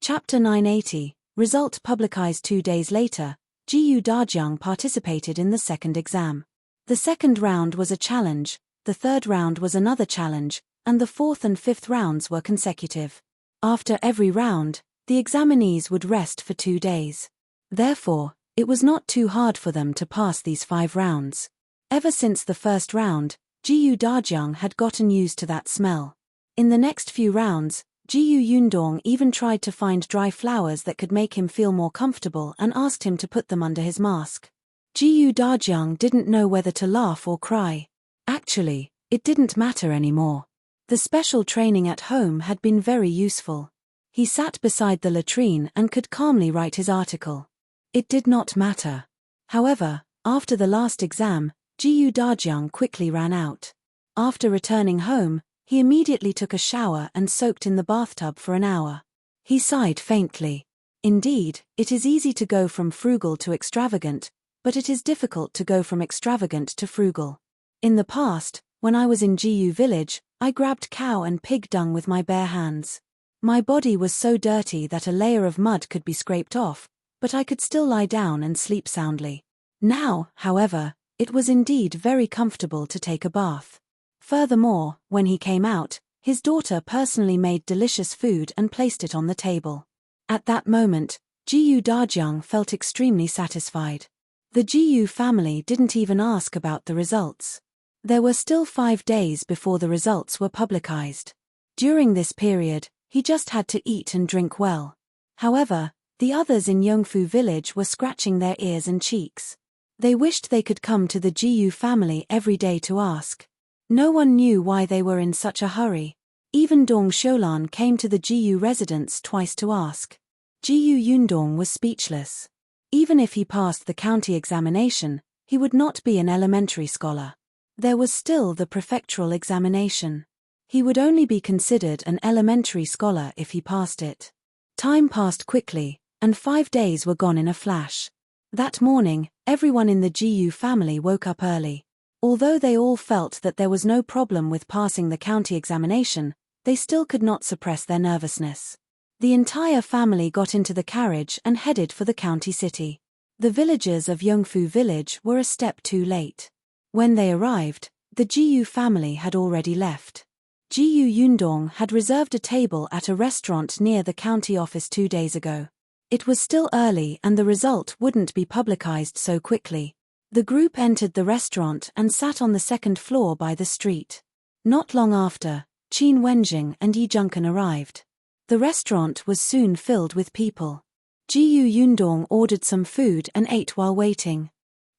Chapter 980, result publicized 2 days later, Dajiang participated in the second exam. The second round was a challenge, the third round was another challenge, and the fourth and fifth rounds were consecutive. After every round, the examinees would rest for 2 days. Therefore, it was not too hard for them to pass these 5 rounds. Ever since the first round, Dajiang had gotten used to that smell. In the next few rounds, Yundong even tried to find dry flowers that could make him feel more comfortable and asked him to put them under his mask. Dajiang didn't know whether to laugh or cry. Actually, it didn't matter anymore. The special training at home had been very useful. He sat beside the latrine and could calmly write his article. It did not matter. However, after the last exam, Dajiang quickly ran out. After returning home, he immediately took a shower and soaked in the bathtub for an hour. He sighed faintly. Indeed, it is easy to go from frugal to extravagant, but it is difficult to go from extravagant to frugal. In the past, when I was in Gu village, I grabbed cow and pig dung with my bare hands. My body was so dirty that a layer of mud could be scraped off, but I could still lie down and sleep soundly. Now, however, it was indeed very comfortable to take a bath. Furthermore, when he came out, his daughter personally made delicious food and placed it on the table. At that moment, Dajiang felt extremely satisfied. The Gu family didn't even ask about the results. There were still 5 days before the results were publicized. During this period, he just had to eat and drink well. However, the others in Yongfu village were scratching their ears and cheeks. They wished they could come to the Gu family every day to ask. No one knew why they were in such a hurry. Even Dong Sholan came to the Gu residence twice to ask. Yundong was speechless. Even if he passed the county examination, he would not be an elementary scholar. There was still the prefectural examination. He would only be considered an elementary scholar if he passed it. Time passed quickly, and 5 days were gone in a flash. That morning, everyone in the Gu family woke up early. Although they all felt that there was no problem with passing the county examination, they still could not suppress their nervousness. The entire family got into the carriage and headed for the county city. The villagers of Yongfu village were a step too late. When they arrived, the Gu family had already left. Yundong had reserved a table at a restaurant near the county office 2 days ago. It was still early and the result wouldn't be publicized so quickly. The group entered the restaurant and sat on the second floor by the street. Not long after, Qin Wenjing and Yi Junkan arrived. The restaurant was soon filled with people. Yundong ordered some food and ate while waiting.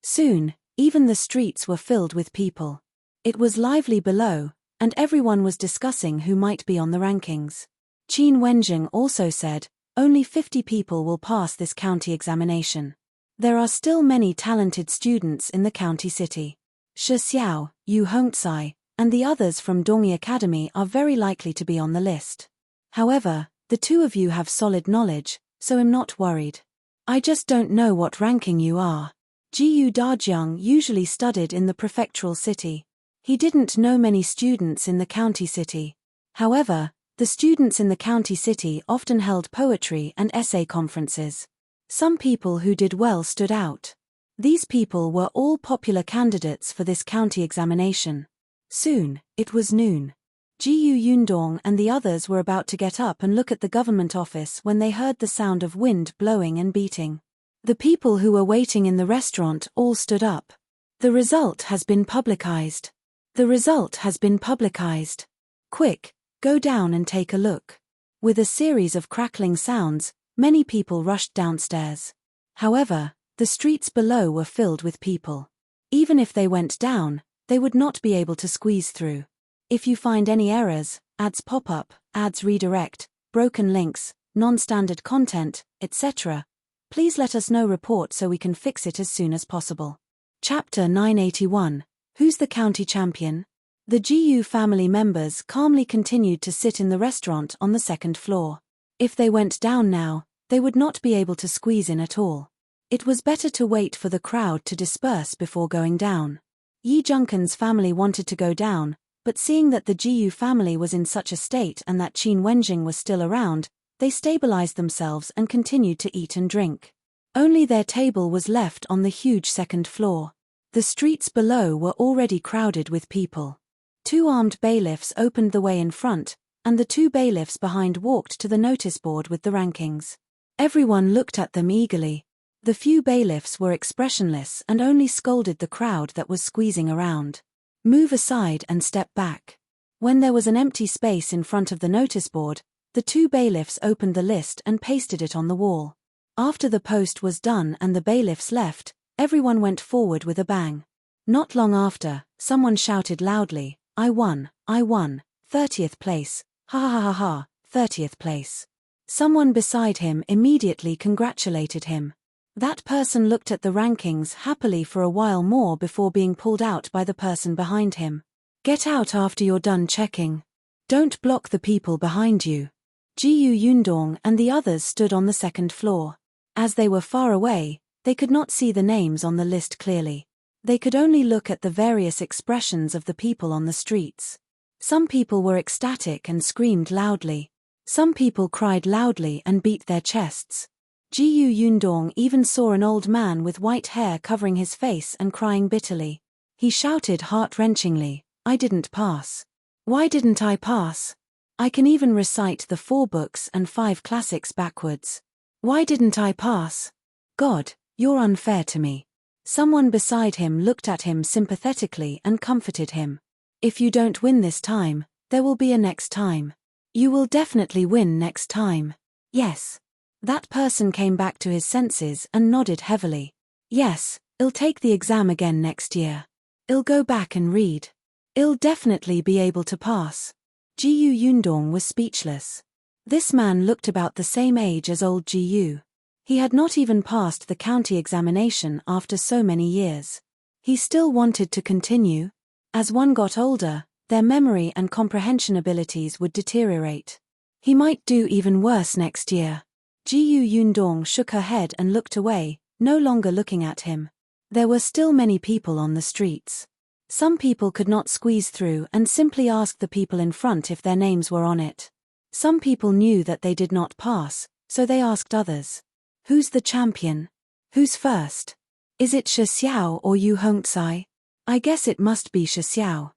Soon, even the streets were filled with people. It was lively below, and everyone was discussing who might be on the rankings. Qin Wenjing also said, only 50 people will pass this county examination. There are still many talented students in the county city. Shi Xiao, Yu Hongcai, and the others from Dongyi Academy are very likely to be on the list. However, the 2 of you have solid knowledge, so I'm not worried. I just don't know what ranking you are. Dajiang usually studied in the prefectural city. He didn't know many students in the county city. However, the students in the county city often held poetry and essay conferences. Some people who did well stood out. These people were all popular candidates for this county examination. Soon, it was noon. Yundong and the others were about to get up and look at the government office when they heard the sound of wind blowing and beating. The people who were waiting in the restaurant all stood up. The result has been publicized. The result has been publicized. Quick, go down and take a look. With a series of crackling sounds, many people rushed downstairs. However, the streets below were filled with people. Even if they went down, they would not be able to squeeze through. If you find any errors, ads pop up, ads redirect, broken links, non-standard content, etc., please let us know report so we can fix it as soon as possible. Chapter 981. Who's the county champion? The Gu family members calmly continued to sit in the restaurant on the second floor. If they went down now, they would not be able to squeeze in at all. It was better to wait for the crowd to disperse before going down. Yi Junkan's family wanted to go down, but seeing that the Gu family was in such a state and that Qin Wenjing was still around, They stabilized themselves and continued to eat and drink. Only their table was left on the huge second floor. The streets below were already crowded with people. 2 armed bailiffs opened the way in front, and the 2 bailiffs behind walked to the notice board with the rankings. Everyone looked at them eagerly. The few bailiffs were expressionless and only scolded the crowd that was squeezing around. Move aside and step back. When there was an empty space in front of the notice board, the 2 bailiffs opened the list and pasted it on the wall. After the post was done and the bailiffs left, everyone went forward with a bang. Not long after, someone shouted loudly, I won, 30th place, ha ha ha ha, 30th place. Someone beside him immediately congratulated him. That person looked at the rankings happily for a while more before being pulled out by the person behind him. Get out after you're done checking. Don't block the people behind you. Jiyu Yundong and the others stood on the second floor. As they were far away, they could not see the names on the list clearly. They could only look at the various expressions of the people on the streets. Some people were ecstatic and screamed loudly. Some people cried loudly and beat their chests. Jiyu Yundong even saw an old man with white hair covering his face and crying bitterly. He shouted heart-wrenchingly, I didn't pass. Why didn't I pass? I can even recite the 4 books and 5 classics backwards. Why didn't I pass? God, you're unfair to me. Someone beside him looked at him sympathetically and comforted him. If you don't win this time, there will be a next time. You will definitely win next time. Yes. That person came back to his senses and nodded heavily. Yes, I'll take the exam again next year. I'll go back and read. I'll definitely be able to pass. Jiyu Yundong was speechless. This man looked about the same age as old Jiyu. He had not even passed the county examination after so many years. He still wanted to continue. As one got older, their memory and comprehension abilities would deteriorate. He might do even worse next year. Jiyu Yundong shook her head and looked away, no longer looking at him. There were still many people on the streets. Some people could not squeeze through and simply asked the people in front if their names were on it. Some people knew that they did not pass, so they asked others. Who's the champion? Who's first? Is it Shi Xiao or Yu Hongcai? I guess it must be Shi Xiao.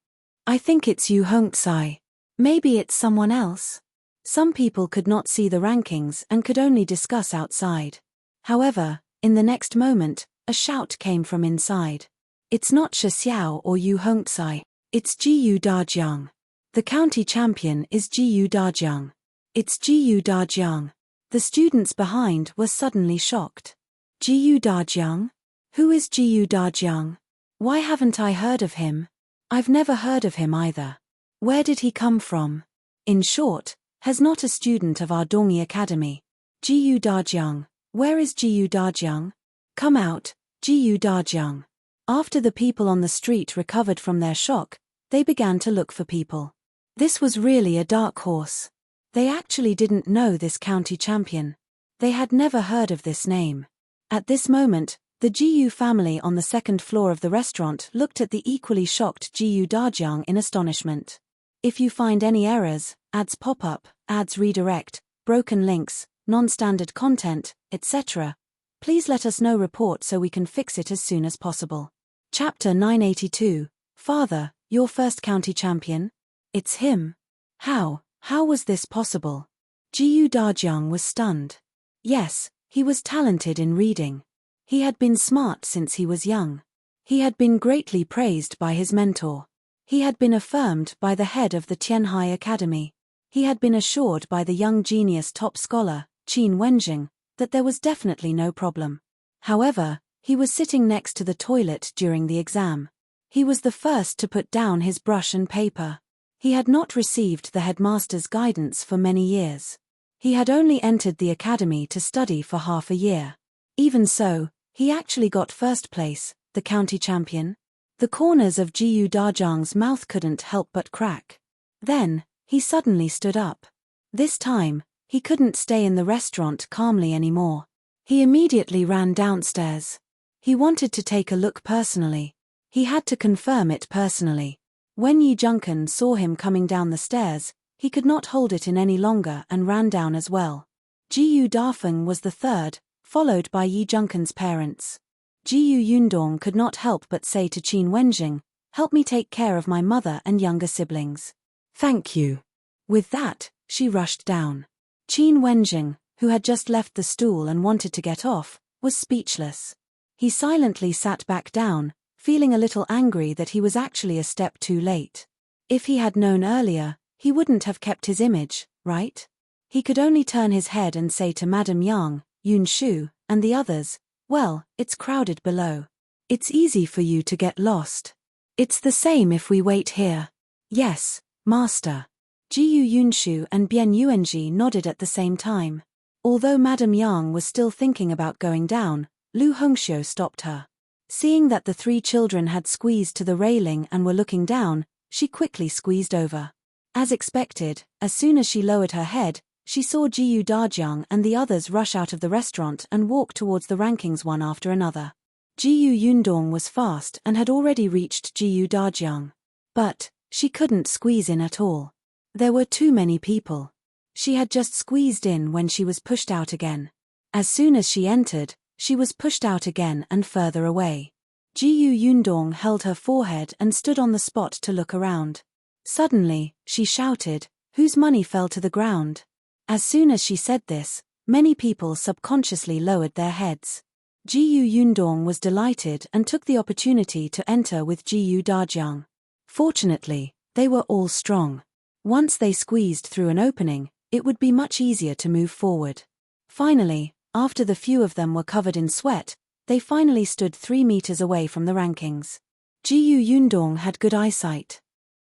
I think it's Yu Hongcai. Maybe it's someone else. Some people could not see the rankings and could only discuss outside. However, in the next moment, a shout came from inside. It's not Shi Xiao or Yu Hongcai, it's Jiyu Dajiang. The county champion is Jiyu Dajiang. It's Jiyu Dajiang. The students behind were suddenly shocked. Jiyu Dajiang? Who is Jiyu Dajiang? Why haven't I heard of him? I've never heard of him either. Where did he come from? In short, has not a student of our Dongyi Academy. Jiyu Dajiang. Where is Jiyu Dajiang? Come out, Jiyu Dajiang. After the people on the street recovered from their shock, they began to look for people. This was really a dark horse. They actually didn't know this county champion. They had never heard of this name. At this moment, the Jiyu family on the second floor of the restaurant looked at the equally shocked Jiyu Dajiang in astonishment. If you find any errors, ads pop up, ads redirect, broken links, non-standard content, etc., please let us know report so we can fix it as soon as possible. Chapter 982, Father, your first county champion? It's him. How was this possible? Jiyu Dajiang was stunned. Yes, he was talented in reading. He had been smart since he was young. He had been greatly praised by his mentor. He had been affirmed by the head of the Tianhai Academy. He had been assured by the young genius top scholar, Qin Wenjing, that there was definitely no problem. However, he was sitting next to the toilet during the exam. He was the first to put down his brush and paper. He had not received the headmaster's guidance for many years. He had only entered the academy to study for half a year. Even so, he actually got first place, the county champion. The corners of Jiyu Dajiang's mouth couldn't help but crack. Then, he suddenly stood up. This time, he couldn't stay in the restaurant calmly anymore. He immediately ran downstairs. He wanted to take a look personally. He had to confirm it personally. When Yi Junkan saw him coming down the stairs, he could not hold it in any longer and ran down as well. Jiyu Dafeng was the third, followed by Yi Junken's parents. Jiyu Yundong could not help but say to Qin Wenjing, "Help me take care of my mother and younger siblings." "Thank you." With that, she rushed down. Qin Wenjing, who had just left the stool and wanted to get off, was speechless. He silently sat back down, feeling a little angry that he was actually a step too late. If he had known earlier, he wouldn't have kept his image, right? He could only turn his head and say to Madame Yang, Yun Shu, and the others, "Well, it's crowded below. It's easy for you to get lost. It's the same if we wait here." "Yes, Master." Jiyu Yunshu and Bian Yuanji nodded at the same time. Although Madame Yang was still thinking about going down, Lu Hongxiu stopped her. Seeing that the three children had squeezed to the railing and were looking down, she quickly squeezed over. As expected, as soon as she lowered her head, she saw Jiyu Dajiang and the others rush out of the restaurant and walk towards the rankings one after another. Jiyu Yundong was fast and had already reached Jiyu Dajiang. But she couldn't squeeze in at all. There were too many people. She had just squeezed in when she was pushed out again. As soon as she entered, she was pushed out again and further away. Jiyu Yundong held her forehead and stood on the spot to look around. Suddenly, she shouted, "Whose money fell to the ground?" As soon as she said this, many people subconsciously lowered their heads. Jiyu Yundong was delighted and took the opportunity to enter with Jiyu Dajiang. Fortunately, they were all strong. Once they squeezed through an opening, it would be much easier to move forward. Finally, after the few of them were covered in sweat, they finally stood 3 meters away from the rankings. Jiyu Yundong had good eyesight.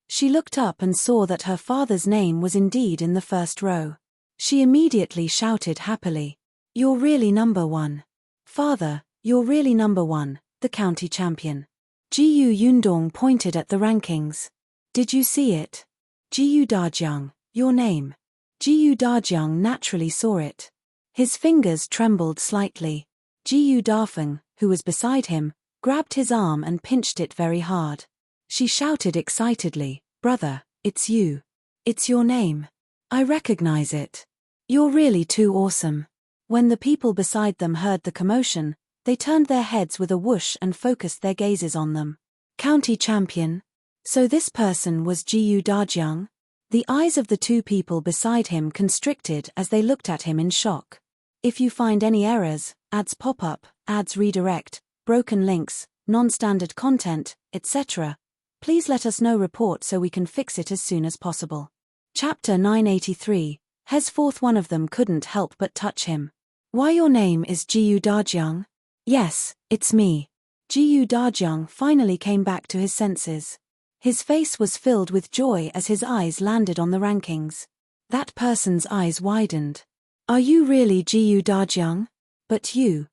She looked up and saw that her father's name was indeed in the first row. She immediately shouted happily, "You're really number one. Father, you're really number one, the county champion." Jiyu Yundong pointed at the rankings. "Did you see it? Jiyu Dajiang, your name." Jiyu Dajiang naturally saw it. His fingers trembled slightly. Jiyu Dafeng, who was beside him, grabbed his arm and pinched it very hard. She shouted excitedly, "Brother, it's you. It's your name. I recognize it. You're really too awesome." When the people beside them heard the commotion, they turned their heads with a whoosh and focused their gazes on them. County champion? So this person was Jiyu Dajiang? The eyes of the two people beside him constricted as they looked at him in shock. If you find any errors, ads pop up, ads redirect, broken links, non-standard content, etc., please let us know report so we can fix it as soon as possible. Chapter 983, henceforth one of them couldn't help but touch him. "Why, your name is Jiyu Dajiang?" "Yes, it's me." Jiyu Dajiang finally came back to his senses. His face was filled with joy as his eyes landed on the rankings. That person's eyes widened. "Are you really Jiyu Dajiang? But you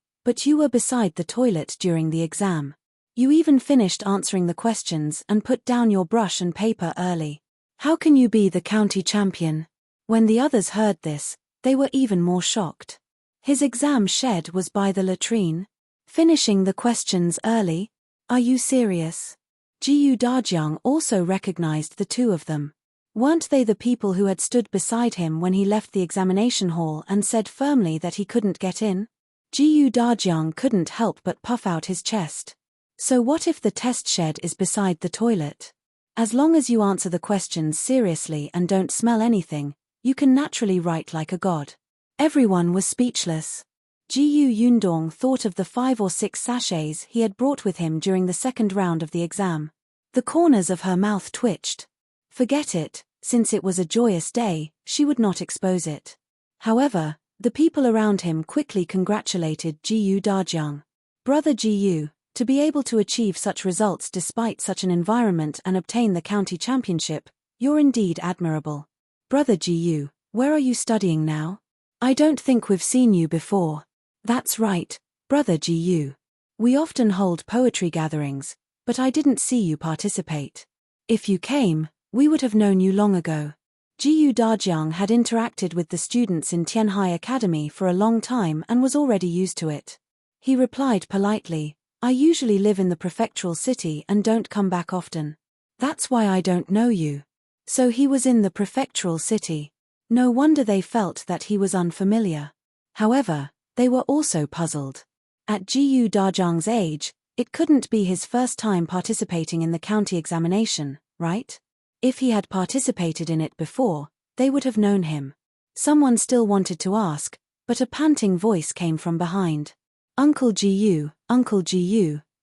were beside the toilet during the exam. You even finished answering the questions and put down your brush and paper early. How can you be the county champion?" When the others heard this, they were even more shocked. His exam shed was by the latrine. Finishing the questions early? Are you serious? Jiyu Dajiang also recognized the two of them. Weren't they the people who had stood beside him when he left the examination hall and said firmly that he couldn't get in? Jiyu Dajiang couldn't help but puff out his chest. So what if the test shed is beside the toilet? As long as you answer the questions seriously and don't smell anything, you can naturally write like a god. Everyone was speechless. Jiyu Yundong thought of the 5 or 6 sachets he had brought with him during the second round of the exam. The corners of her mouth twitched. Forget it, since it was a joyous day, she would not expose it. However, the people around him quickly congratulated Jiyu Dajiang. "Brother Jiyu, to be able to achieve such results despite such an environment and obtain the county championship, you're indeed admirable. Brother Jiyu, where are you studying now? I don't think we've seen you before." "That's right, Brother Jiyu. We often hold poetry gatherings, but I didn't see you participate. If you came, we would have known you long ago." Jiyu Dajiang had interacted with the students in Tianhai Academy for a long time and was already used to it. He replied politely, "I usually live in the prefectural city and don't come back often. That's why I don't know you." So he was in the prefectural city. No wonder they felt that he was unfamiliar. However, they were also puzzled. At Dajiang's age, it couldn't be his first time participating in the county examination, right? If he had participated in it before, they would have known him. Someone still wanted to ask, but a panting voice came from behind. Uncle Ji,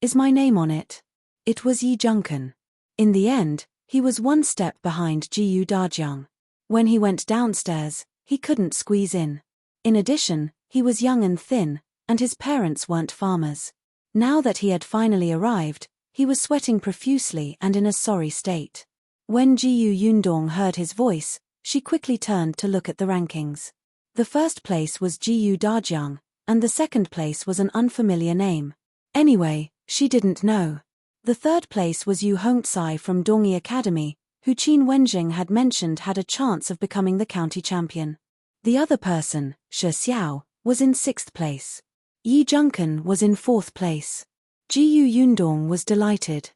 is my name on it? It was Yi Junkan. In the end, he was one step behind Dajiang. When he went downstairs, he couldn't squeeze in. In addition, he was young and thin, and his parents weren't farmers. Now that he had finally arrived, he was sweating profusely and in a sorry state. When Yundong heard his voice, she quickly turned to look at the rankings. The first place was Dajiang, and the second place was an unfamiliar name. Anyway, she didn't know. The third place was Yu Hongcai from Dongyi Academy, who Qin Wenjing had mentioned had a chance of becoming the county champion. The other person, Xiao, was in sixth place. Yi Junkan was in fourth place. Yundong was delighted.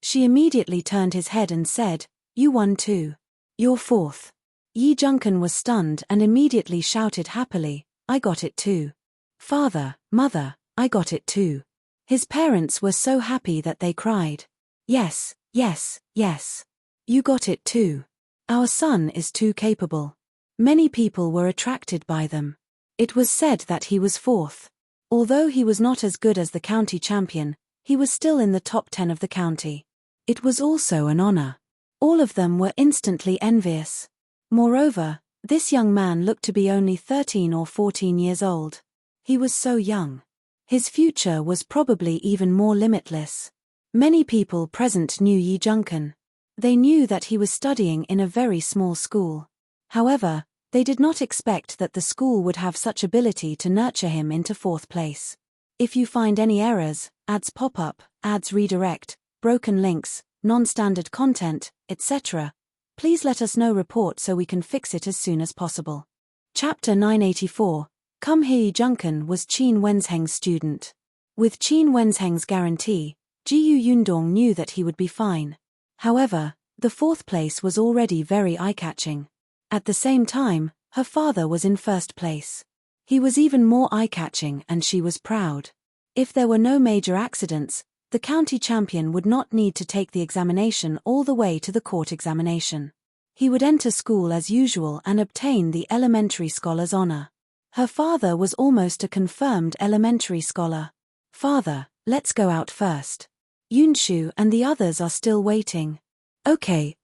She immediately turned his head and said, "You won too. You're fourth." Yi Junkan was stunned and immediately shouted happily, "I got it too. Father, mother, I got it too." His parents were so happy that they cried. "Yes, yes, yes. You got it too. Our son is too capable." Many people were attracted by them. It was said that he was fourth. Although he was not as good as the county champion, he was still in the top 10 of the county. It was also an honor. All of them were instantly envious. Moreover, this young man looked to be only 13 or 14 years old. He was so young. His future was probably even more limitless. Many people present knew Yi Junkan. They knew that he was studying in a very small school. However, they did not expect that the school would have such ability to nurture him into fourth place. If you find any errors, ads pop up, ads redirect, broken links, non-standard content, etc., please let us know report so we can fix it as soon as possible. Chapter 984, Come Here Yi Junkan was Qin Wenzheng's student. With Qin Wenzheng's guarantee, Yundong knew that he would be fine. However, the fourth place was already very eye-catching. At the same time, her father was in first place. He was even more eye-catching and she was proud. If there were no major accidents, the county champion would not need to take the examination all the way to the court examination. He would enter school as usual and obtain the elementary scholar's honor. Her father was almost a confirmed elementary scholar. "Father, let's go out first. Yunshu and the others are still waiting." Okay.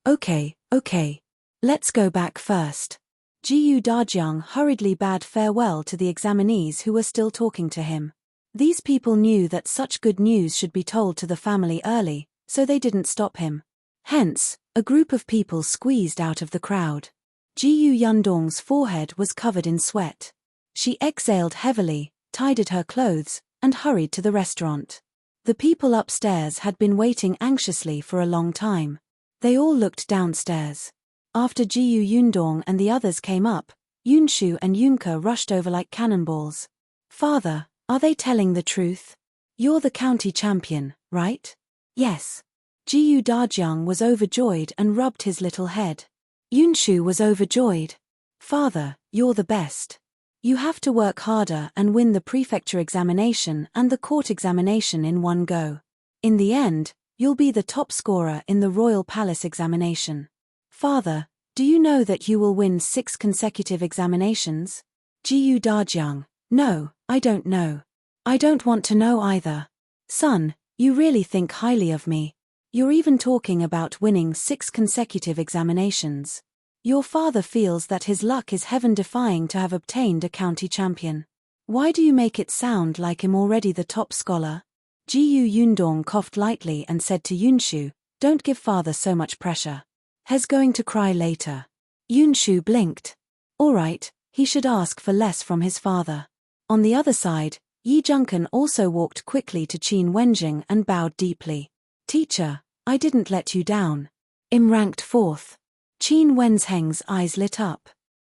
Let's go back first." Dajiang hurriedly bade farewell to the examinees who were still talking to him. These people knew that such good news should be told to the family early, so they didn't stop him. Hence, a group of people squeezed out of the crowd. Yundong's forehead was covered in sweat. She exhaled heavily, tidied her clothes, and hurried to the restaurant. The people upstairs had been waiting anxiously for a long time. They all looked downstairs. After Yundong and the others came up, Yunshu and Yunke rushed over like cannonballs. "Father, are they telling the truth? You're the county champion, right?" "Yes." Dajiang was overjoyed and rubbed his little head. Yunshu was overjoyed. "Father, you're the best. You have to work harder and win the prefecture examination and the court examination in one go. In the end, you'll be the top scorer in the Royal Palace examination. Father, do you know that you will win 6 consecutive examinations?" Dajiang: "No, I don't know. I don't want to know either. Son, you really think highly of me. You're even talking about winning 6 consecutive examinations. Your father feels that his luck is heaven-defying to have obtained a county champion. Why do you make it sound like I'm already the top scholar?" Yundong coughed lightly and said to Yunshu, "Don't give father so much pressure. He's going to cry later." Yunshu blinked. All right, he should ask for less from his father. On the other side, Yi Junkan also walked quickly to Qin Wenjing and bowed deeply. "Teacher, I didn't let you down. I'm ranked 4th. Qin Wenzheng's eyes lit up.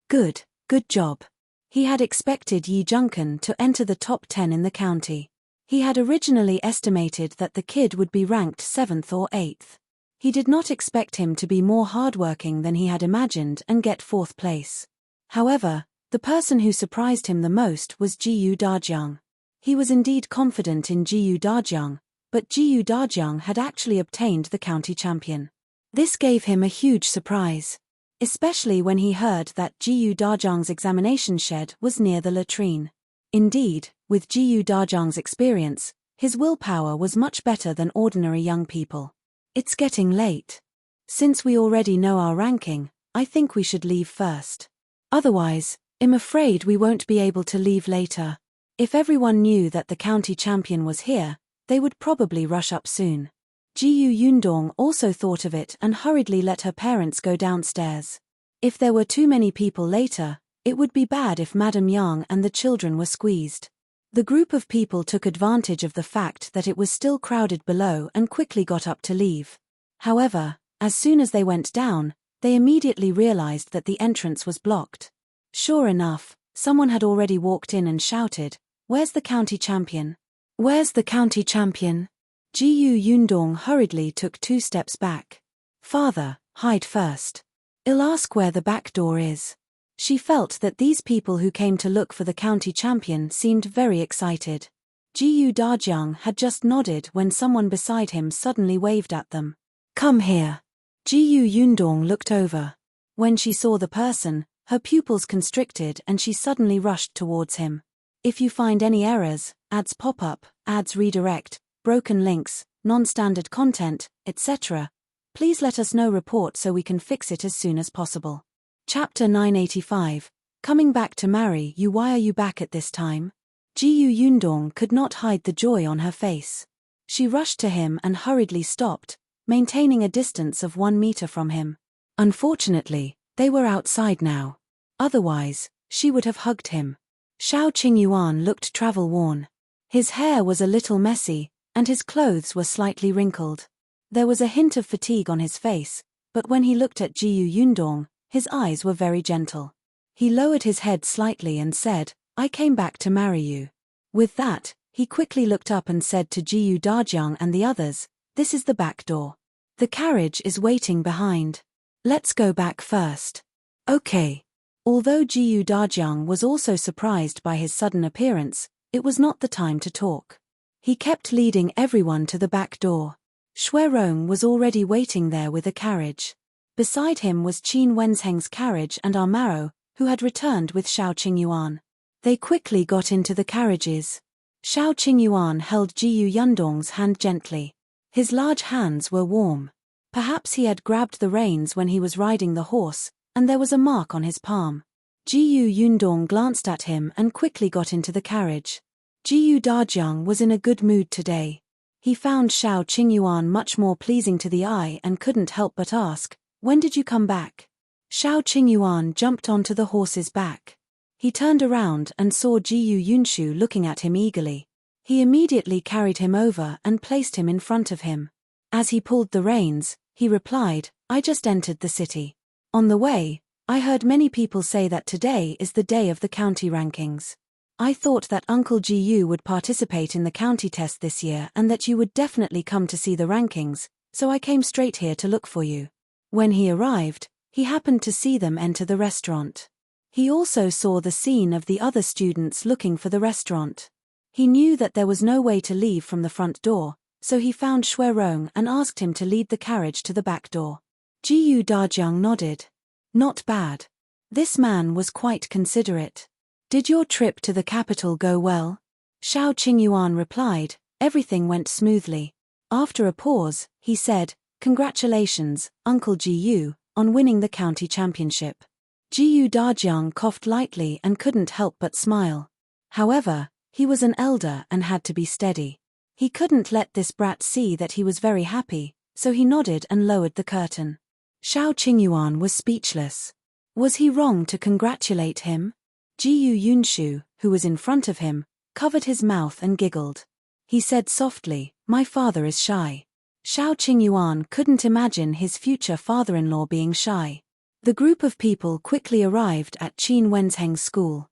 Good job. He had expected Yi Junkan to enter the top 10 in the county. He had originally estimated that the kid would be ranked 7th or 8th. He did not expect him to be more hardworking than he had imagined and get 4th place. However, The person who surprised him the most was Dajiang. He was indeed confident in Dajiang, but Dajiang had actually obtained the county champion. This gave him a huge surprise, especially when he heard that Dajiang's examination shed was near the latrine. Indeed, with Dajiang's experience, his willpower was much better than ordinary young people. It's getting late. Since we already know our ranking, I think we should leave first. Otherwise, I'm afraid we won't be able to leave later. If everyone knew that the county champion was here, they would probably rush up soon. Yundong also thought of it and hurriedly let her parents go downstairs. If there were too many people later, it would be bad if Madame Yang and the children were squeezed. The group of people took advantage of the fact that it was still crowded below and quickly got up to leave. However, as soon as they went down, they immediately realized that the entrance was blocked. Sure enough, someone had already walked in and shouted, "Where's the county champion? Where's the county champion?" Yundong hurriedly took 2 steps back. "Father, hide first. I'll ask where the back door is." She felt that these people who came to look for the county champion seemed very excited. Dajiang had just nodded when someone beside him suddenly waved at them. "Come here." Yundong looked over. When she saw the person, her pupils constricted and she suddenly rushed towards him. "If you find any errors, ads pop up, ads redirect, broken links, non-standard content, etc., please let us know report so we can fix it as soon as possible." Chapter 985, Coming Back to Marry You. Why are you back at this time? Yundong could not hide the joy on her face. She rushed to him and hurriedly stopped, maintaining a distance of 1 meter from him. Unfortunately, they were outside now. Otherwise, she would have hugged him. Qingyuan looked travel-worn. His hair was a little messy, and his clothes were slightly wrinkled. There was a hint of fatigue on his face, but when he looked at Yundong, his eyes were very gentle. He lowered his head slightly and said, "I came back to marry you." With that, he quickly looked up and said to Dajiang and the others, "This is the back door. The carriage is waiting behind. Let's go back first." "Okay." Although Dajiang was also surprised by his sudden appearance, it was not the time to talk. He kept leading everyone to the back door. Shuirong was already waiting there with a carriage. Beside him was Qin Wenzheng's carriage and Amaro, who had returned with Shao Qingyuan. They quickly got into the carriages. Shao Qingyuan held Yundong's hand gently. His large hands were warm. Perhaps he had grabbed the reins when he was riding the horse, and there was a mark on his palm. Yundong glanced at him and quickly got into the carriage. Dajiang was in a good mood today. He found Shao Qingyuan much more pleasing to the eye and couldn't help but ask, "When did you come back?" Shao Qingyuan jumped onto the horse's back. He turned around and saw Yunshu looking at him eagerly. He immediately carried him over and placed him in front of him. As he pulled the reins, he replied, "I just entered the city. On the way, I heard many people say that today is the day of the county rankings. I thought that Uncle Gu would participate in the county test this year and that you would definitely come to see the rankings, so I came straight here to look for you." When he arrived, he happened to see them enter the restaurant. He also saw the scene of the other students looking for the restaurant. He knew that there was no way to leave from the front door, so he found Shuirong and asked him to lead the carriage to the back door. Dajiang nodded. Not bad. This man was quite considerate. "Did your trip to the capital go well?" Shao Qingyuan replied, "Everything went smoothly." After a pause, he said, "Congratulations, Uncle Gu, on winning the county championship." Dajiang coughed lightly and couldn't help but smile. However, he was an elder and had to be steady. He couldn't let this brat see that he was very happy, so he nodded and lowered the curtain. Shao Qingyuan was speechless. Was he wrong to congratulate him? Yunshu, who was in front of him, covered his mouth and giggled. He said softly, "My father is shy." Shao Qingyuan couldn't imagine his future father-in-law being shy. The group of people quickly arrived at Qin Wenzheng's school.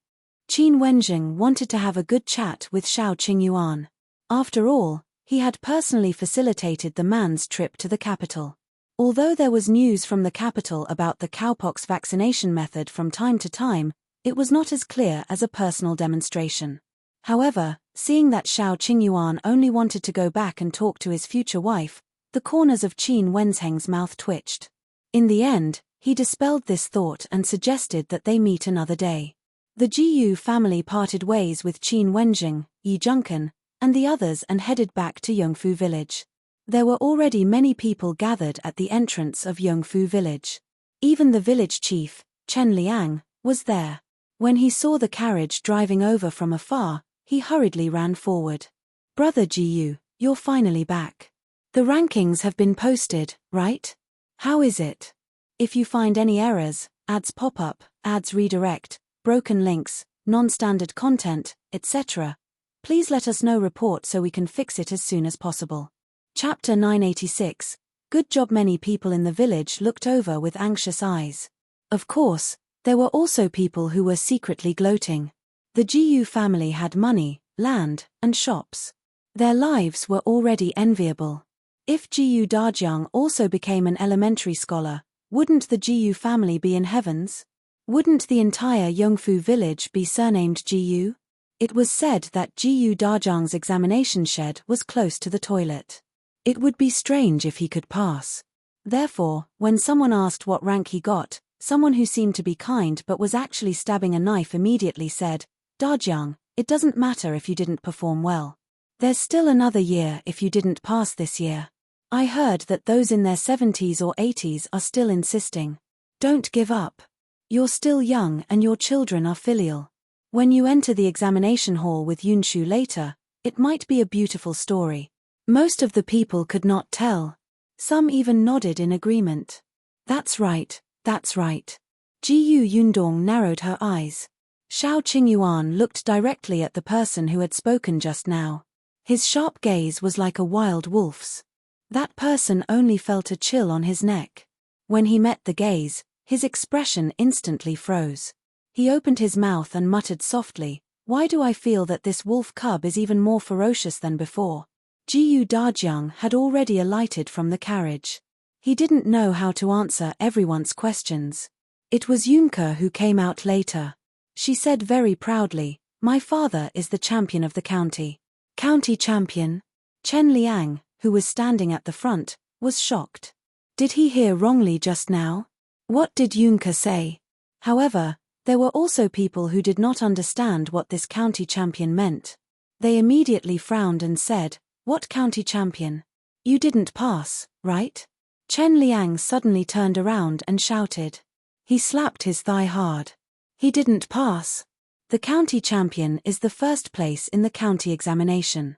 Qin Wenzheng wanted to have a good chat with Shao Qingyuan. After all, he had personally facilitated the man's trip to the capital. Although there was news from the capital about the cowpox vaccination method from time to time, It was not as clear as a personal demonstration. However, seeing that Shao Qingyuan only wanted to go back and talk to his future wife, the corners of Qin Wenzheng's mouth twitched. In the end, he dispelled this thought and suggested that they meet another day. The Jiyu family parted ways with Qin Wenzheng, Yi Junkan, and the others and headed back to Yongfu village. There were already many people gathered at the entrance of Yongfu village. Even the village chief, Chen Liang, was there. When he saw the carriage driving over from afar, he hurriedly ran forward. "Brother Jiyu, you're finally back. The rankings have been posted, right? How is it? If you find any errors, ads pop up, ads redirect, broken links, non-standard content, etc., please let us know report so we can fix it as soon as possible." Chapter 986. Good job. Many people in the village looked over with anxious eyes. Of course, there were also people who were secretly gloating. The Jiyu family had money, land, and shops. Their lives were already enviable. If Jiyu Dajiang also became an elementary scholar, wouldn't the Jiyu family be in heavens? Wouldn't the entire Yongfu village be surnamed Jiyu? It was said that Jiyu Dajiang's examination shed was close to the toilet. It would be strange if he could pass. Therefore, when someone asked what rank he got, someone who seemed to be kind but was actually stabbing a knife immediately said, "Dajiang, it doesn't matter if you didn't perform well. There's still another year if you didn't pass this year." I heard that those in their 70s or 80s are still insisting. Don't give up. You're still young and your children are filial. When you enter the examination hall with Yunshu later, it might be a beautiful story. Most of the people could not tell. Some even nodded in agreement. That's right, that's right. Jiyu Yundong narrowed her eyes. Shao Qingyuan looked directly at the person who had spoken just now. His sharp gaze was like a wild wolf's. That person only felt a chill on his neck. When he met the gaze, his expression instantly froze. He opened his mouth and muttered softly, "Why do I feel that this wolf cub is even more ferocious than before?" Jiyu Dajiang had already alighted from the carriage. He didn't know how to answer everyone's questions. It was Yunke who came out later. She said very proudly, "My father is the champion of the county." County champion? Chen Liang, who was standing at the front, was shocked. Did he hear wrongly just now? What did Yunke say? However, there were also people who did not understand what this county champion meant. They immediately frowned and said, "What county champion? You didn't pass, right?" Chen Liang suddenly turned around and shouted. He slapped his thigh hard. He didn't pass. The county champion is the first place in the county examination.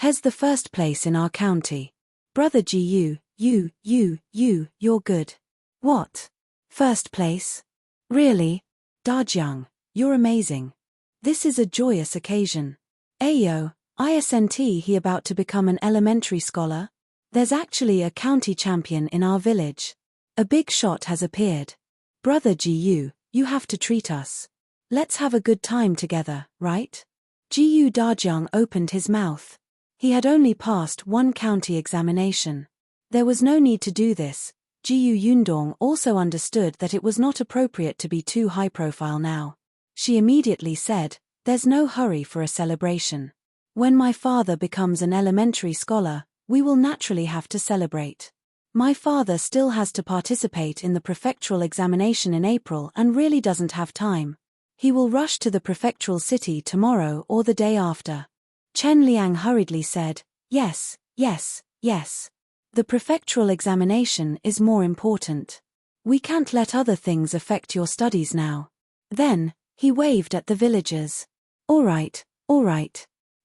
He's the first place in our county. Brother Jiyu, you're good. What? First place? Really? Dajiang, you're amazing. This is a joyous occasion. Ayo, isn't he about to become an elementary scholar? There's actually a county champion in our village. A big shot has appeared. Brother Jiyu, you have to treat us. Let's have a good time together, right? Jiyu Dajiang opened his mouth. He had only passed one county examination. There was no need to do this. Jiyu Yundong also understood that it was not appropriate to be too high profile now. She immediately said, "There's no hurry for a celebration. When my father becomes an elementary scholar, we will naturally have to celebrate. My father still has to participate in the prefectural examination in April and really doesn't have time. He will rush to the prefectural city tomorrow or the day after." Chen Liang hurriedly said, yes. The prefectural examination is more important. We can't let other things affect your studies now." Then, he waved at the villagers. All right.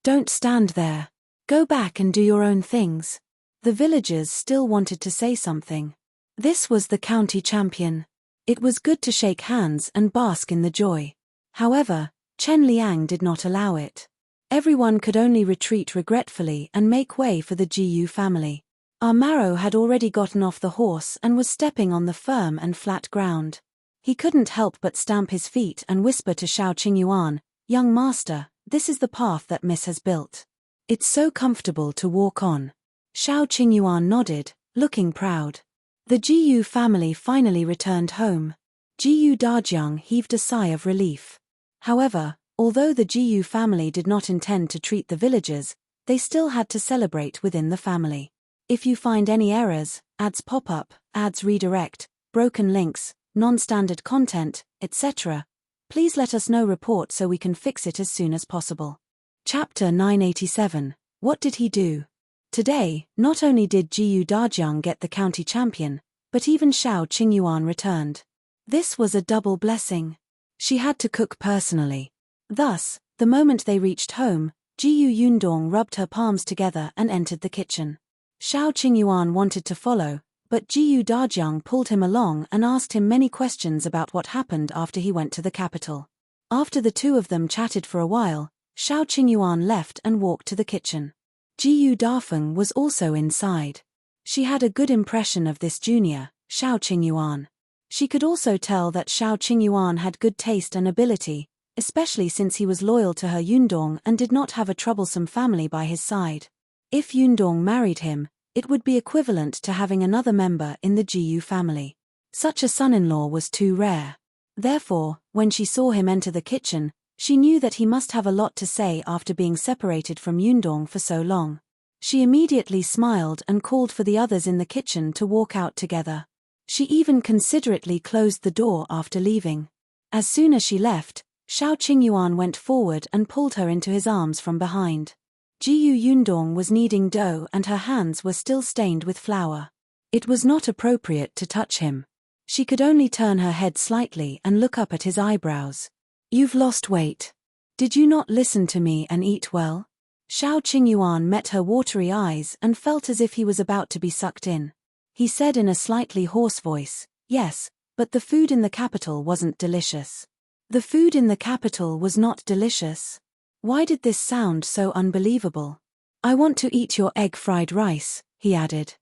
Don't stand there. Go back and do your own things." The villagers still wanted to say something. This was the county champion. It was good to shake hands and bask in the joy. However, Chen Liang did not allow it. Everyone could only retreat regretfully and make way for the Jiyu family. Amaro had already gotten off the horse and was stepping on the firm and flat ground. He couldn't help but stamp his feet and whisper to Shao Qingyuan, "Young master, this is the path that Miss has built. It's so comfortable to walk on." Shao Qingyuan nodded, looking proud. The Jiyu family finally returned home. Dajiang heaved a sigh of relief. However, although the Jiyu family did not intend to treat the villagers, they still had to celebrate within the family. If you find any errors, ads pop up, ads redirect, broken links, non-standard content, etc., please let us know report so we can fix it as soon as possible. Chapter 987. What did he do? Today, not only did Dajiang get the county champion, but even Shao Qingyuan returned. This was a double blessing. She had to cook personally. Thus, the moment they reached home, Yundong rubbed her palms together and entered the kitchen. Shao Qingyuan wanted to follow, but Dajiang pulled him along and asked him many questions about what happened after he went to the capital. After the two of them chatted for a while, Shao Qingyuan left and walked to the kitchen. Dafeng was also inside. She had a good impression of this junior, Shao Qingyuan. She could also tell that Shao Qingyuan had good taste and ability, especially since he was loyal to her Yundong and did not have a troublesome family by his side. If Yundong married him, it would be equivalent to having another member in the Jiyu family. Such a son-in-law was too rare. Therefore, when she saw him enter the kitchen, she knew that he must have a lot to say after being separated from Yundong for so long. She immediately smiled and called for the others in the kitchen to walk out together. She even considerately closed the door after leaving. As soon as she left, Shao Qingyuan went forward and pulled her into his arms from behind. Yundong was kneading dough and her hands were still stained with flour. It was not appropriate to touch him. She could only turn her head slightly and look up at his eyebrows. "You've lost weight. Did you not listen to me and eat well?" Shao Qingyuan met her watery eyes and felt as if he was about to be sucked in. He said in a slightly hoarse voice, "Yes, but the food in the capital wasn't delicious." The food in the capital was not delicious? Why did this sound so unbelievable? "I want to eat your egg-fried rice," he added.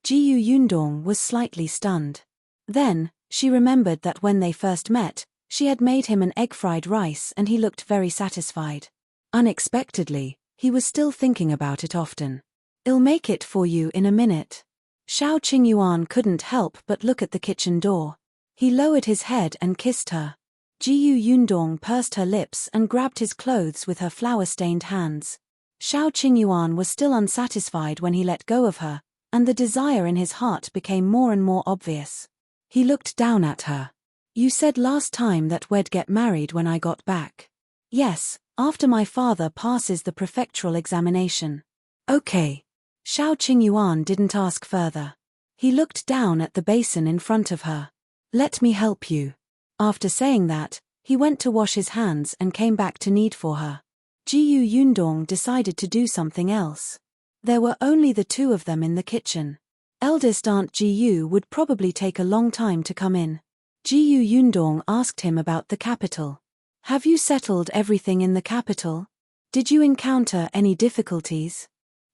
Yundong was slightly stunned. Then, she remembered that when they first met, she had made him an egg-fried rice and he looked very satisfied. Unexpectedly, he was still thinking about it often. "I'll make it for you in a minute." Shao Qingyuan couldn't help but look at the kitchen door. He lowered his head and kissed her. Yundong pursed her lips and grabbed his clothes with her flour-stained hands. Shao Qingyuan was still unsatisfied when he let go of her, and the desire in his heart became more and more obvious. He looked down at her. "You said last time that we'd get married when I got back." "Yes, after my father passes the prefectural examination." "Okay." Shao Qingyuan didn't ask further. He looked down at the basin in front of her. "Let me help you." After saying that, he went to wash his hands and came back to knead for her. Yundong decided to do something else. There were only the two of them in the kitchen. Eldest Aunt Jiyu would probably take a long time to come in. Yundong asked him about the capital. "Have you settled everything in the capital? Did you encounter any difficulties?"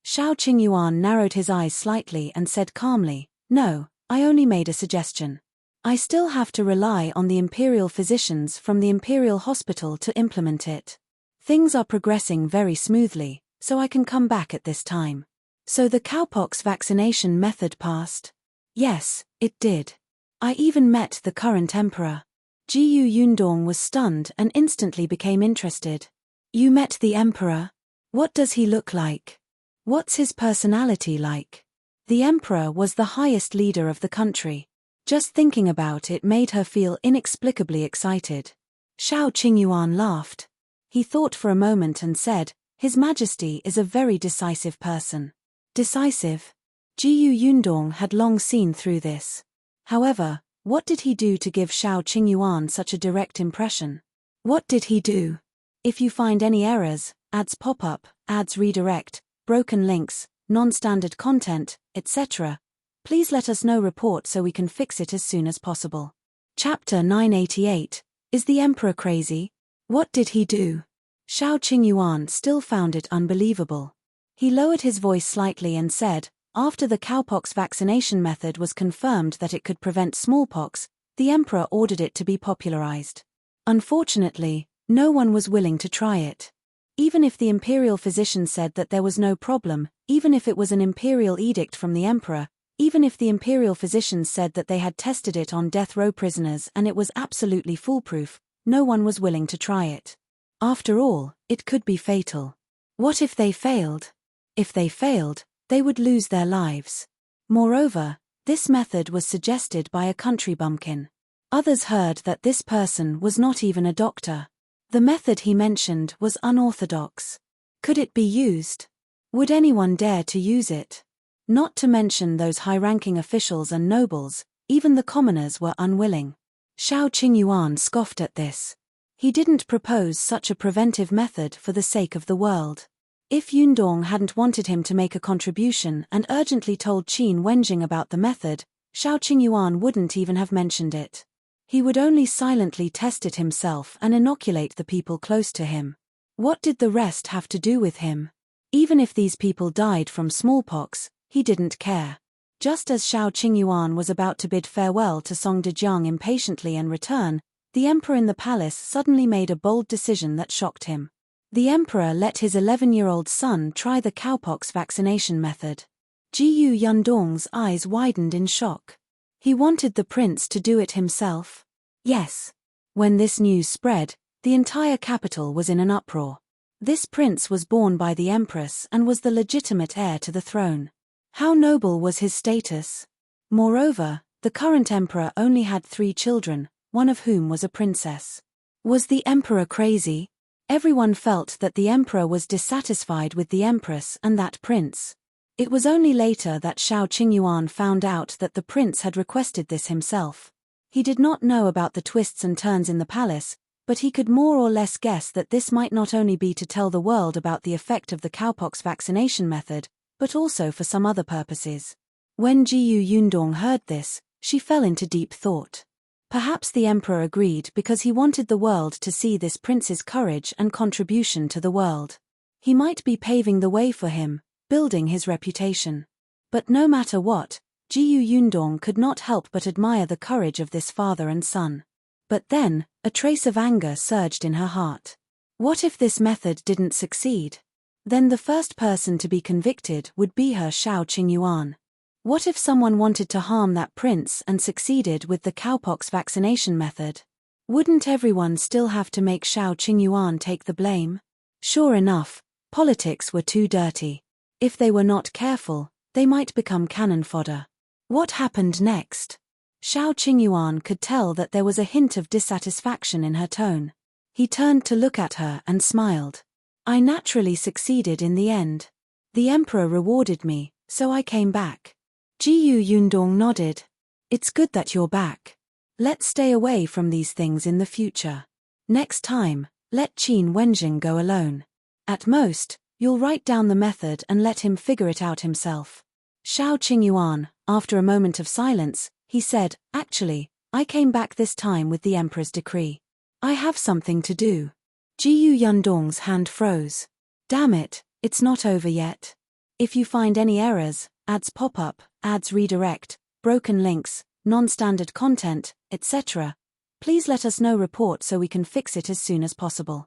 Shao Qingyuan narrowed his eyes slightly and said calmly, "No, I only made a suggestion. I still have to rely on the Imperial physicians from the Imperial hospital to implement it. Things are progressing very smoothly, so I can come back at this time." "So the cowpox vaccination method passed?" "Yes, it did. I even met the current emperor." Yundong was stunned and instantly became interested. "You met the emperor? What does he look like? What's his personality like?" The emperor was the highest leader of the country. Just thinking about it made her feel inexplicably excited. Shao Qingyuan laughed. He thought for a moment and said, "His Majesty is a very decisive person." Decisive? Yundong had long seen through this. However, what did he do to give Shao Qingyuan such a direct impression? What did he do? If you find any errors, ads pop up, ads redirect, broken links, non-standard content, etc., please let us know report so we can fix it as soon as possible. Chapter 988. Is the Emperor crazy? What did he do? Shao Qingyuan still found it unbelievable. He lowered his voice slightly and said, "After the cowpox vaccination method was confirmed that it could prevent smallpox, the Emperor ordered it to be popularized. Unfortunately, no one was willing to try it. Even if the Imperial physician said that there was no problem, even if it was an Imperial edict from the Emperor, Even if the Imperial physicians said that they had tested it on death row prisoners and it was absolutely foolproof, no one was willing to try it. After all, it could be fatal. What if they failed? If they failed, they would lose their lives. Moreover, this method was suggested by a country bumpkin. Others heard that this person was not even a doctor. The method he mentioned was unorthodox. Could it be used? Would anyone dare to use it? Not to mention those high-ranking officials and nobles, even the commoners were unwilling. Shao Qingyuan scoffed at this. He didn't propose such a preventive method for the sake of the world. If Yundong hadn't wanted him to make a contribution and urgently told Qin Wenjing about the method, Shao Qingyuan wouldn't even have mentioned it. He would only silently test it himself and inoculate the people close to him. What did the rest have to do with him? Even if these people died from smallpox, he didn't care. Just as Shao Qingyuan was about to bid farewell to Song Dajiang impatiently and return, the emperor in the palace suddenly made a bold decision that shocked him. The emperor let his 11-year-old son try the cowpox vaccination method. Jiyu Yundong's eyes widened in shock. He wanted the prince to do it himself? Yes. When this news spread, the entire capital was in an uproar. This prince was born by the empress and was the legitimate heir to the throne. How noble was his status? Moreover, the current emperor only had 3 children, one of whom was a princess. Was the emperor crazy? Everyone felt that the emperor was dissatisfied with the empress and that prince. It was only later that Shao Qingyuan found out that the prince had requested this himself. He did not know about the twists and turns in the palace, but he could more or less guess that this might not only be to tell the world about the effect of the cowpox vaccination method, but also for some other purposes. When Jiyu Yundong heard this, she fell into deep thought. Perhaps the emperor agreed because he wanted the world to see this prince's courage and contribution to the world. He might be paving the way for him, building his reputation. But no matter what, Jiyu Yundong could not help but admire the courage of this father and son. But then, a trace of anger surged in her heart. What if this method didn't succeed? Then the first person to be convicted would be her Shao Qingyuan. What if someone wanted to harm that prince and succeeded with the cowpox vaccination method? Wouldn't everyone still have to make Shao Qingyuan take the blame? Sure enough, politics were too dirty. If they were not careful, they might become cannon fodder. What happened next? Shao Qingyuan could tell that there was a hint of dissatisfaction in her tone. He turned to look at her and smiled. I naturally succeeded in the end. The emperor rewarded me, so I came back. Jiyu Yundong nodded. It's good that you're back. Let's stay away from these things in the future. Next time, let Qin Wenjing go alone. At most, you'll write down the method and let him figure it out himself. Shao Qingyuan, after a moment of silence, he said, Actually, I came back this time with the emperor's decree. I have something to do. Jiyu Yundong's hand froze. Damn it, it's not over yet. If you find any errors, ads pop up, ads redirect, broken links, non-standard content, etc., please let us know. Report so we can fix it as soon as possible.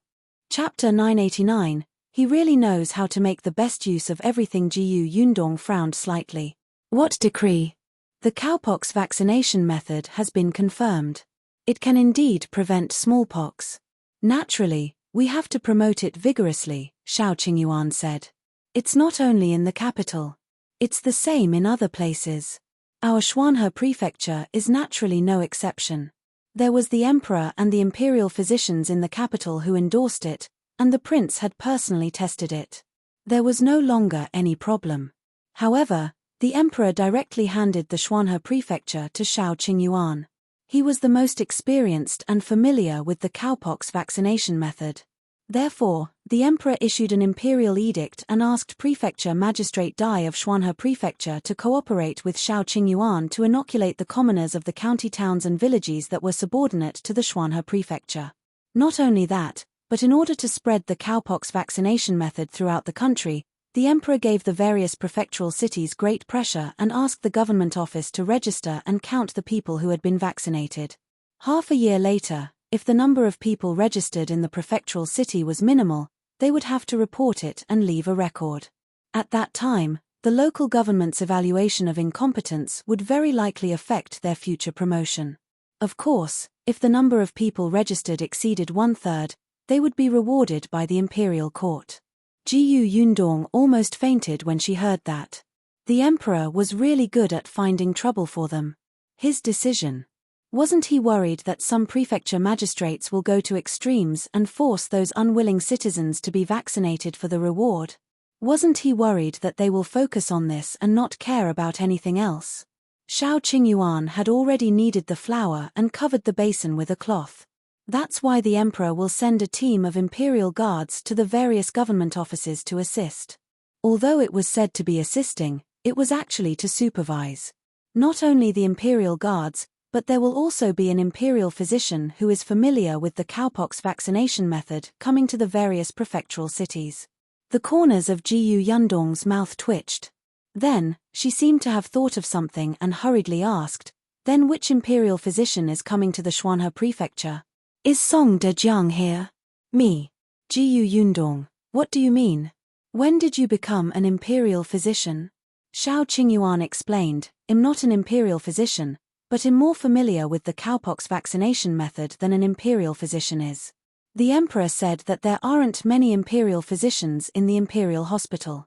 Chapter 989, He really knows how to make the best use of everything. Jiyu Yundong frowned slightly. What decree? The cowpox vaccination method has been confirmed. It can indeed prevent smallpox. Naturally, we have to promote it vigorously, Shao Qingyuan said. It's not only in the capital. It's the same in other places. Our Xuanhe Prefecture is naturally no exception. There was the emperor and the imperial physicians in the capital who endorsed it, and the prince had personally tested it. There was no longer any problem. However, the emperor directly handed the Xuanhe Prefecture to Shao Qingyuan. He was the most experienced and familiar with the cowpox vaccination method. Therefore, the emperor issued an imperial edict and asked Prefecture Magistrate Dai of Xuanhe Prefecture to cooperate with Shao Qingyuan to inoculate the commoners of the county towns and villages that were subordinate to the Xuanhe Prefecture. Not only that, but in order to spread the cowpox vaccination method throughout the country, the emperor gave the various prefectural cities great pressure and asked the government office to register and count the people who had been vaccinated. Half a year later, if the number of people registered in the prefectural city was minimal, they would have to report it and leave a record. At that time, The local government's evaluation of incompetence would very likely affect their future promotion. Of course, if the number of people registered exceeded 1/3, they would be rewarded by the Imperial Court. Jiyu Yundong almost fainted when she heard that. The Emperor was really good at finding trouble for them. His decision. Wasn't he worried that some prefecture magistrates will go to extremes and force those unwilling citizens to be vaccinated for the reward? Wasn't he worried that they will focus on this and not care about anything else? Shao Qingyuan had already kneaded the flour and covered the basin with a cloth. That's why the Emperor will send a team of Imperial guards to the various government offices to assist. Although it was said to be assisting, it was actually to supervise. Not only the Imperial guards, but there will also be an Imperial physician who is familiar with the cowpox vaccination method coming to the various prefectural cities. The corners of Jiyu Yundong's mouth twitched. Then, she seemed to have thought of something and hurriedly asked, "Then which Imperial physician is coming to the Xuanhe Prefecture? Is Song Dajiang here?" "Me." "Jiyu Yundong, what do you mean? When did you become an Imperial physician?" Shao Qingyuan explained, "I'm not an Imperial physician, but I'm more familiar with the cowpox vaccination method than an Imperial physician is. The Emperor said that there aren't many Imperial physicians in the Imperial Hospital.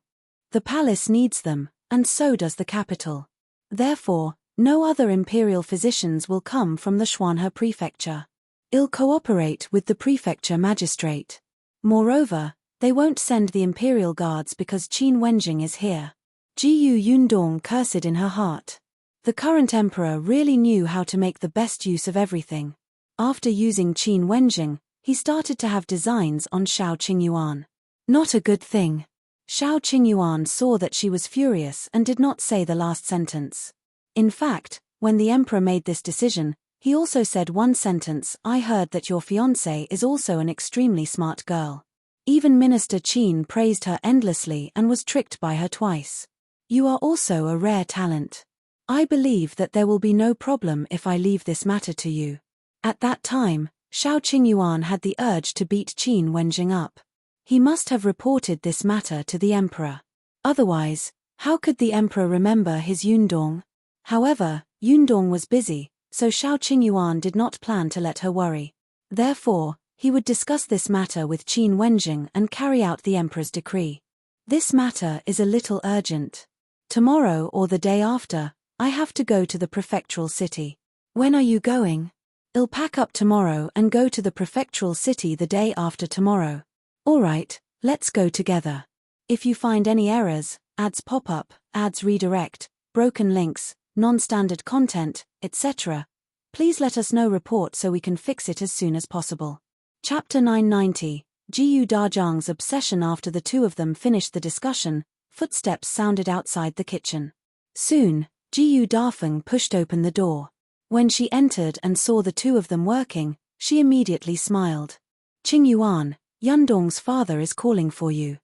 The palace needs them, and so does the capital. Therefore, no other Imperial physicians will come from the Xuanhe Prefecture. I'll cooperate with the Prefecture Magistrate. Moreover, they won't send the Imperial guards because Qin Wenjing is here." Jiyu Yundong cursed in her heart. The current Emperor really knew how to make the best use of everything. After using Qin Wenjing, he started to have designs on Shao Qingyuan. Not a good thing. Shao Qingyuan saw that she was furious and did not say the last sentence. In fact, when the Emperor made this decision, he also said one sentence, "I heard that your fiancée is also an extremely smart girl." Even Minister Qin praised her endlessly and was tricked by her twice. "You are also a rare talent. I believe that there will be no problem if I leave this matter to you." At that time, Shao Qingyuan had the urge to beat Qin Wenjing up. He must have reported this matter to the Emperor. Otherwise, how could the Emperor remember his Yundong? However, Yundong was busy, so Shao Qingyuan did not plan to let her worry. Therefore, he would discuss this matter with Qin Wenjing and carry out the Emperor's decree. "This matter is a little urgent. Tomorrow or the day after, I have to go to the prefectural city." "When are you going?" "I'll pack up tomorrow and go to the prefectural city the day after tomorrow." "All right, let's go together. If you find any errors, ads pop up, ads redirect, broken links, non-standard content, etc., please let us know report so we can fix it as soon as possible." Chapter 990, Jiyu Dajiang's obsession. After the two of them finished the discussion, footsteps sounded outside the kitchen. Soon, Jiyu Dafeng pushed open the door. When she entered and saw the two of them working, she immediately smiled. "Qingyuan, Yundong's father is calling for you.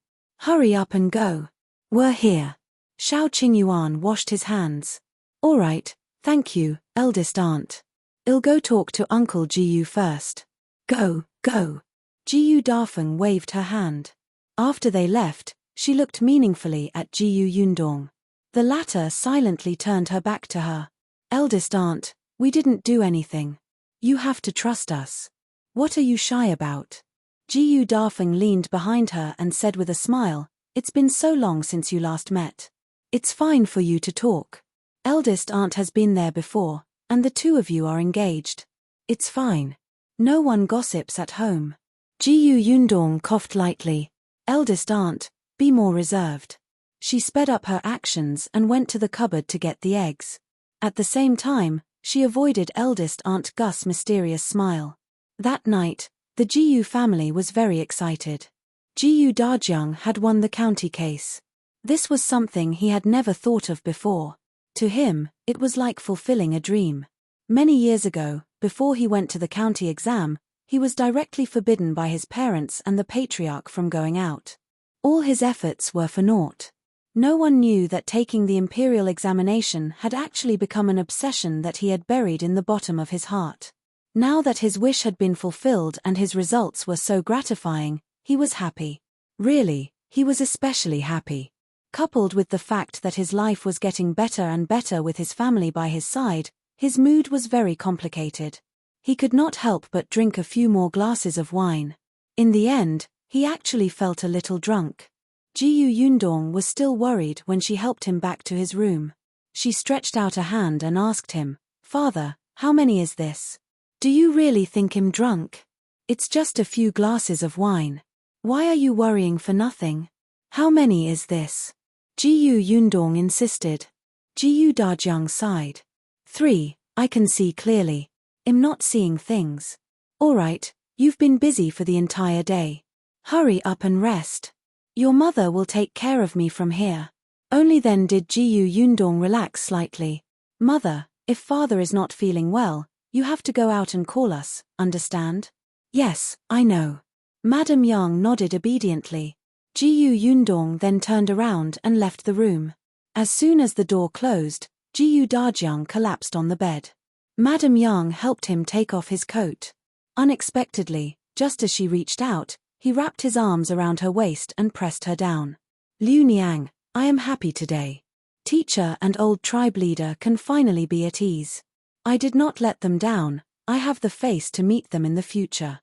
Hurry up and go." "We're here." Shao Qingyuan washed his hands. "All right, thank you, eldest aunt. I'll go talk to Uncle Jiyu first." "Go, go." Jiyu Dafeng waved her hand. After they left, she looked meaningfully at Jiyu Yundong. The latter silently turned her back to her. "Eldest aunt, we didn't do anything. You have to trust us. What are you shy about?" Jiyu Dafeng leaned behind her and said with a smile, "It's been so long since you last met. It's fine for you to talk. Eldest aunt has been there before, and the two of you are engaged. It's fine. No one gossips at home." Jiyu Yundong coughed lightly. "Eldest aunt, be more reserved." She sped up her actions and went to the cupboard to get the eggs. At the same time, she avoided eldest aunt Gus' mysterious smile. That night, the Jiyu family was very excited. Jiyu Dajiang had won the county case. This was something he had never thought of before. To him, it was like fulfilling a dream. Many years ago, before he went to the county exam, he was directly forbidden by his parents and the patriarch from going out. All his efforts were for naught. No one knew that taking the Imperial examination had actually become an obsession that he had buried in the bottom of his heart. Now that his wish had been fulfilled and his results were so gratifying, he was happy. Really, he was especially happy. Coupled with the fact that his life was getting better and better with his family by his side, his mood was very complicated. He could not help but drink a few more glasses of wine. In the end, he actually felt a little drunk. Jiyu Yundong was still worried when she helped him back to his room. She stretched out a hand and asked him, "Father, how many is this? Do you really think him drunk? It's just a few glasses of wine. Why are you worrying for nothing? How many is this?" Jiyu Yundong insisted. Jiyu Dajiang sighed. 3, I can see clearly. I'm not seeing things. Alright, you've been busy for the entire day. Hurry up and rest. Your mother will take care of me from here. Only then did Jiyu Yundong relax slightly. Mother, if father is not feeling well, you have to go out and call us, understand? Yes, I know. Madame Yang nodded obediently. Jiyu Yundong then turned around and left the room. As soon as the door closed, Jiyu Dajiang collapsed on the bed. Madame Yang helped him take off his coat. Unexpectedly, just as she reached out, he wrapped his arms around her waist and pressed her down. Liu Niang, I am happy today. Teacher and old tribe leader can finally be at ease. I did not let them down, I have the face to meet them in the future.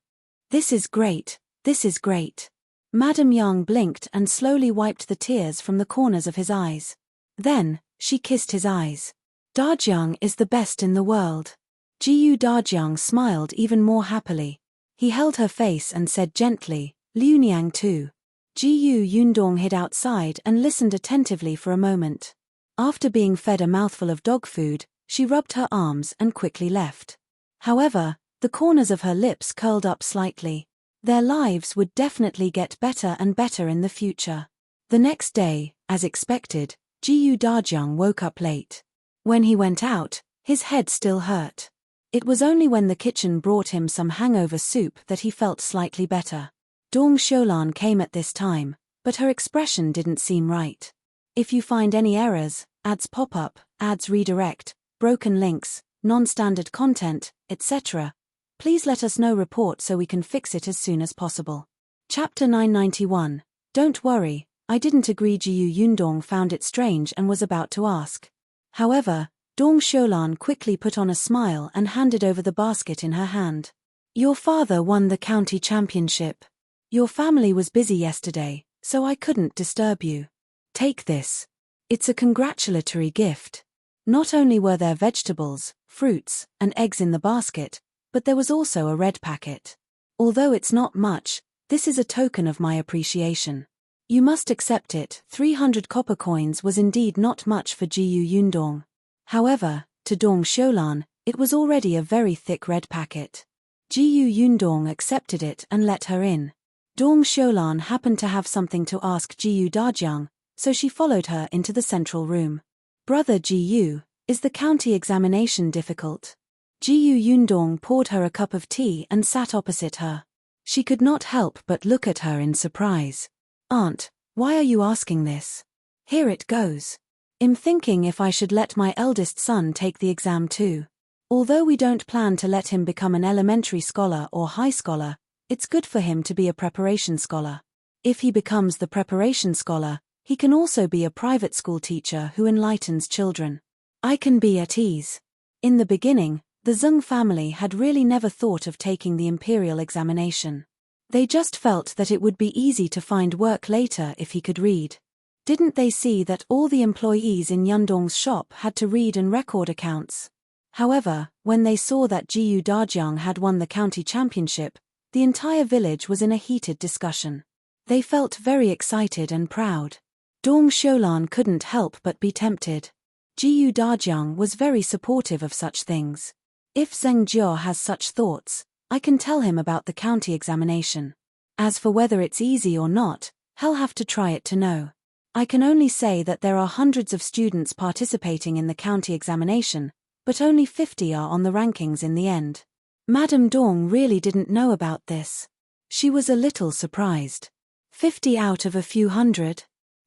This is great, this is great. Madame Yang blinked and slowly wiped the tears from the corners of his eyes. Then, she kissed his eyes. Dajiang is the best in the world. Jiyu Dajiang smiled even more happily. He held her face and said gently, Liu Niang too. Jiyu Yundong hid outside and listened attentively for a moment. After being fed a mouthful of dog food, she rubbed her arms and quickly left. However, the corners of her lips curled up slightly. Their lives would definitely get better and better in the future. The next day, as expected, Jiyu Dajiang woke up late. When he went out, his head still hurt. It was only when the kitchen brought him some hangover soup that he felt slightly better. Dong Shoulan came at this time, but her expression didn't seem right. If you find any errors, ads pop up, ads redirect, broken links, non-standard content, etc., please let us know report so we can fix it as soon as possible. Chapter 991. Don't worry, I didn't agree. Jiyu Yundong found it strange and was about to ask. However, Dong Shoulan quickly put on a smile and handed over the basket in her hand. Your father won the county championship. Your family was busy yesterday, so I couldn't disturb you. Take this. It's a congratulatory gift. Not only were there vegetables, fruits, and eggs in the basket, but there was also a red packet. Although it's not much, this is a token of my appreciation. You must accept it. 300 copper coins was indeed not much for Jiyu Yundong. However, to Dong Shoulan, it was already a very thick red packet. Jiyu Yundong accepted it and let her in. Dong Shoulan happened to have something to ask Jiyu Dajiang, so she followed her into the central room. Brother Jiyu, is the county examination difficult? Jiyu Yundong poured her a cup of tea and sat opposite her. She could not help but look at her in surprise. Aunt, why are you asking this? Here it goes. I'm thinking if I should let my eldest son take the exam too. Although we don't plan to let him become an elementary scholar or high scholar, it's good for him to be a preparation scholar. If he becomes the preparation scholar, he can also be a private school teacher who enlightens children. I can be at ease. In the beginning, the Zeng family had really never thought of taking the Imperial examination. They just felt that it would be easy to find work later if he could read. Didn't they see that all the employees in Yundong's shop had to read and record accounts? However, when they saw that Jiyu Dajiang had won the county championship, the entire village was in a heated discussion. They felt very excited and proud. Dong Shoulan couldn't help but be tempted. Jiyu Dajiang was very supportive of such things. If Zheng Jia has such thoughts, I can tell him about the county examination. As for whether it's easy or not, he'll have to try it to know. I can only say that there are hundreds of students participating in the county examination, but only 50 are on the rankings in the end. Madame Dong really didn't know about this. She was a little surprised. 50 out of a few hundred?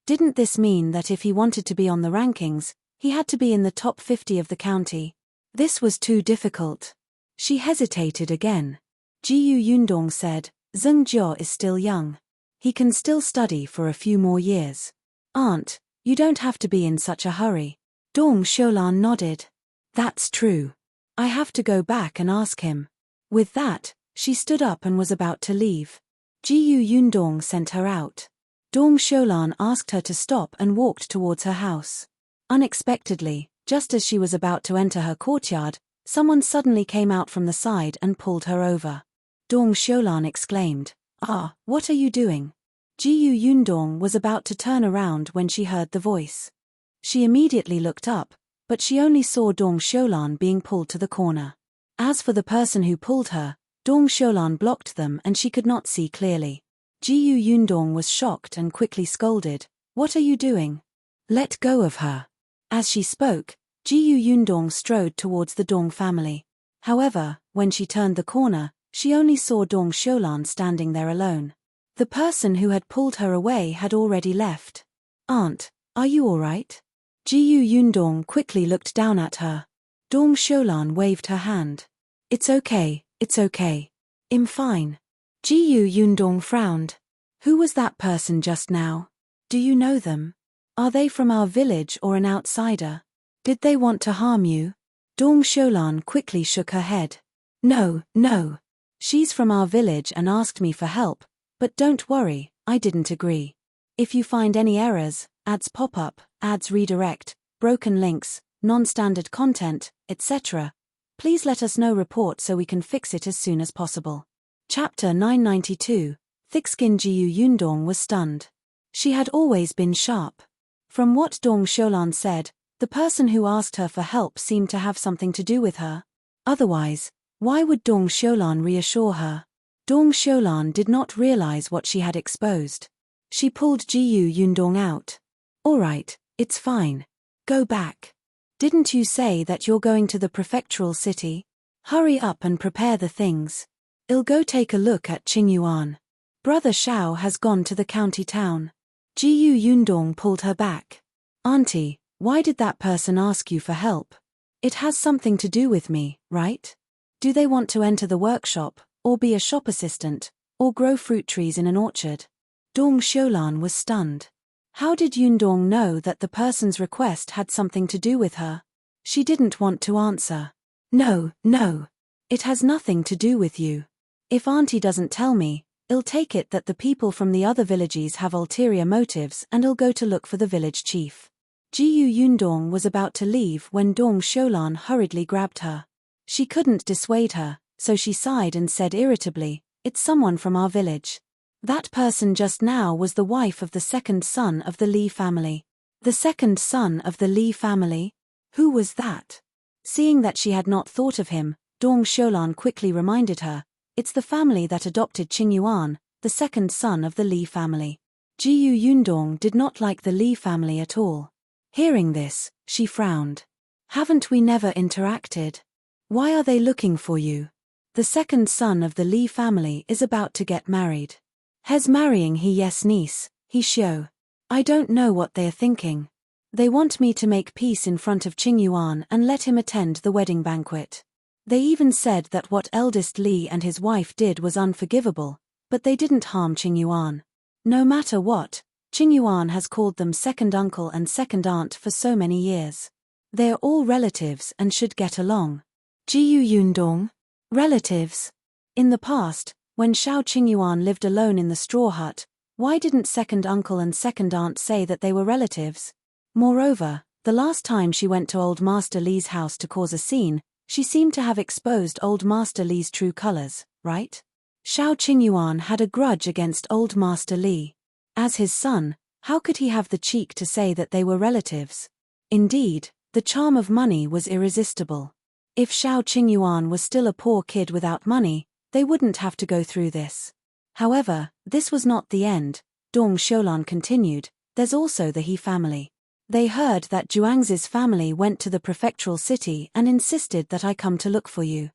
Didn't this mean that if he wanted to be on the rankings, he had to be in the top 50 of the county? This was too difficult. She hesitated again. Jiyu Yundong said, Zheng Jia is still young. He can still study for a few more years. Aunt, You don't have to be in such a hurry. Dong Xiulan nodded. That's true. I have to go back and ask him. With that, she stood up and was about to leave. Jiyu Yundong sent her out. Dong Xiulan asked her to stop and walked towards her house. Unexpectedly, just as she was about to enter her courtyard, someone suddenly came out from the side and pulled her over. Dong Xiulan exclaimed, "Ah, what are you doing?" Jiyu Yundong was about to turn around when she heard the voice. She immediately looked up, but she only saw Dong Xiulan being pulled to the corner. As for the person who pulled her, Dong Xiulan blocked them and she could not see clearly. Jiyu Yundong was shocked and quickly scolded, "What are you doing? Let go of her." As she spoke, Jiyu Yundong strode towards the Dong family. However, when she turned the corner, she only saw Dong Xiulan standing there alone. The person who had pulled her away had already left. "Aunt, are you all right?" Jiyu Yundong quickly looked down at her. Dong Xiulan waved her hand. It's okay. I'm fine." Jiyu Yundong frowned. "Who was that person just now? Do you know them? Are they from our village or an outsider? Did they want to harm you?" Dong Xiulan quickly shook her head. No. She's from our village and asked me for help, but don't worry, I didn't agree. If you find any errors, ads pop up, ads redirect, broken links, non-standard content, etc., please let us know report so we can fix it as soon as possible. Chapter 992, Thick-skinned Jiyu Yundong was stunned. She had always been sharp. From what Dong Xiulan said, the person who asked her for help seemed to have something to do with her. Otherwise, why would Dong Xiulan reassure her? Dong Xiulan did not realize what she had exposed. She pulled Jiyu Yundong out. "All right, it's fine. Go back. Didn't you say that you're going to the prefectural city? Hurry up and prepare the things. I'll go take a look at Qingyuan. Brother Shao has gone to the county town." Jiyu Yundong pulled her back. "Auntie, why did that person ask you for help? It has something to do with me, right? Do they want to enter the workshop, or be a shop assistant, or grow fruit trees in an orchard?" Dong Xiulan was stunned. How did Yundong know that the person's request had something to do with her? She didn't want to answer. No. It has nothing to do with you. If Auntie doesn't tell me, I'll take it that the people from the other villages have ulterior motives and I'll go to look for the village chief. Jiyu Yundong was about to leave when Dong Xiulan hurriedly grabbed her. She couldn't dissuade her, so she sighed and said irritably, "It's someone from our village." That person just now was the wife of the second son of the Li family. The second son of the Li family? Who was that? Seeing that she had not thought of him, Dong Xiulan quickly reminded her, "It's the family that adopted Qingyuan, the second son of the Li family." Jiyu Yundong did not like the Li family at all. Hearing this, she frowned. "Haven't we never interacted? Why are they looking for you? The second son of the Li family is about to get married. He's marrying his niece, Shao. I don't know what they're thinking. They want me to make peace in front of Qingyuan and let him attend the wedding banquet. They even said that what eldest Li and his wife did was unforgivable, but they didn't harm Qingyuan. No matter what, Qingyuan has called them second uncle and second aunt for so many years. They're all relatives and should get along." Jiyu Yundong? Relatives? In the past, when Shao Qingyuan lived alone in the straw hut, why didn't second uncle and second aunt say that they were relatives? Moreover, the last time she went to Old Master Li's house to cause a scene, she seemed to have exposed Old Master Li's true colors, right? Shao Qingyuan had a grudge against Old Master Li. As his son, how could he have the cheek to say that they were relatives? Indeed, the charm of money was irresistible. If Shao Qingyuan was still a poor kid without money, they wouldn't have to go through this. However, this was not the end. Dong Xiulan continued, "There's also the He family. They heard that Zhuangzi's family went to the prefectural city and insisted that I come to look for you.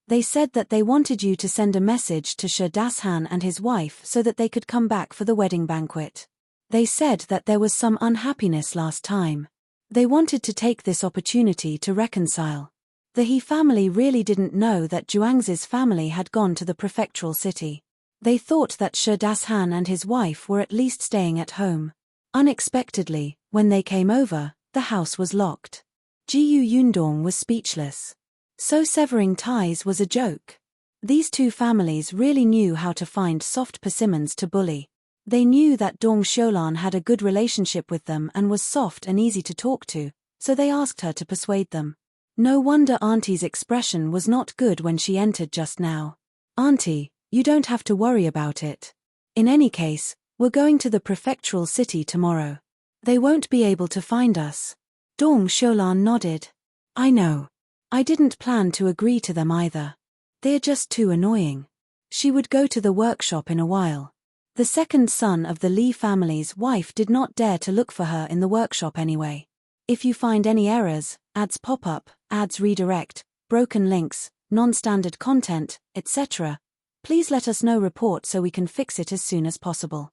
They said that they wanted you to send a message to Shi Dashan and his wife so that they could come back for the wedding banquet. They said that there was some unhappiness last time. They wanted to take this opportunity to reconcile. The He family really didn't know that Zhuangzi's family had gone to the prefectural city. They thought that Shi Dashan and his wife were at least staying at home. Unexpectedly, when they came over, the house was locked. Jiyu Yundong was speechless. So severing ties was a joke. These two families really knew how to find soft persimmons to bully. They knew that Dong Xiulan had a good relationship with them and was soft and easy to talk to, so they asked her to persuade them. No wonder Auntie's expression was not good when she entered just now. Auntie, you don't have to worry about it. In any case, we're going to the prefectural city tomorrow. They won't be able to find us. Dong Xiulan nodded. I know. I didn't plan to agree to them either. They're just too annoying. She would go to the workshop in a while. The second son of the Li family's wife did not dare to look for her in the workshop anyway. If you find any errors, ads pop up, ads redirect, broken links, non-standard content, etc., please let us know report so we can fix it as soon as possible.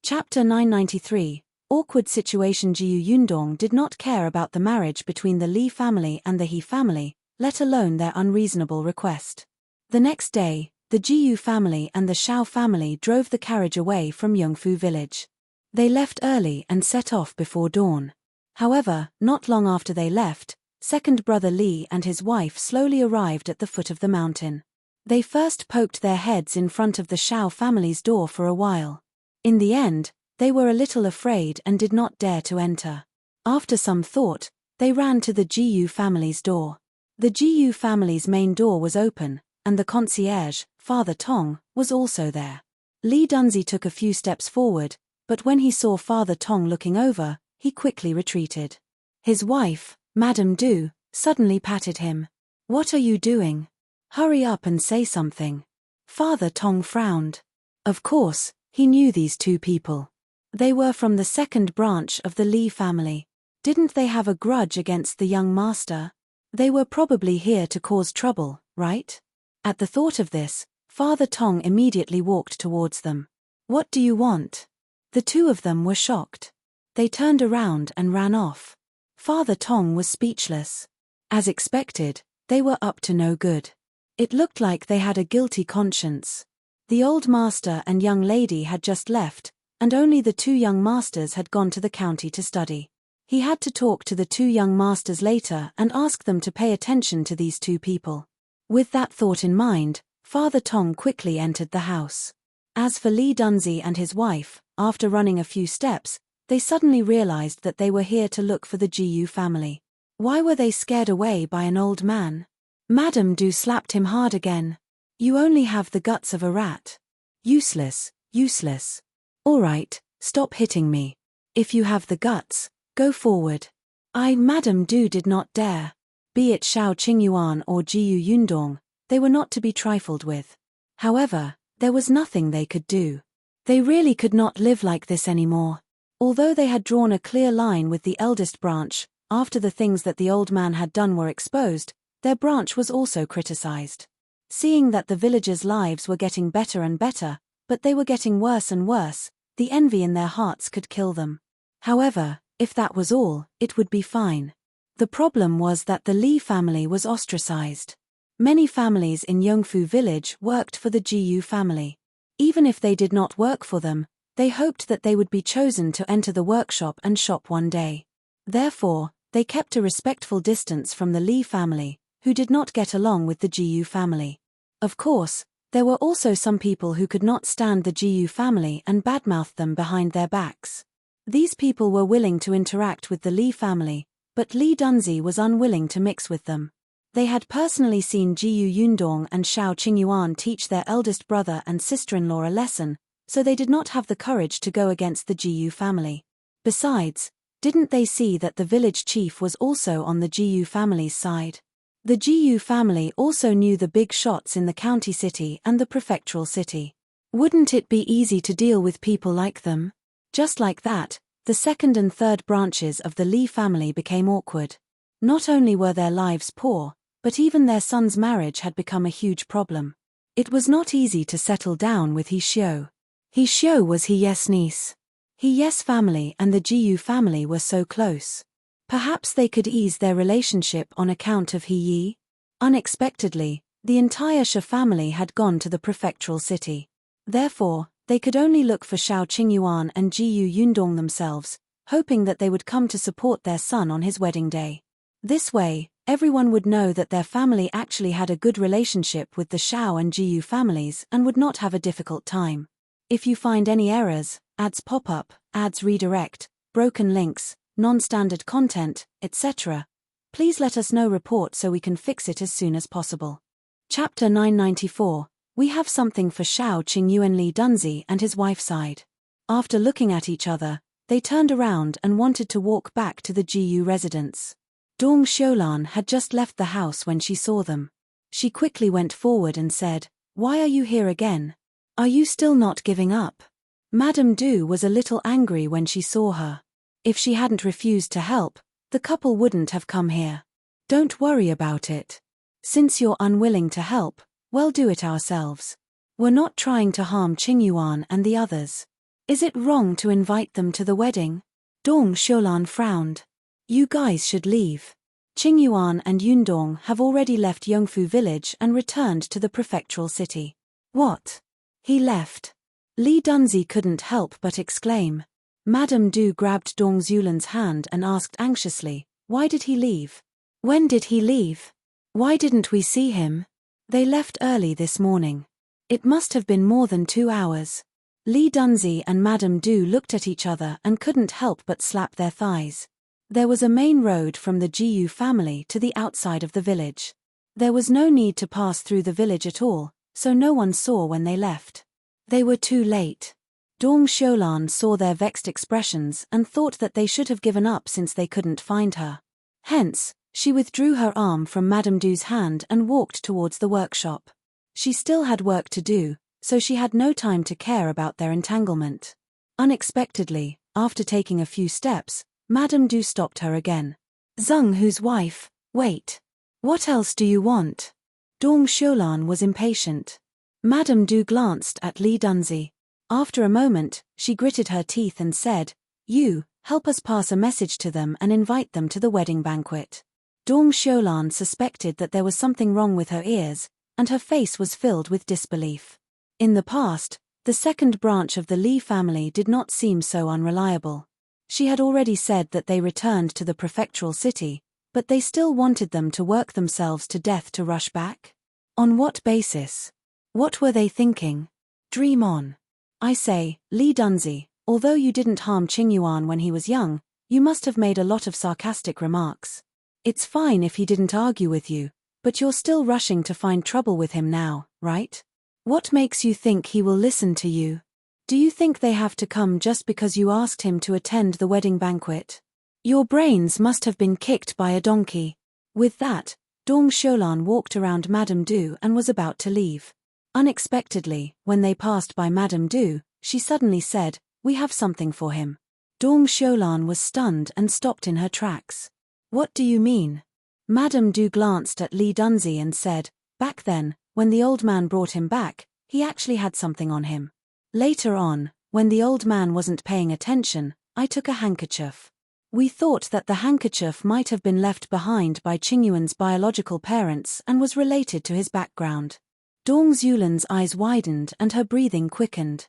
Chapter 993, Awkward Situation. Jiyu Yundong did not care about the marriage between the Li family and the He family, let alone their unreasonable request. The next day, the Jiyu family and the Shao family drove the carriage away from Yongfu village. They left early and set off before dawn. However, not long after they left, second brother Li and his wife slowly arrived at the foot of the mountain. They first poked their heads in front of the Shao family's door for a while. In the end, they were a little afraid and did not dare to enter. After some thought, they ran to the Jiyu family's door. The Jiyu family's main door was open, and the concierge, Father Tong, was also there. Li Dunzi took a few steps forward, but when he saw Father Tong looking over, he quickly retreated. His wife, Madame Du, suddenly patted him. What are you doing? Hurry up and say something. Father Tong frowned. Of course, he knew these two people. They were from the second branch of the Li family. Didn't they have a grudge against the young master? They were probably here to cause trouble, right? At the thought of this, Father Tong immediately walked towards them. What do you want? The two of them were shocked. They turned around and ran off. Father Tong was speechless. As expected, they were up to no good. It looked like they had a guilty conscience. The old master and young lady had just left, and only the two young masters had gone to the county to study. He had to talk to the two young masters later and ask them to pay attention to these two people. With that thought in mind, Father Tong quickly entered the house. As for Li Dunzi and his wife, after running a few steps, they suddenly realized that they were here to look for the Jiyu family. Why were they scared away by an old man? Madame Du slapped him hard again. You only have the guts of a rat. Useless, useless. All right, stop hitting me. If you have the guts, go forward. Madame Du did not dare. Be it Shao Qingyuan or Jiyu Yundong, they were not to be trifled with. However, there was nothing they could do. They really could not live like this anymore. Although they had drawn a clear line with the eldest branch, after the things that the old man had done were exposed, their branch was also criticized. Seeing that the villagers' lives were getting better and better, but they were getting worse and worse, the envy in their hearts could kill them. However, if that was all, it would be fine. The problem was that the Li family was ostracized. Many families in Yongfu village worked for the Jiyu family. Even if they did not work for them, they hoped that they would be chosen to enter the workshop and shop one day. Therefore, they kept a respectful distance from the Li family, who did not get along with the Jiyu family. Of course, there were also some people who could not stand the Jiyu family and badmouthed them behind their backs. These people were willing to interact with the Li family, but Li Dunzi was unwilling to mix with them. They had personally seen Jiyu Yundong and Shao Qingyuan teach their eldest brother and sister-in-law a lesson, so they did not have the courage to go against the Jiyu family. Besides, didn't they see that the village chief was also on the Jiyu family's side? The Jiyu family also knew the big shots in the county city and the prefectural city. Wouldn't it be easy to deal with people like them? Just like that, the second and third branches of the Li family became awkward. Not only were their lives poor, but even their son's marriage had become a huge problem. It was not easy to settle down with He Xiu. He Xiu was He Yes' niece. He Yes family and the Jiyu family were so close. Perhaps they could ease their relationship on account of He Yi? Unexpectedly, the entire Shi family had gone to the prefectural city. Therefore, they could only look for Shao Qingyuan and Jiyu Yundong themselves, hoping that they would come to support their son on his wedding day. This way, everyone would know that their family actually had a good relationship with the Shao and Jiyu families and would not have a difficult time. If you find any errors, ads pop up, ads redirect, broken links, non-standard content, etc., please let us know report so we can fix it as soon as possible. Chapter 994. We have something for Shao Qingyuan Li Dunzi and his wife sighed. After looking at each other, they turned around and wanted to walk back to the Jiyu residence. Dong Xiulan had just left the house when she saw them. She quickly went forward and said, "Why are you here again? Are you still not giving up?" Madame Du was a little angry when she saw her. If she hadn't refused to help, the couple wouldn't have come here. "Don't worry about it. Since you're unwilling to help, we'll do it ourselves. We're not trying to harm Qingyuan and the others. Is it wrong to invite them to the wedding?" Dong Xiulan frowned. "You guys should leave. Qingyuan and Yundong have already left Yongfu village and returned to the prefectural city." "What? He left?" Li Dunzi couldn't help but exclaim. Madame Du grabbed Dong Xiulan's hand and asked anxiously, "Why did he leave? When did he leave? Why didn't we see him?" "They left early this morning. It must have been more than 2 hours." Li Dunzi and Madame Du looked at each other and couldn't help but slap their thighs. There was a main road from the Jiyu family to the outside of the village. There was no need to pass through the village at all, so no one saw when they left. They were too late. Dong Xiulan saw their vexed expressions and thought that they should have given up since they couldn't find her. Hence, she withdrew her arm from Madame Du's hand and walked towards the workshop. She still had work to do, so she had no time to care about their entanglement. Unexpectedly, after taking a few steps, Madame Du stopped her again. "Zheng Hu's wife, wait. What else do you want?" Dong Xiulan was impatient. Madame Du glanced at Li Dunzi. After a moment, she gritted her teeth and said, "You, help us pass a message to them and invite them to the wedding banquet." Dong Xiulan suspected that there was something wrong with her ears, and her face was filled with disbelief. In the past, the second branch of the Li family did not seem so unreliable. She had already said that they returned to the prefectural city, but they still wanted them to work themselves to death to rush back? On what basis? What were they thinking? Dream on. I say, Li Dunzi, although you didn't harm Qingyuan when he was young, you must have made a lot of sarcastic remarks. It's fine if he didn't argue with you, but you're still rushing to find trouble with him now, right? What makes you think he will listen to you? Do you think they have to come just because you asked him to attend the wedding banquet? Your brains must have been kicked by a donkey. With that, Dong Xiulan walked around Madame Du and was about to leave. Unexpectedly, when they passed by Madame Du, she suddenly said, "We have something for him." Dong Xiulan was stunned and stopped in her tracks. "What do you mean?" Madame Du glanced at Li Dunzi and said, "Back then, when the old man brought him back, he actually had something on him. Later on, when the old man wasn't paying attention, I took a handkerchief. We thought that the handkerchief might have been left behind by Qingyuan's biological parents and was related to his background." Dong Xiulan's eyes widened and her breathing quickened.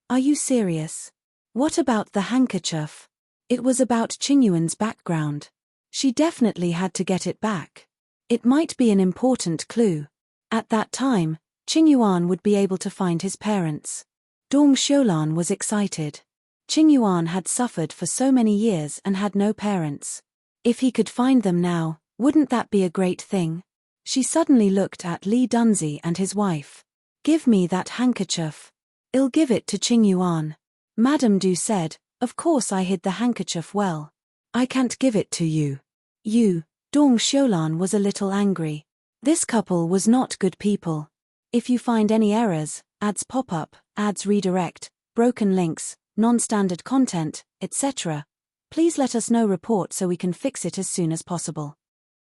Are you serious? What about the handkerchief? It was about Qingyuan's background. She definitely had to get it back. It might be an important clue. At that time, Qingyuan would be able to find his parents. Dong Xiulan was excited. Qingyuan had suffered for so many years and had no parents. If he could find them now, wouldn't that be a great thing? She suddenly looked at Li Dunzi and his wife. "Give me that handkerchief. I'll give it to Qingyuan." Madame Du said, "Of course I hid the handkerchief well. I can't give it to you." Dong Xiulan was a little angry. This couple was not good people. If you find any errors, ads pop up, ads redirect, broken links, non-standard content, etc., please let us know report so we can fix it as soon as possible.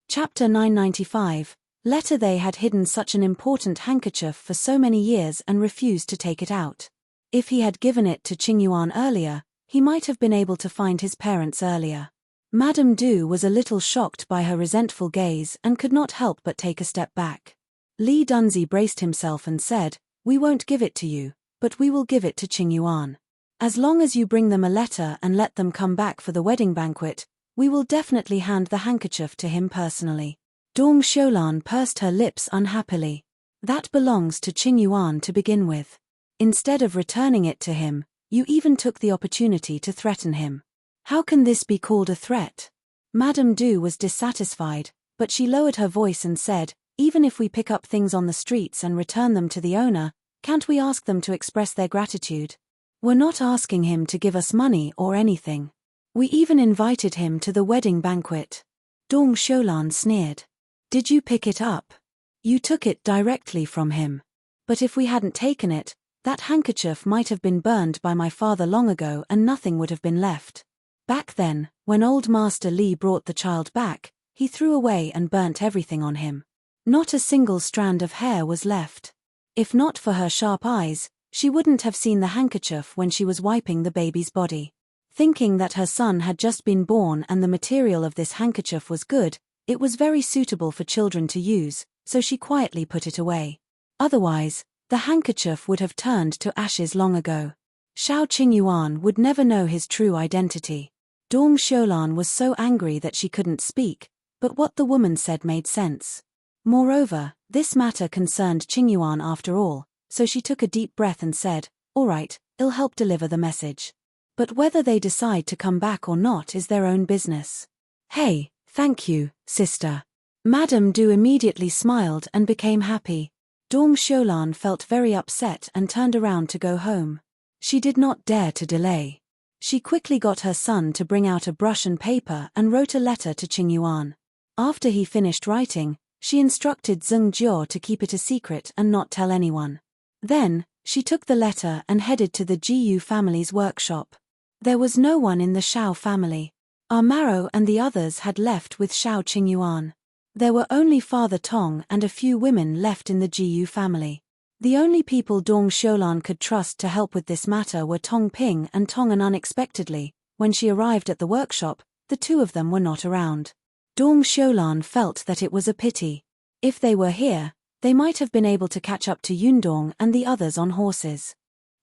Chapter 995. Letter. They had hidden such an important handkerchief for so many years and refused to take it out. If he had given it to Qingyuan earlier, he might have been able to find his parents earlier. Madame Du was a little shocked by her resentful gaze and could not help but take a step back. Li Dunzi braced himself and said, "We won't give it to you, but we will give it to Qingyuan." As long as you bring them a letter and let them come back for the wedding banquet, we will definitely hand the handkerchief to him personally. Dong Xiulan pursed her lips unhappily. That belongs to Qingyuan to begin with. Instead of returning it to him, you even took the opportunity to threaten him. How can this be called a threat? Madame Du was dissatisfied, but she lowered her voice and said, even if we pick up things on the streets and return them to the owner, can't we ask them to express their gratitude? We're not asking him to give us money or anything. We even invited him to the wedding banquet. Dong Xiulan sneered. Did you pick it up? You took it directly from him. But if we hadn't taken it, that handkerchief might have been burned by my father long ago and nothing would have been left. Back then, when old Master Li brought the child back, he threw away and burnt everything on him. Not a single strand of hair was left. If not for her sharp eyes, she wouldn't have seen the handkerchief when she was wiping the baby's body. Thinking that her son had just been born and the material of this handkerchief was good, it was very suitable for children to use, so she quietly put it away. Otherwise, the handkerchief would have turned to ashes long ago. Shao Qingyuan would never know his true identity. Dong Xiulan was so angry that she couldn't speak, but what the woman said made sense. Moreover, this matter concerned Qingyuan after all, so she took a deep breath and said, all right, I'll help deliver the message. But whether they decide to come back or not is their own business. Hey, thank you, sister. Madame Du immediately smiled and became happy. Dong Xiulan felt very upset and turned around to go home. She did not dare to delay. She quickly got her son to bring out a brush and paper and wrote a letter to Qingyuan. After he finished writing, she instructed Zheng Jiao to keep it a secret and not tell anyone. Then, she took the letter and headed to the Jiyu family's workshop. There was no one in the Shao family. Amaro and the others had left with Shao Qingyuan. There were only Father Tong and a few women left in the Jiyu family. The only people Dong Xiulan could trust to help with this matter were Tong Ping and Tong, and unexpectedly, when she arrived at the workshop, the two of them were not around. Dong Xiulan felt that it was a pity. If they were here, they might have been able to catch up to Yundong and the others on horses.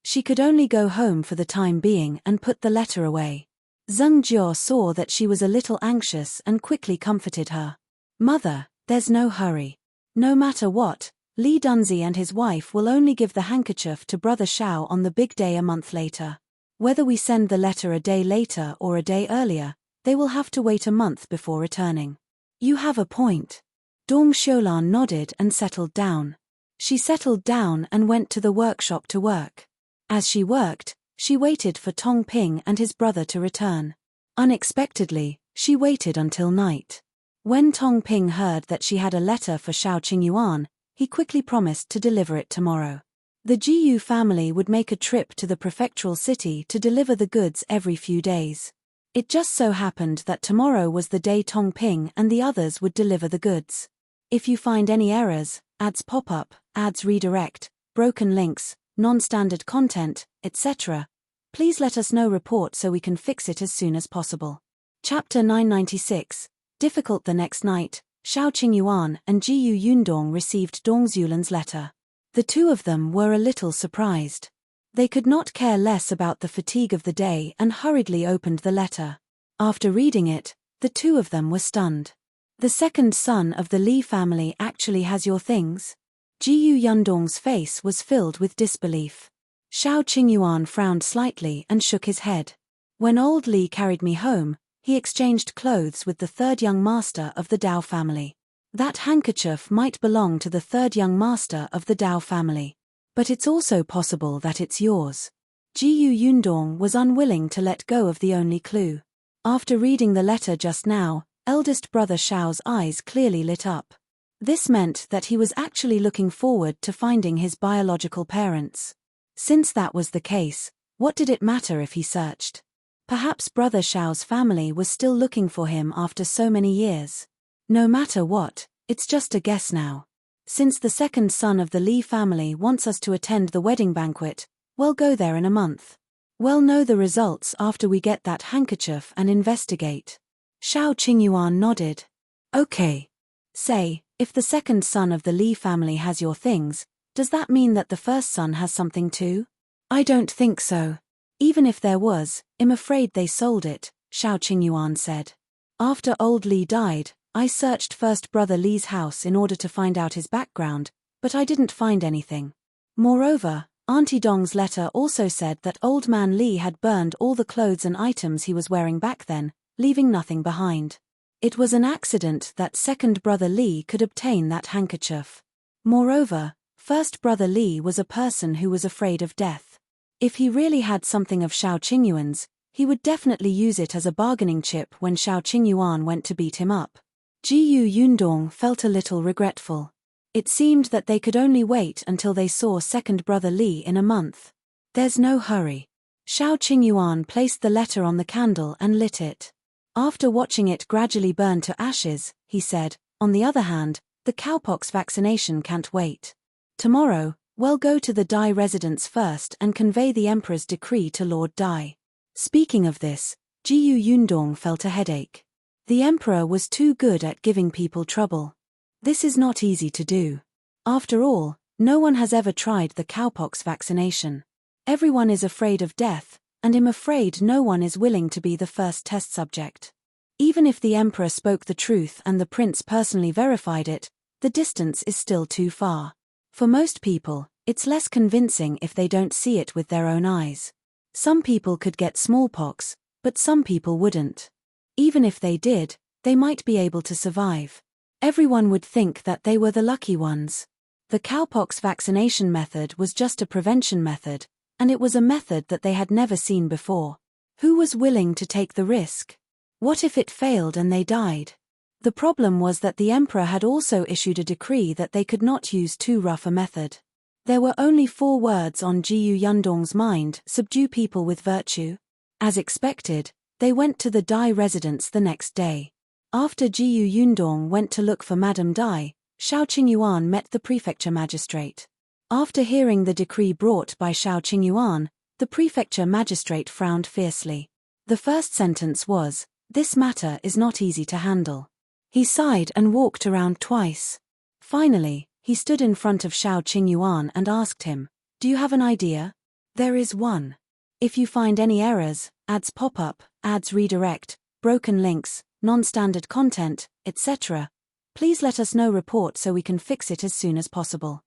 She could only go home for the time being and put the letter away. Zheng Jiao saw that she was a little anxious and quickly comforted her. Mother, there's no hurry. No matter what, Li Dunzi and his wife will only give the handkerchief to Brother Shao on the big day a month later. Whether we send the letter a day later or a day earlier, they will have to wait a month before returning. You have a point. Dong Xiulan nodded and settled down. She settled down and went to the workshop to work. As she worked, she waited for Tong Ping and his brother to return. Unexpectedly, she waited until night. When Tong Ping heard that she had a letter for Shao Qingyuan, he quickly promised to deliver it tomorrow. The Jiyu family would make a trip to the prefectural city to deliver the goods every few days. It just so happened that tomorrow was the day Tong Ping and the others would deliver the goods. If you find any errors, ads pop up, ads redirect, broken links, non-standard content, etc., please let us know. Report so we can fix it as soon as possible. Chapter 996. Difficult. The next night, Shao Qingyuan and Jiyu Yundong received Dong Xiulan's letter. The two of them were a little surprised. They could not care less about the fatigue of the day and hurriedly opened the letter. After reading it, the two of them were stunned. The second son of the Li family actually has your things? Jiyu Yundong's face was filled with disbelief. Shao Qingyuan frowned slightly and shook his head. When old Li carried me home, he exchanged clothes with the third young master of the Dao family. That handkerchief might belong to the third young master of the Dao family. But it's also possible that it's yours. Jiyu Yundong was unwilling to let go of the only clue. After reading the letter just now, eldest brother Shao's eyes clearly lit up. This meant that he was actually looking forward to finding his biological parents. Since that was the case, what did it matter if he searched? Perhaps brother Shao's family was still looking for him after so many years. No matter what, it's just a guess now. Since the second son of the Li family wants us to attend the wedding banquet, we'll go there in a month. We'll know the results after we get that handkerchief and investigate. Shao Qingyuan nodded. Okay. Say, if the second son of the Li family has your things, does that mean that the first son has something too? I don't think so. Even if there was, I'm afraid they sold it, Shao Qingyuan said. After old Li died, I searched first brother Li's house in order to find out his background, but I didn't find anything. Moreover, Auntie Dong's letter also said that old man Li had burned all the clothes and items he was wearing back then, leaving nothing behind. It was an accident that second brother Li could obtain that handkerchief. Moreover, first brother Li was a person who was afraid of death. If he really had something of Shao Qingyuan's, he would definitely use it as a bargaining chip when Shao Qingyuan went to beat him up. Jiyu Yundong felt a little regretful. It seemed that they could only wait until they saw second brother Li in a month. There's no hurry. Shao Qingyuan placed the letter on the candle and lit it. After watching it gradually burn to ashes, he said, on the other hand, the cowpox vaccination can't wait. Tomorrow, we'll go to the Dai residence first and convey the emperor's decree to Lord Dai. Speaking of this, Jiyu Yundong felt a headache. The emperor was too good at giving people trouble. This is not easy to do. After all, no one has ever tried the cowpox vaccination. Everyone is afraid of death, and I'm afraid no one is willing to be the first test subject. Even if the emperor spoke the truth and the prince personally verified it, the distance is still too far. For most people, it's less convincing if they don't see it with their own eyes. Some people could get smallpox, but some people wouldn't. Even if they did, they might be able to survive. Everyone would think that they were the lucky ones. The cowpox vaccination method was just a prevention method, and it was a method that they had never seen before. Who was willing to take the risk? What if it failed and they died? The problem was that the emperor had also issued a decree that they could not use too rough a method. There were only 4 words on Jiyu Yundong's mind: subdue people with virtue. As expected, they went to the Dai residence the next day. After Jiyu Yundong went to look for Madame Dai, Shao Qingyuan met the Prefecture Magistrate. After hearing the decree brought by Shao Qingyuan, the Prefecture Magistrate frowned fiercely. The first sentence was, "This matter is not easy to handle." He sighed and walked around twice. Finally, he stood in front of Shao Qingyuan and asked him, "Do you have an idea?" "There is one. If you find any errors, ads pop up, ads redirect, broken links, non-standard content, etc., please let us know report so we can fix it as soon as possible."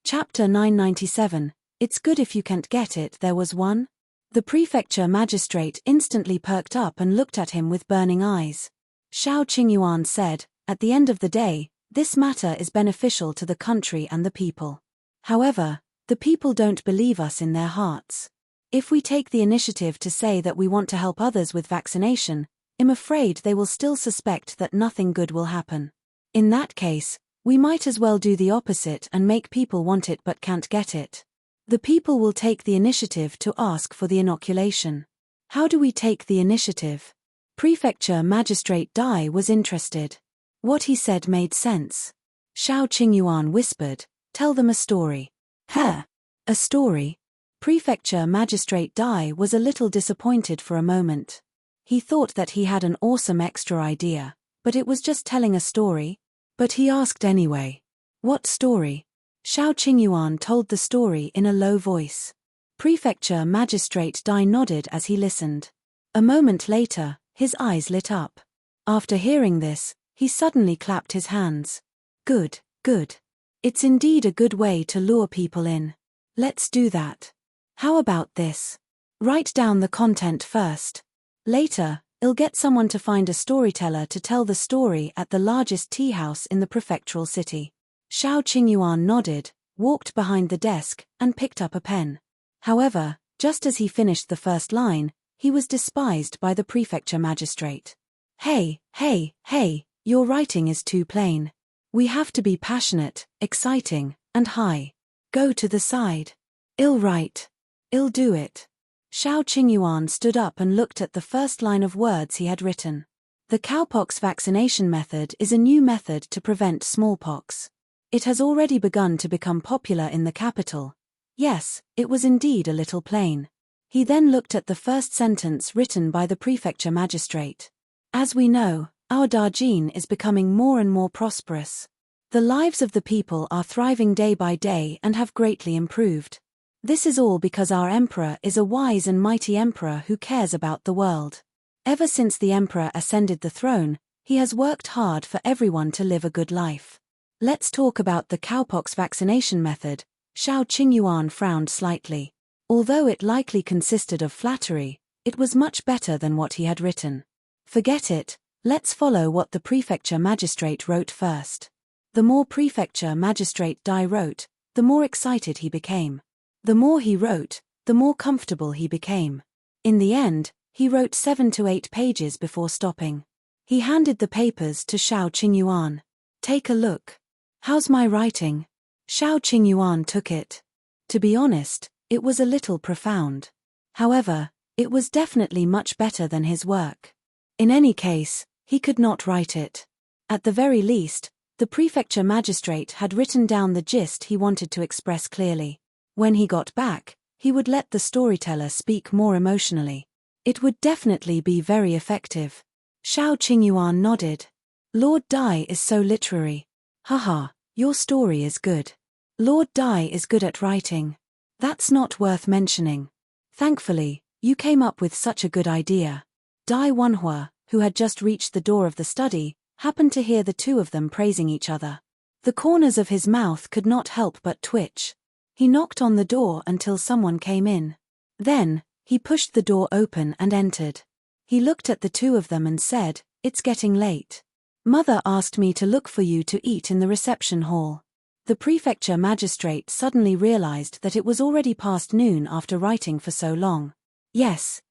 Chapter 997, It's good if you can't get it. There was one? The Prefecture Magistrate instantly perked up and looked at him with burning eyes. Shao Qingyuan said, "At the end of the day, this matter is beneficial to the country and the people. However, the people don't believe us in their hearts. If we take the initiative to say that we want to help others with vaccination, I'm afraid they will still suspect that nothing good will happen. In that case, we might as well do the opposite and make people want it but can't get it. The people will take the initiative to ask for the inoculation. How do we take the initiative?" Prefecture Magistrate Dai was interested. What he said made sense. Shao Qingyuan whispered, "Tell them a story." "Huh? A story?" Prefecture Magistrate Dai was a little disappointed for a moment. He thought that he had an awesome extra idea, but it was just telling a story. But he asked anyway. "What story?" Shao Qingyuan told the story in a low voice. Prefecture Magistrate Dai nodded as he listened. A moment later, his eyes lit up. After hearing this, he suddenly clapped his hands. "Good, good. It's indeed a good way to lure people in. Let's do that. How about this? Write down the content first. Later, I'll get someone to find a storyteller to tell the story at the largest tea house in the prefectural city." Shao Qingyuan nodded, walked behind the desk, and picked up a pen. However, just as he finished the first line, he was despised by the prefecture magistrate. Hey, your writing is too plain. We have to be passionate, exciting, and high. Go to the side. I'll write. I'll do it." Shao Qingyuan stood up and looked at the first line of words he had written. The cowpox vaccination method is a new method to prevent smallpox. It has already begun to become popular in the capital. Yes, it was indeed a little plain. He then looked at the first sentence written by the prefecture magistrate. "As we know, our Dajiang is becoming more and more prosperous. The lives of the people are thriving day by day and have greatly improved. This is all because our emperor is a wise and mighty emperor who cares about the world. Ever since the emperor ascended the throne, he has worked hard for everyone to live a good life. Let's talk about the cowpox vaccination method. Shao Qingyuan frowned slightly. Although it likely consisted of flattery, it was much better than what he had written. Forget it, let's follow what the Prefecture Magistrate wrote first. The more Prefecture Magistrate Dai wrote, the more excited he became. The more he wrote, the more comfortable he became. In the end, he wrote 7 to 8 pages before stopping. He handed the papers to Shao Qingyuan. Take a look. How's my writing? Shao Qingyuan took it. To be honest, it was a little profound. However, it was definitely much better than his work. In any case, he could not write it. At the very least, the Prefecture Magistrate had written down the gist he wanted to express clearly. When he got back, he would let the storyteller speak more emotionally. It would definitely be very effective. Shao Qingyuan nodded. Lord Dai is so literary. Haha, your story is good. Lord Dai is good at writing. That's not worth mentioning. Thankfully, you came up with such a good idea. Dai Wanhua, who had just reached the door of the study, happened to hear the two of them praising each other. The corners of his mouth could not help but twitch. He knocked on the door until someone came in. Then, he pushed the door open and entered. He looked at the two of them and said, "It's getting late. Mother asked me to look for you to eat in the reception hall." The Prefecture Magistrate suddenly realized that it was already past noon after writing for so long. Yes.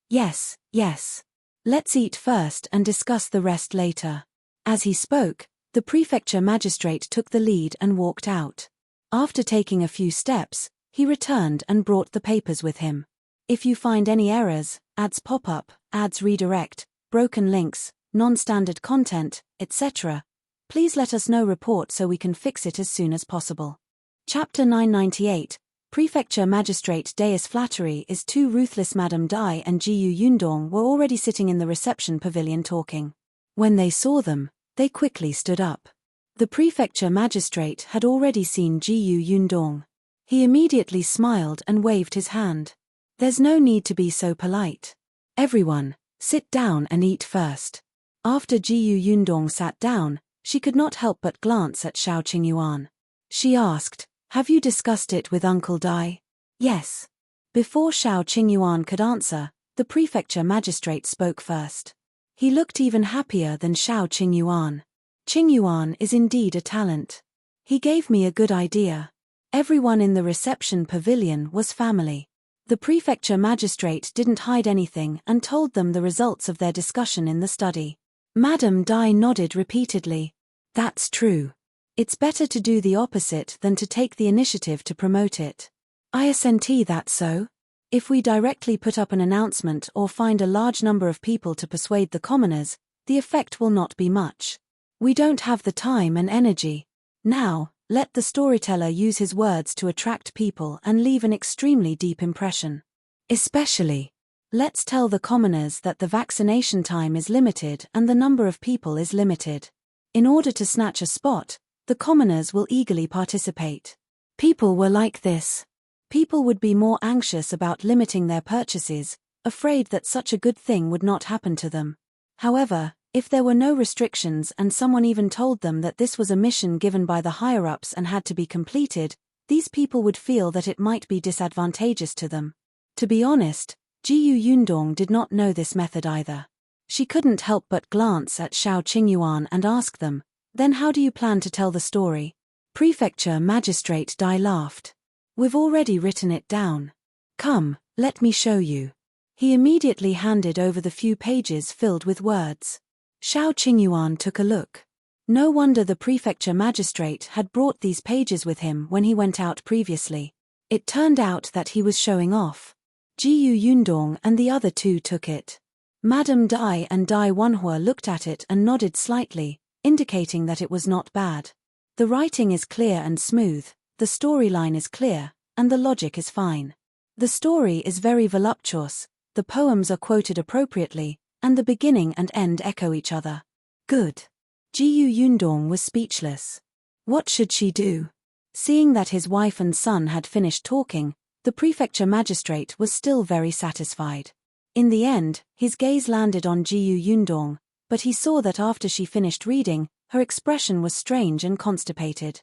Let's eat first and discuss the rest later. As he spoke, the Prefecture Magistrate took the lead and walked out. After taking a few steps, he returned and brought the papers with him. If you find any errors, ads pop up, ads redirect, broken links, non-standard content, etc., please let us know report so we can fix it as soon as possible. Chapter 998, Prefecture Magistrate Deus Flattery is too ruthless. Madame Dai and Jiyu Yundong were already sitting in the reception pavilion talking. When they saw them, they quickly stood up. The Prefecture Magistrate had already seen Jiyu Yundong. He immediately smiled and waved his hand. There's no need to be so polite. Everyone, sit down and eat first. After Jiyu Yundong sat down, she could not help but glance at Shao Qingyuan. She asked, "Have you discussed it with Uncle Dai?" "Yes." Before Shao Qingyuan could answer, the Prefecture Magistrate spoke first. He looked even happier than Shao Qingyuan. Qingyuan is indeed a talent. He gave me a good idea. Everyone in the reception pavilion was family. The Prefecture Magistrate didn't hide anything and told them the results of their discussion in the study. Madame Dai nodded repeatedly. That's true. It's better to do the opposite than to take the initiative to promote it. I assent that so. If we directly put up an announcement or find a large number of people to persuade the commoners, the effect will not be much. We don't have the time and energy. Now, let the storyteller use his words to attract people and leave an extremely deep impression. Especially, let's tell the commoners that the vaccination time is limited and the number of people is limited. In order to snatch a spot, the commoners will eagerly participate. People were like this. People would be more anxious about limiting their purchases, afraid that such a good thing would not happen to them. However, if there were no restrictions and someone even told them that this was a mission given by the higher-ups and had to be completed, these people would feel that it might be disadvantageous to them. To be honest, Jiyu Yundong did not know this method either. She couldn't help but glance at Shao Qingyuan and ask them, "Then how do you plan to tell the story?" Prefecture Magistrate Dai laughed. "We've already written it down. Come, let me show you." He immediately handed over the few pages filled with words. Shao Qingyuan took a look. No wonder the Prefecture Magistrate had brought these pages with him when he went out previously. It turned out that he was showing off. Jiyu Yundong and the other two took it. Madame Dai and Dai Wanhua looked at it and nodded slightly, indicating that it was not bad. The writing is clear and smooth, the storyline is clear, and the logic is fine. The story is very voluptuous, the poems are quoted appropriately, and the beginning and end echo each other. Good. Jiyu Yundong was speechless. What should she do? Seeing that his wife and son had finished talking, the Prefecture Magistrate was still very satisfied. In the end, his gaze landed on Jiyu Yundong, but he saw that after she finished reading, her expression was strange and constipated.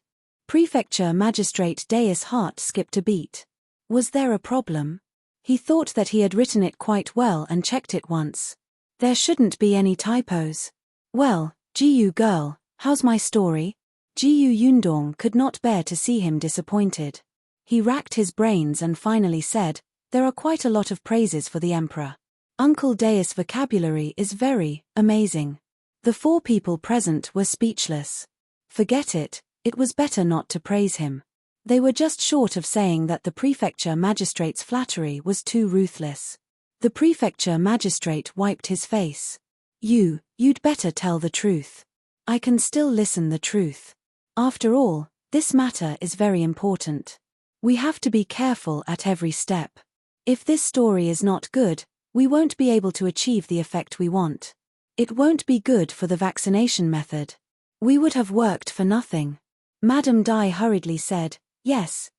Prefecture Magistrate Day's heart skipped a beat. Was there a problem? He thought that he had written it quite well and checked it once. There shouldn't be any typos. Well, Jiyu girl, how's my story? Jiyu Yundong could not bear to see him disappointed. He racked his brains and finally said, there are quite a lot of praises for the Emperor. Uncle Day's vocabulary is very amazing. The 4 people present were speechless. Forget it, it was better not to praise him. They were just short of saying that the Prefecture Magistrate's flattery was too ruthless. The Prefecture Magistrate wiped his face. You'd better tell the truth. I can still listen the truth. After all, this matter is very important. We have to be careful at every step. If this story is not good, we won't be able to achieve the effect we want. It won't be good for the vaccination method. We would have worked for nothing. Madame Dai hurriedly said, yes.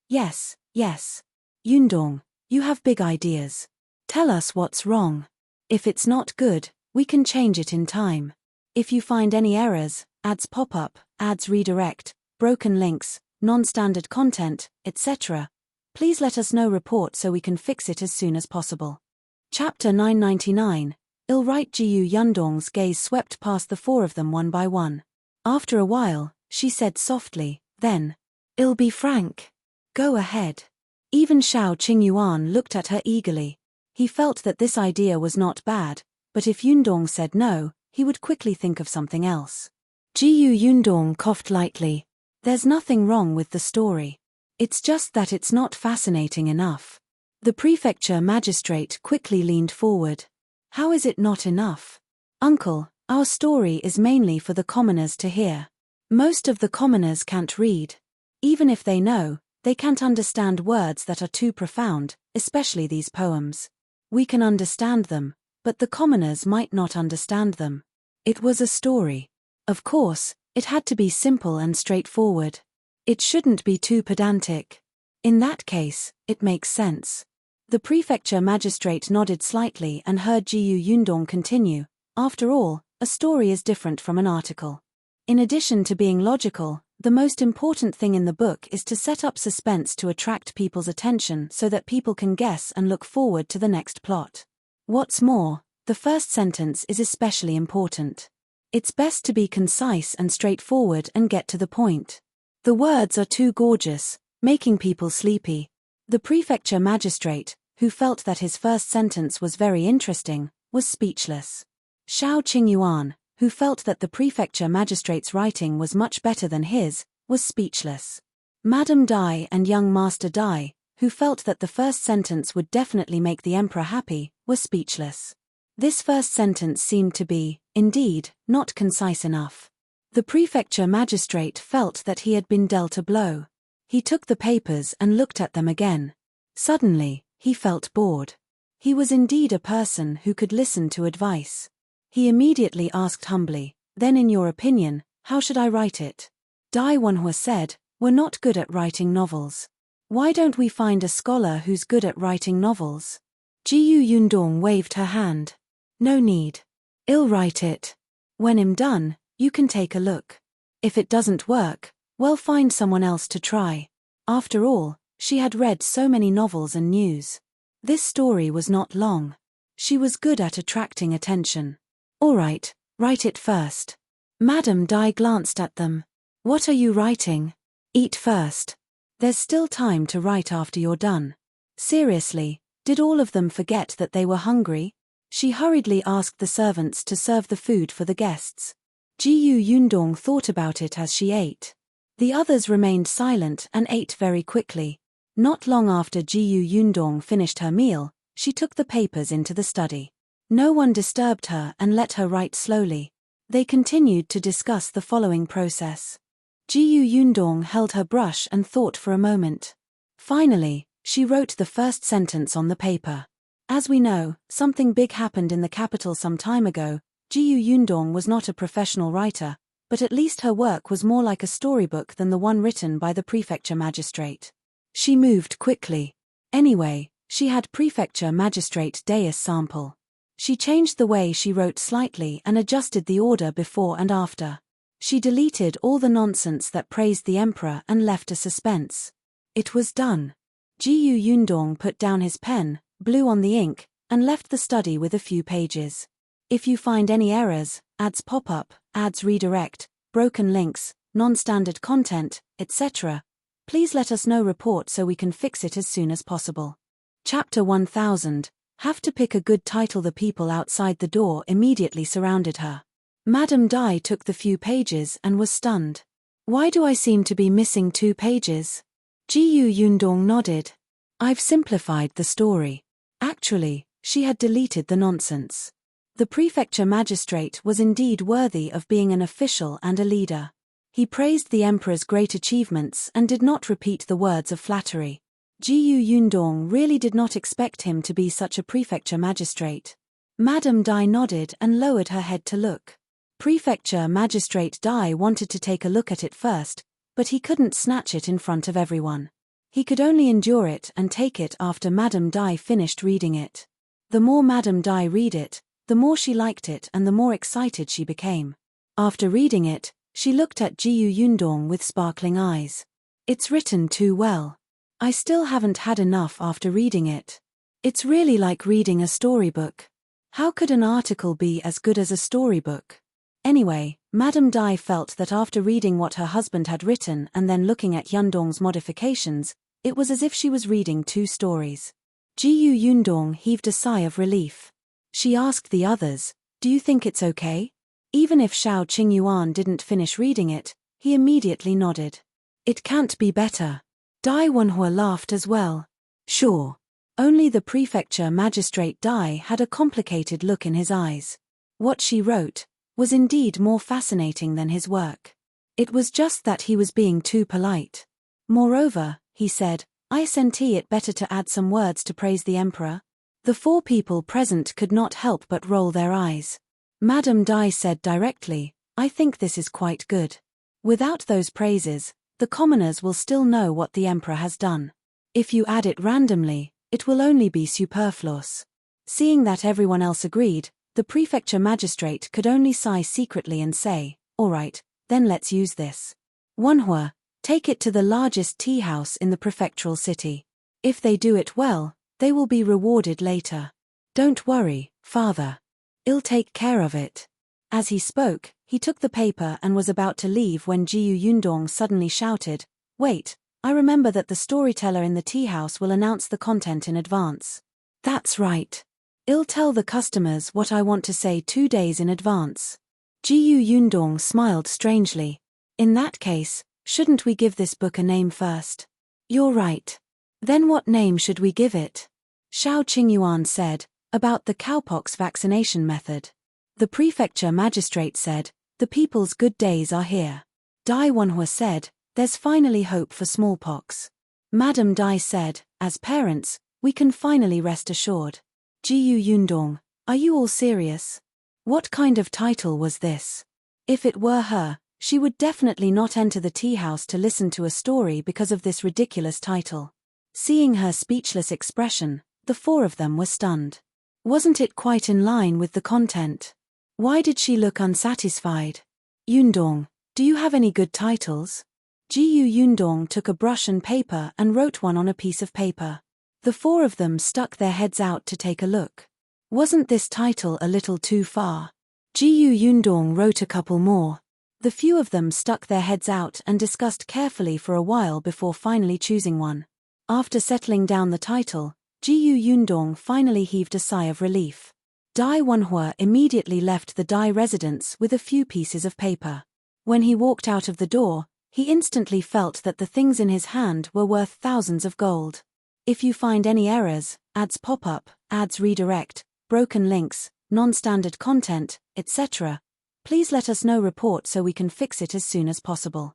Yundong, you have big ideas. Tell us what's wrong. If it's not good, we can change it in time. If you find any errors, ads pop up, ads redirect, broken links, non-standard content, etc., please let us know report so we can fix it as soon as possible. Chapter 999, Ill-Right Jiyu Yundong's gaze swept past the 4 of them one by one. After a while, she said softly, then, I'll be frank. Go ahead. Even Shao Qingyuan looked at her eagerly. He felt that this idea was not bad, but if Yundong said no, he would quickly think of something else. Jiyu Yundong coughed lightly. There's nothing wrong with the story. It's just that it's not fascinating enough. The Prefecture Magistrate quickly leaned forward. How is it not enough? Uncle, our story is mainly for the commoners to hear. Most of the commoners can't read. Even if they know, they can't understand words that are too profound, especially these poems. We can understand them, but the commoners might not understand them. It was a story. Of course, it had to be simple and straightforward. It shouldn't be too pedantic. In that case, it makes sense. The Prefecture Magistrate nodded slightly and heard Jiyu Yundong continue. After all, a story is different from an article. In addition to being logical, the most important thing in the book is to set up suspense to attract people's attention so that people can guess and look forward to the next plot. What's more, the first sentence is especially important. It's best to be concise and straightforward and get to the point. The words are too gorgeous, making people sleepy. The Prefecture Magistrate, who felt that his first sentence was very interesting, was speechless. Shao Qingyuan, who felt that the Prefecture Magistrate's writing was much better than his, was speechless. Madame Dai and young Master Dai, who felt that the first sentence would definitely make the Emperor happy, were speechless. This first sentence seemed to be, indeed, not concise enough. The Prefecture Magistrate felt that he had been dealt a blow. He took the papers and looked at them again. Suddenly, he felt bored. He was indeed a person who could listen to advice. He immediately asked humbly, then in your opinion, how should I write it? Dai Wanhua said, we're not good at writing novels. Why don't we find a scholar who's good at writing novels? Jiyu Yundong waved her hand. No need. I'll write it. When I'm done, you can take a look. If it doesn't work, well, find someone else to try. After all, she had read so many novels and news. This story was not long. She was good at attracting attention. All right, write it first. Madame Dai glanced at them. What are you writing? Eat first. There's still time to write after you're done. Seriously, did all of them forget that they were hungry? She hurriedly asked the servants to serve the food for the guests. Jiyu Yundong thought about it as she ate. The others remained silent and ate very quickly. Not long after Jiyu Yundong finished her meal, she took the papers into the study. No one disturbed her and let her write slowly. They continued to discuss the following process. Jiyu Yundong held her brush and thought for a moment. Finally, she wrote the first sentence on the paper. As we know, something big happened in the capital some time ago. Jiyu Yundong was not a professional writer, but at least her work was more like a storybook than the one written by the Prefecture Magistrate. She moved quickly. Anyway, she had Prefecture Magistrate Deus sample. She changed the way she wrote slightly and adjusted the order before and after. She deleted all the nonsense that praised the emperor and left a suspense. It was done. Jiyu Yundong put down his pen, blew on the ink, and left the study with a few pages. If you find any errors, ads pop up, ads redirect, broken links, non-standard content, etc., please let us know report so we can fix it as soon as possible. Chapter 1000. Have to pick a good title. The people outside the door immediately surrounded her. Madame Dai took the few pages and was stunned. Why do I seem to be missing 2 pages? Jiyu Yundong nodded. I've simplified the story. Actually, she had deleted the nonsense. The Prefecture Magistrate was indeed worthy of being an official and a leader. He praised the emperor's great achievements and did not repeat the words of flattery. Jiyu Yundong really did not expect him to be such a Prefecture Magistrate. Madame Dai nodded and lowered her head to look. Prefecture Magistrate Dai wanted to take a look at it first, but he couldn't snatch it in front of everyone. He could only endure it and take it after Madame Dai finished reading it. The more Madame Dai read it, the more she liked it and the more excited she became. After reading it, she looked at Jiyu Yundong with sparkling eyes. It's written too well. I still haven't had enough after reading it. It's really like reading a storybook. How could an article be as good as a storybook? Anyway, Madame Dai felt that after reading what her husband had written and then looking at Yundong's modifications, it was as if she was reading 2 stories. Jiyu Yundong heaved a sigh of relief. She asked the others, "Do you think it's okay?" Even if Shao Qingyuan didn't finish reading it, he immediately nodded. It can't be better. Dai Wenhua laughed as well. Sure. Only the Prefecture Magistrate Dai had a complicated look in his eyes. What she wrote was indeed more fascinating than his work. It was just that he was being too polite. Moreover, he said, I sent it better to add some words to praise the emperor. The 4 people present could not help but roll their eyes. Madame Dai said directly, I think this is quite good. Without those praises, the commoners will still know what the emperor has done. If you add it randomly, it will only be superfluous. Seeing that everyone else agreed, the Prefecture Magistrate could only sigh secretly and say, all right, then let's use this. Wenhua, take it to the largest tea house in the prefectural city. If they do it well, they will be rewarded later. Don't worry, father. I'll take care of it. As he spoke, he took the paper and was about to leave when Jiyu Yundong suddenly shouted, Wait, I remember that the storyteller in the tea house will announce the content in advance. That's right. I'll tell the customers what I want to say 2 days in advance. Jiyu Yundong smiled strangely. In that case, shouldn't we give this book a name first? You're right. Then what name should we give it? Shao Qingyuan said, about the cowpox vaccination method. The Prefecture Magistrate said, the people's good days are here. Dai Wenhua said, there's finally hope for smallpox. Madame Dai said, as parents, we can finally rest assured. Jiyu Yundong, are you all serious? What kind of title was this? If it were her, she would definitely not enter the tea house to listen to a story because of this ridiculous title. Seeing her speechless expression, the 4 of them were stunned. Wasn't it quite in line with the content? Why did she look unsatisfied? Yundong, do you have any good titles? Jiyu Yundong took a brush and paper and wrote one on a piece of paper. The 4 of them stuck their heads out to take a look. Wasn't this title a little too far? Jiyu Yundong wrote a couple more. The few of them stuck their heads out and discussed carefully for a while before finally choosing one. After settling down the title, Jiyu Yundong finally heaved a sigh of relief. Dai Wenhua immediately left the Dai residence with a few pieces of paper. When he walked out of the door, he instantly felt that the things in his hand were worth thousands of gold. If you find any errors, ads pop up, ads redirect, broken links, non-standard content, etc., please let us know report so we can fix it as soon as possible.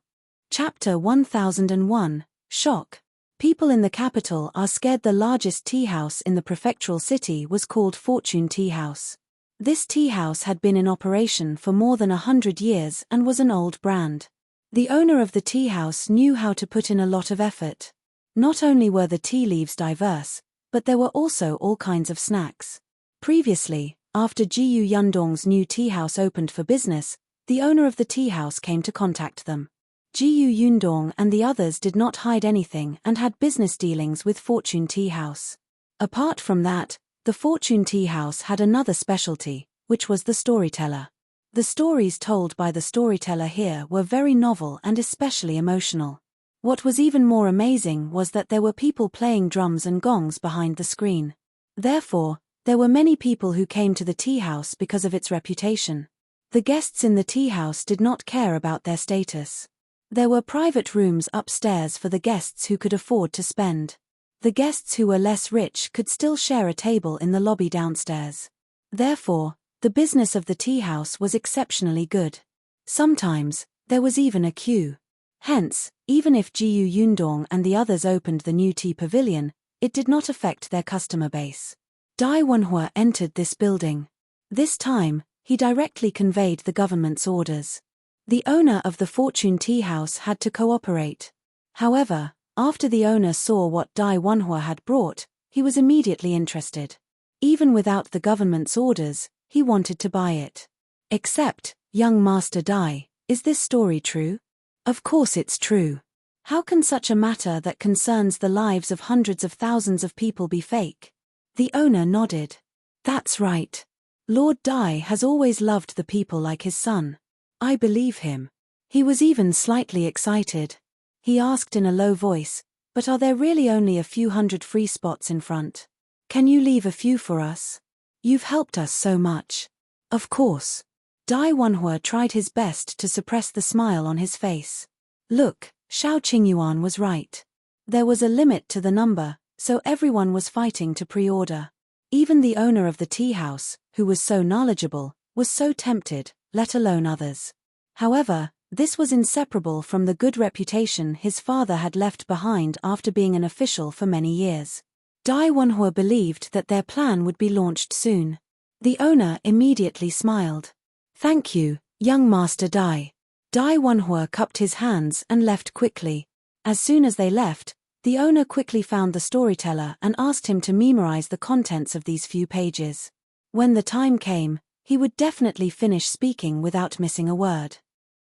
Chapter 1001, Shock. People in the capital are scared. The largest tea house in the prefectural city was called Fortune Tea House. This tea house had been in operation for more than 100 years and was an old brand. The owner of the tea house knew how to put in a lot of effort. Not only were the tea leaves diverse, but there were also all kinds of snacks. Previously, after Jiyu Yundong's new tea house opened for business, the owner of the tea house came to contact them. Jiyu Yundong and the others did not hide anything and had business dealings with Fortune Tea House. Apart from that, the Fortune Tea House had another specialty, which was the storyteller. The stories told by the storyteller here were very novel and especially emotional. What was even more amazing was that there were people playing drums and gongs behind the screen. Therefore, there were many people who came to the tea house because of its reputation. The guests in the tea house did not care about their status. There were private rooms upstairs for the guests who could afford to spend. The guests who were less rich could still share a table in the lobby downstairs. Therefore, the business of the tea house was exceptionally good. Sometimes, there was even a queue. Hence, even if Jiyu Yundong and the others opened the new tea pavilion, it did not affect their customer base. Dai Wenhua entered this building. This time, he directly conveyed the government's orders. The owner of the Fortune Tea House had to cooperate. However, after the owner saw what Dai Wenhua had brought, he was immediately interested. Even without the government's orders, he wanted to buy it. Except, young Master Dai, is this story true? Of course it's true. How can such a matter that concerns the lives of hundreds of thousands of people be fake? The owner nodded. That's right. Lord Dai has always loved the people like his son. I believe him. He was even slightly excited. He asked in a low voice, but are there really only a few hundred free spots in front? Can you leave a few for us? You've helped us so much. Of course. Dai Wenhua tried his best to suppress the smile on his face. Look, Shao Qingyuan was right. There was a limit to the number, so everyone was fighting to pre-order. Even the owner of the tea house, who was so knowledgeable, was so tempted, let alone others. However, this was inseparable from the good reputation his father had left behind after being an official for many years. Dai Wenhua believed that their plan would be launched soon. The owner immediately smiled. Thank you, young Master Dai. Dai Wenhua cupped his hands and left quickly. As soon as they left, the owner quickly found the storyteller and asked him to memorize the contents of these few pages. When the time came, he would definitely finish speaking without missing a word.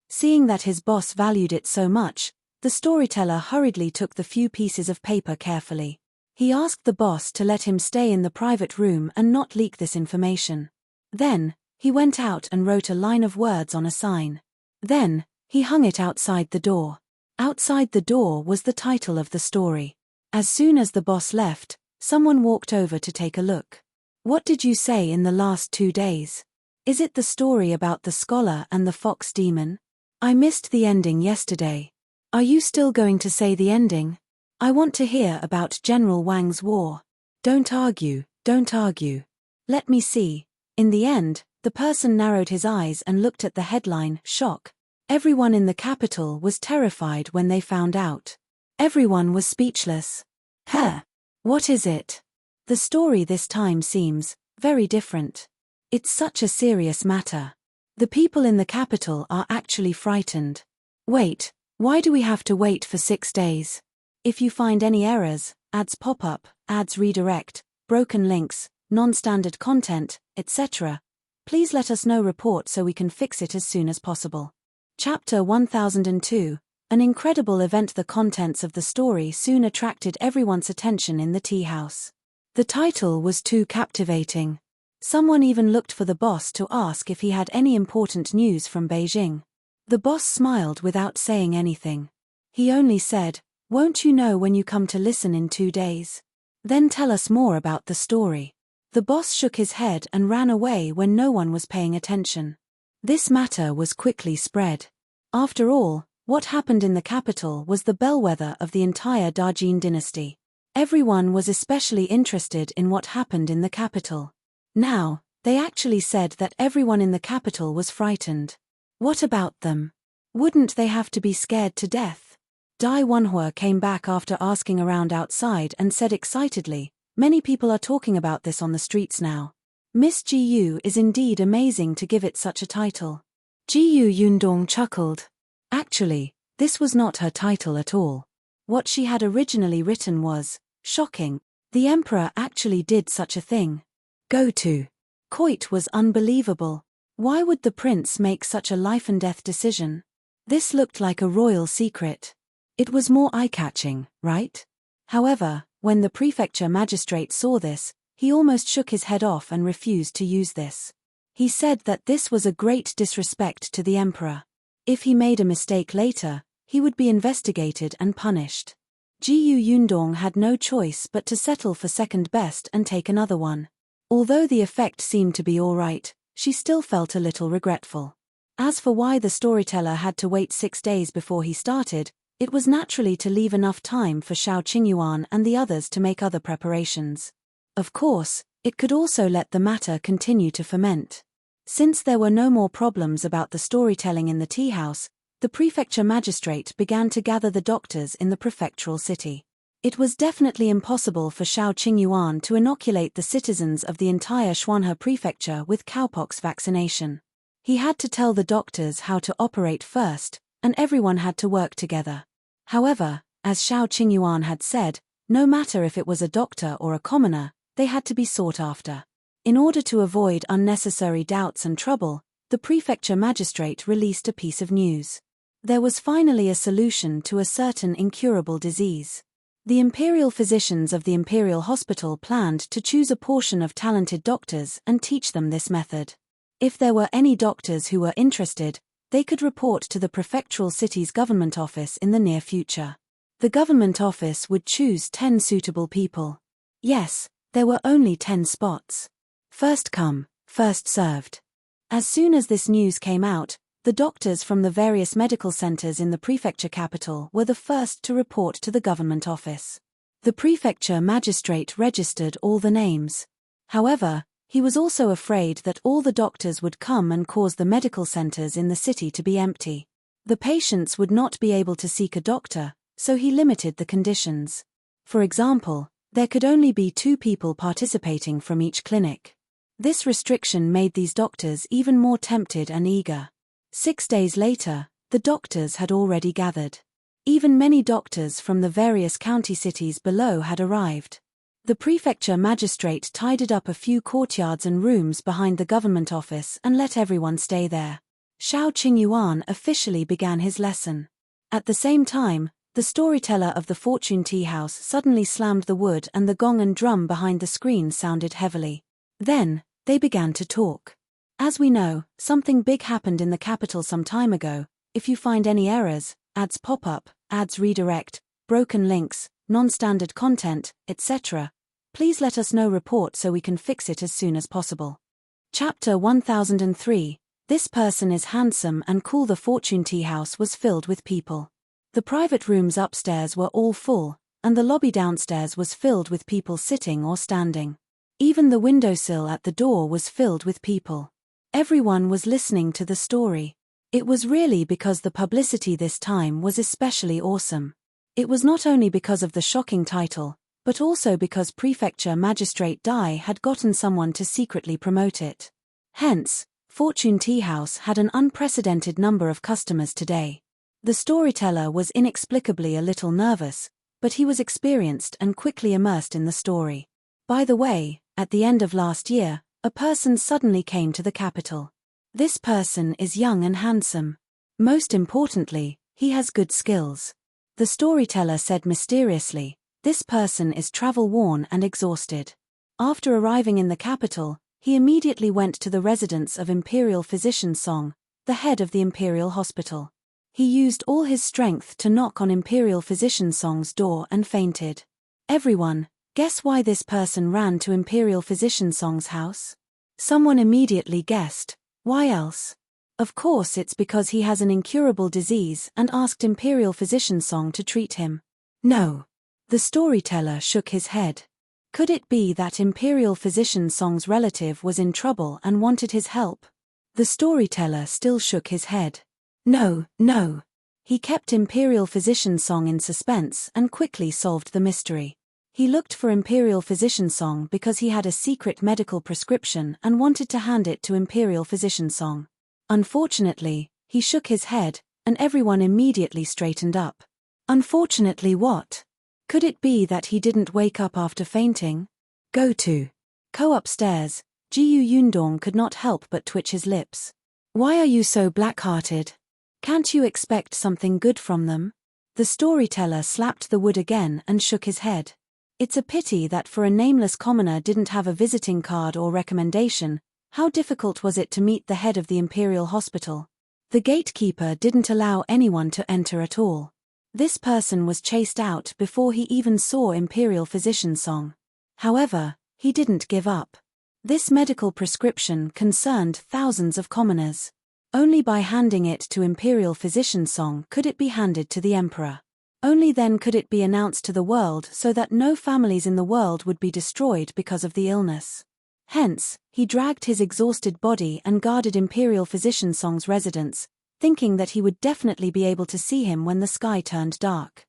Seeing that his boss valued it so much, the storyteller hurriedly took the few pieces of paper carefully. He asked the boss to let him stay in the private room and not leak this information. Then, he went out and wrote a line of words on a sign. Then, he hung it outside the door. Outside the door was the title of the story. As soon as the boss left, someone walked over to take a look. What did you say in the last 2 days? Is it the story about the scholar and the fox demon? I missed the ending yesterday. Are you still going to say the ending? I want to hear about General Wang's war. Don't argue, don't argue. Let me see. In the end, the person narrowed his eyes and looked at the headline, shock. Everyone in the capital was terrified when they found out. Everyone was speechless. Huh? What is it? The story this time seems very different. It's such a serious matter. The people in the capital are actually frightened. Wait, why do we have to wait for 6 days? If you find any errors, ads pop up, ads redirect, broken links, non-standard content, etc., please let us know report so we can fix it as soon as possible. Chapter 1002, an incredible event. The contents of the story soon attracted everyone's attention in the tea house. The title was too captivating. Someone even looked for the boss to ask if he had any important news from Beijing. The boss smiled without saying anything. He only said, "Won't you know when you come to listen in 2 days? Then tell us more about the story." The boss shook his head and ran away when no one was paying attention. This matter was quickly spread. After all, what happened in the capital was the bellwether of the entire Dajiang dynasty. Everyone was especially interested in what happened in the capital. Now, they actually said that everyone in the capital was frightened. What about them? Wouldn't they have to be scared to death? Dai Wenhua came back after asking around outside and said excitedly, "Many people are talking about this on the streets now. Miss Jiyu is indeed amazing to give it such a title." Jiyu Yundong chuckled. Actually, this was not her title at all. What she had originally written was, "Shocking. The Emperor actually did such a thing. Go to Coit" was unbelievable. Why would the prince make such a life-and-death decision? This looked like a royal secret. It was more eye-catching, right? However, when the Prefecture Magistrate saw this, he almost shook his head off and refused to use this. He said that this was a great disrespect to the Emperor. If he made a mistake later, he would be investigated and punished. Jiyu Yundong had no choice but to settle for second best and take another one. Although the effect seemed to be alright, she still felt a little regretful. As for why the storyteller had to wait 6 days before he started, it was naturally to leave enough time for Shao Qingyuan and the others to make other preparations. Of course, it could also let the matter continue to ferment. Since there were no more problems about the storytelling in the tea house, the Prefecture Magistrate began to gather the doctors in the prefectural city. It was definitely impossible for Shao Qingyuan to inoculate the citizens of the entire Xuanhe Prefecture with cowpox vaccination. He had to tell the doctors how to operate first, and everyone had to work together. However, as Shao Qingyuan had said, no matter if it was a doctor or a commoner, they had to be sought after. In order to avoid unnecessary doubts and trouble, the Prefecture Magistrate released a piece of news. There was finally a solution to a certain incurable disease. The Imperial physicians of the Imperial Hospital planned to choose a portion of talented doctors and teach them this method. If there were any doctors who were interested, they could report to the prefectural city's government office in the near future. The government office would choose 10 suitable people. Yes, there were only 10 spots. First come, first served. As soon as this news came out, the doctors from the various medical centers in the prefecture capital were the first to report to the government office. The prefecture magistrate registered all the names. However, he was also afraid that all the doctors would come and cause the medical centers in the city to be empty. The patients would not be able to seek a doctor, so he limited the conditions. For example, there could only be 2 people participating from each clinic. This restriction made these doctors even more tempted and eager. 6 days later, the doctors had already gathered. Even many doctors from the various county cities below had arrived. The prefecture magistrate tidied up a few courtyards and rooms behind the government office and let everyone stay there. Shao Qingyuan officially began his lesson. At the same time, the storyteller of the fortune tea house suddenly slammed the wood and the gong and drum behind the screen sounded heavily. Then, they began to talk. As we know, something big happened in the capital some time ago. If you find any errors, ads pop up, ads redirect, broken links, non-standard content, etc., please let us know report so we can fix it as soon as possible. Chapter 1003. This person is handsome and cool. The fortune tea house was filled with people. The private rooms upstairs were all full, and the lobby downstairs was filled with people sitting or standing. Even the windowsill at the door was filled with people. Everyone was listening to the story. It was really because the publicity this time was especially awesome. It was not only because of the shocking title, but also because Prefecture Magistrate Dai had gotten someone to secretly promote it. Hence, Fortune Tea House had an unprecedented number of customers today. The storyteller was inexplicably a little nervous, but he was experienced and quickly immersed in the story. By the way, at the end of last year, a person suddenly came to the capital. This person is young and handsome. Most importantly, he has good skills. The storyteller said mysteriously, this person is travel-worn and exhausted. After arriving in the capital, he immediately went to the residence of Imperial Physician Song, the head of the Imperial Hospital. He used all his strength to knock on Imperial Physician Song's door and fainted. Everyone, guess why this person ran to Imperial Physician Song's house? Someone immediately guessed. Why else? Of course it's because he has an incurable disease and asked Imperial Physician Song to treat him. No. The storyteller shook his head. Could it be that Imperial Physician Song's relative was in trouble and wanted his help? The storyteller still shook his head. No. He kept Imperial Physician Song in suspense and quickly solved the mystery. He looked for Imperial Physician Song because he had a secret medical prescription and wanted to hand it to Imperial Physician Song. Unfortunately, he shook his head, and everyone immediately straightened up. Unfortunately what? Could it be that he didn't wake up after fainting? Go to. Go upstairs. Jiyu Yundong could not help but twitch his lips. Why are you so black-hearted? Can't you expect something good from them? The storyteller slapped the wood again and shook his head. It's a pity that for a nameless commoner didn't have a visiting card or recommendation. How difficult was it to meet the head of the Imperial Hospital? The gatekeeper didn't allow anyone to enter at all. This person was chased out before he even saw Imperial Physician Song. However, he didn't give up. This medical prescription concerned thousands of commoners. Only by handing it to Imperial Physician Song could it be handed to the Emperor. Only then could it be announced to the world so that no families in the world would be destroyed because of the illness. Hence, he dragged his exhausted body and guarded Imperial Physician Song's residence, thinking that he would definitely be able to see him when the sky turned dark.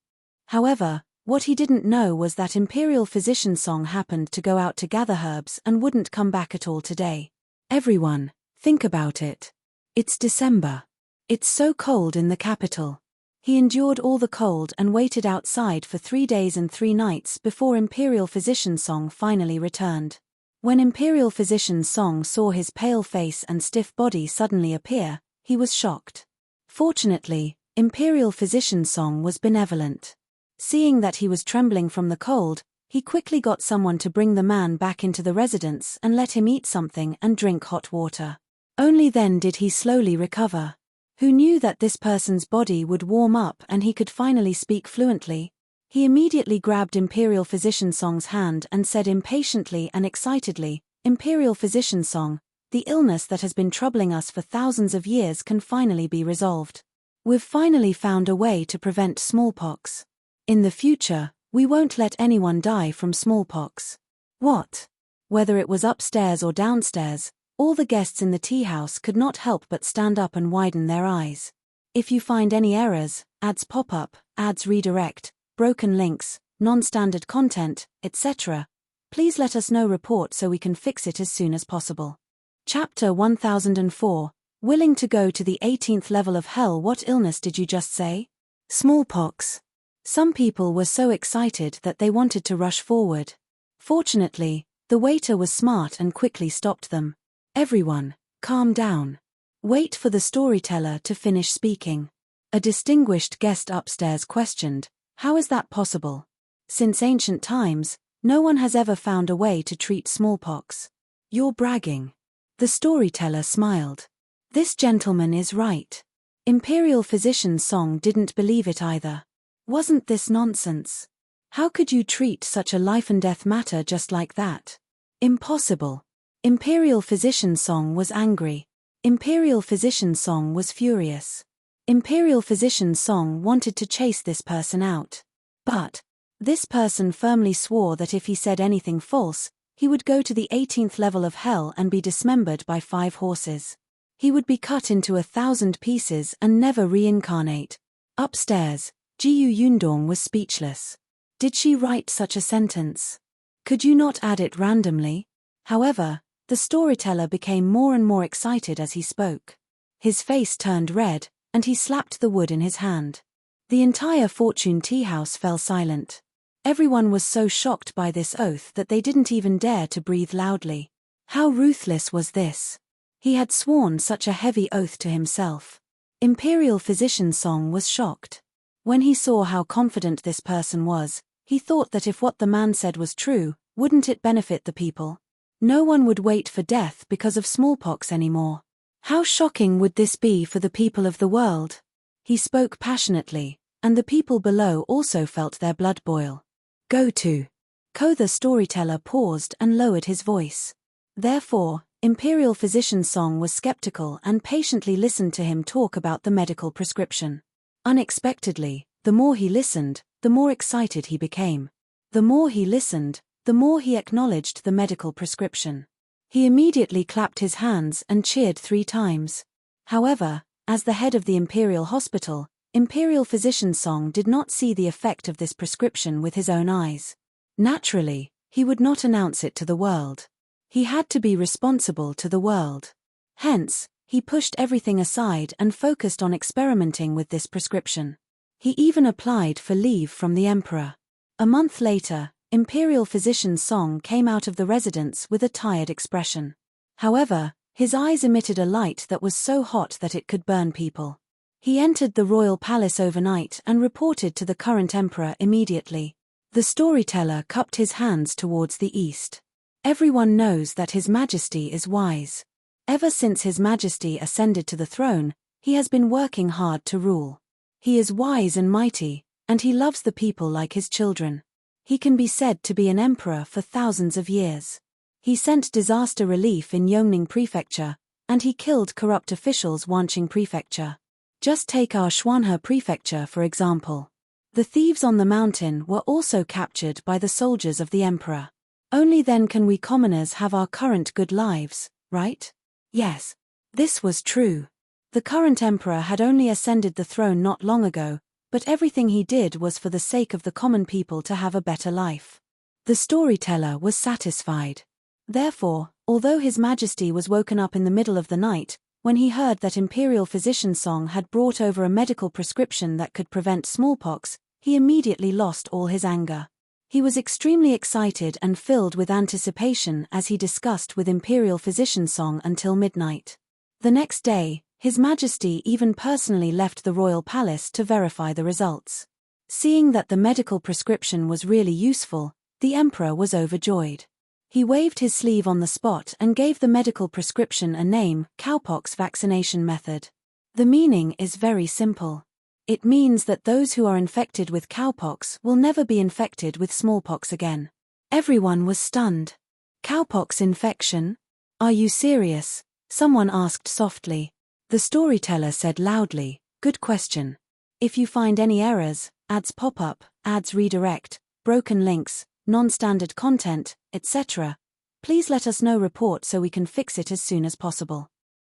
However, what he didn't know was that Imperial Physician Song happened to go out to gather herbs and wouldn't come back at all today. Everyone, think about it. It's December. It's so cold in the capital. He endured all the cold and waited outside for 3 days and 3 nights before Imperial Physician Song finally returned. When Imperial Physician Song saw his pale face and stiff body suddenly appear, he was shocked. Fortunately, Imperial Physician Song was benevolent. Seeing that he was trembling from the cold, he quickly got someone to bring the man back into the residence and let him eat something and drink hot water. Only then did he slowly recover. Who knew that this person's body would warm up and he could finally speak fluently? He immediately grabbed Imperial Physician Song's hand and said impatiently and excitedly, "Imperial Physician Song, the illness that has been troubling us for thousands of years can finally be resolved. We've finally found a way to prevent smallpox. In the future, we won't let anyone die from smallpox." What? Whether it was upstairs or downstairs, all the guests in the tea house could not help but stand up and widen their eyes. If you find any errors, ads pop up, ads redirect, broken links, non-standard content, etc., please let us know report so we can fix it as soon as possible. Chapter 1004, Willing to go to the 18th level of hell. What illness did you just say? Smallpox. Some people were so excited that they wanted to rush forward. Fortunately, the waiter was smart and quickly stopped them. Everyone, calm down. Wait for the storyteller to finish speaking. A distinguished guest upstairs questioned, "How is that possible? Since ancient times, no one has ever found a way to treat smallpox." "You're bragging." The storyteller smiled. "This gentleman is right." Imperial Physician Song didn't believe it either. Wasn't this nonsense? How could you treat such a life-and-death matter just like that? Impossible. Imperial Physician Song was angry. Imperial Physician Song was furious. Imperial Physician Song wanted to chase this person out. But this person firmly swore that if he said anything false, he would go to the 18th level of hell and be dismembered by 5 horses. He would be cut into 1,000 pieces and never reincarnate. Upstairs, Jiyu Yundong was speechless. Did she write such a sentence? Could you not add it randomly? However, the storyteller became more and more excited as he spoke. His face turned red, and he slapped the wood in his hand. The entire Fortune Tea House fell silent. Everyone was so shocked by this oath that they didn't even dare to breathe loudly. How ruthless was this? He had sworn such a heavy oath to himself. Imperial Physician Song was shocked. When he saw how confident this person was, he thought that if what the man said was true, wouldn't it benefit the people? No one would wait for death because of smallpox anymore. How shocking would this be for the people of the world? He spoke passionately, and the people below also felt their blood boil. Go to. The storyteller paused and lowered his voice. Therefore, Imperial Physician Song was skeptical and patiently listened to him talk about the medical prescription. Unexpectedly, the more he listened, the more excited he became. The more he listened, the more he acknowledged the medical prescription. He immediately clapped his hands and cheered 3 times. However, as the head of the Imperial Hospital, Imperial Physician Song did not see the effect of this prescription with his own eyes. Naturally, he would not announce it to the world. He had to be responsible to the world. Hence, he pushed everything aside and focused on experimenting with this prescription. He even applied for leave from the emperor. A month later, Imperial physician Song came out of the residence with a tired expression. However, his eyes emitted a light that was so hot that it could burn people. He entered the royal palace overnight and reported to the current emperor immediately. The storyteller cupped his hands towards the east. Everyone knows that His Majesty is wise. Ever since His Majesty ascended to the throne, he has been working hard to rule. He is wise and mighty, and he loves the people like his children. He can be said to be an emperor for thousands of years. He sent disaster relief in Yongning Prefecture, and he killed corrupt officials Wanqing Prefecture. Just take our Xuanhe Prefecture for example. The thieves on the mountain were also captured by the soldiers of the emperor. Only then can we commoners have our current good lives, right? Yes. This was true. The current emperor had only ascended the throne not long ago, but everything he did was for the sake of the common people to have a better life. The storyteller was satisfied. Therefore, although His Majesty was woken up in the middle of the night, when he heard that Imperial physician Song had brought over a medical prescription that could prevent smallpox, he immediately lost all his anger. He was extremely excited and filled with anticipation as he discussed with Imperial physician Song until midnight. The next day, His Majesty even personally left the royal palace to verify the results. Seeing that the medical prescription was really useful, the emperor was overjoyed. He waved his sleeve on the spot and gave the medical prescription a name, cowpox vaccination method. The meaning is very simple. It means that those who are infected with cowpox will never be infected with smallpox again. Everyone was stunned. Cowpox infection? Are you serious? Someone asked softly. The storyteller said loudly, good question. If you find any errors, ads pop up, ads redirect, broken links, non-standard content, etc., please let us know report so we can fix it as soon as possible.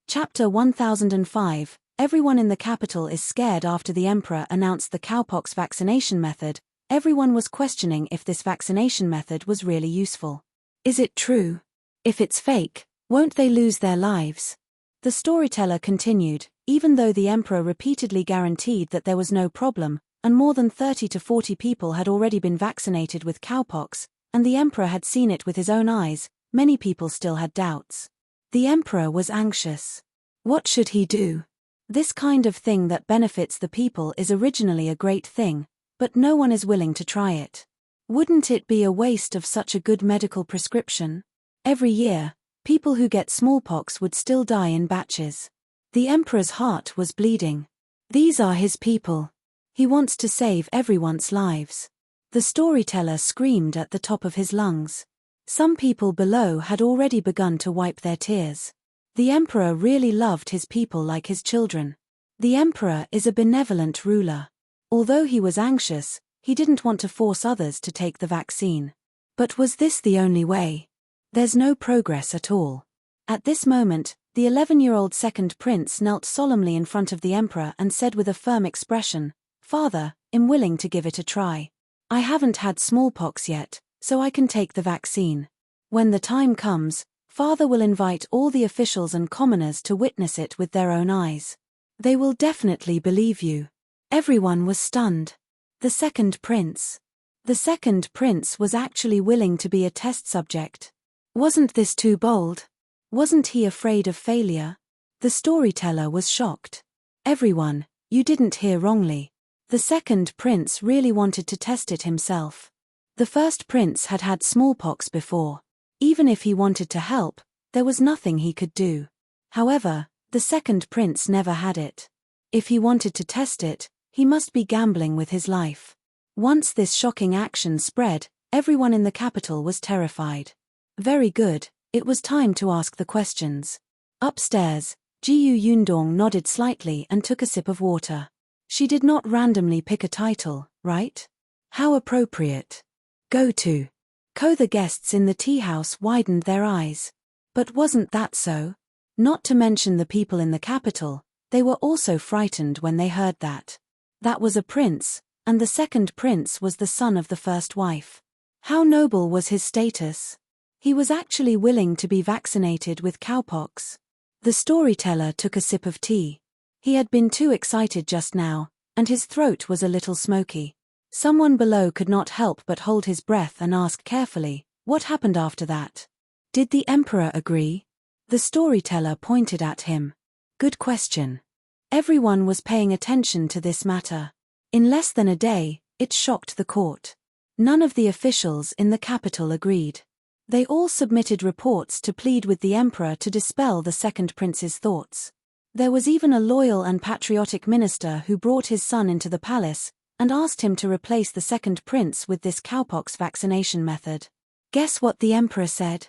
Chapter 1005. Everyone in the capital is scared after the emperor announced the cowpox vaccination method. Everyone was questioning if this vaccination method was really useful. Is it true? If it's fake, won't they lose their lives? The storyteller continued, even though the emperor repeatedly guaranteed that there was no problem, and more than 30 to 40 people had already been vaccinated with cowpox, and the emperor had seen it with his own eyes, many people still had doubts. The emperor was anxious. What should he do? This kind of thing that benefits the people is originally a great thing, but no one is willing to try it. Wouldn't it be a waste of such a good medical prescription? Every year, people who get smallpox would still die in batches. The emperor's heart was bleeding. These are his people. He wants to save everyone's lives. The storyteller screamed at the top of his lungs. Some people below had already begun to wipe their tears. The emperor really loved his people like his children. The emperor is a benevolent ruler. Although he was anxious, he didn't want to force others to take the vaccine. But was this the only way? There's no progress at all. At this moment, the 11-year-old second prince knelt solemnly in front of the emperor and said with a firm expression, Father, I'm willing to give it a try. I haven't had smallpox yet, so I can take the vaccine. When the time comes, Father will invite all the officials and commoners to witness it with their own eyes. They will definitely believe you. Everyone was stunned. The second prince. The second prince was actually willing to be a test subject. Wasn't this too bold? Wasn't he afraid of failure? The storyteller was shocked. Everyone, you didn't hear wrongly. The second prince really wanted to test it himself. The first prince had had smallpox before. Even if he wanted to help, there was nothing he could do. However, the second prince never had it. If he wanted to test it, he must be gambling with his life. Once this shocking action spread, everyone in the capital was terrified. Very good, it was time to ask the questions. Upstairs, Jiyu Yundong nodded slightly and took a sip of water. She did not randomly pick a title, right? How appropriate. Go to. The guests in the tea house widened their eyes. But wasn't that so? Not to mention the people in the capital, they were also frightened when they heard that. That was a prince, and the second prince was the son of the first wife. How noble was his status? He was actually willing to be vaccinated with cowpox. The storyteller took a sip of tea. He had been too excited just now, and his throat was a little smoky. Someone below could not help but hold his breath and ask carefully, "What happened after that? Did the emperor agree?" The storyteller pointed at him. "Good question." Everyone was paying attention to this matter. In less than a day, it shocked the court. None of the officials in the capital agreed. They all submitted reports to plead with the emperor to dispel the second prince's thoughts. There was even a loyal and patriotic minister who brought his son into the palace and asked him to replace the second prince with this cowpox vaccination method. Guess what the emperor said?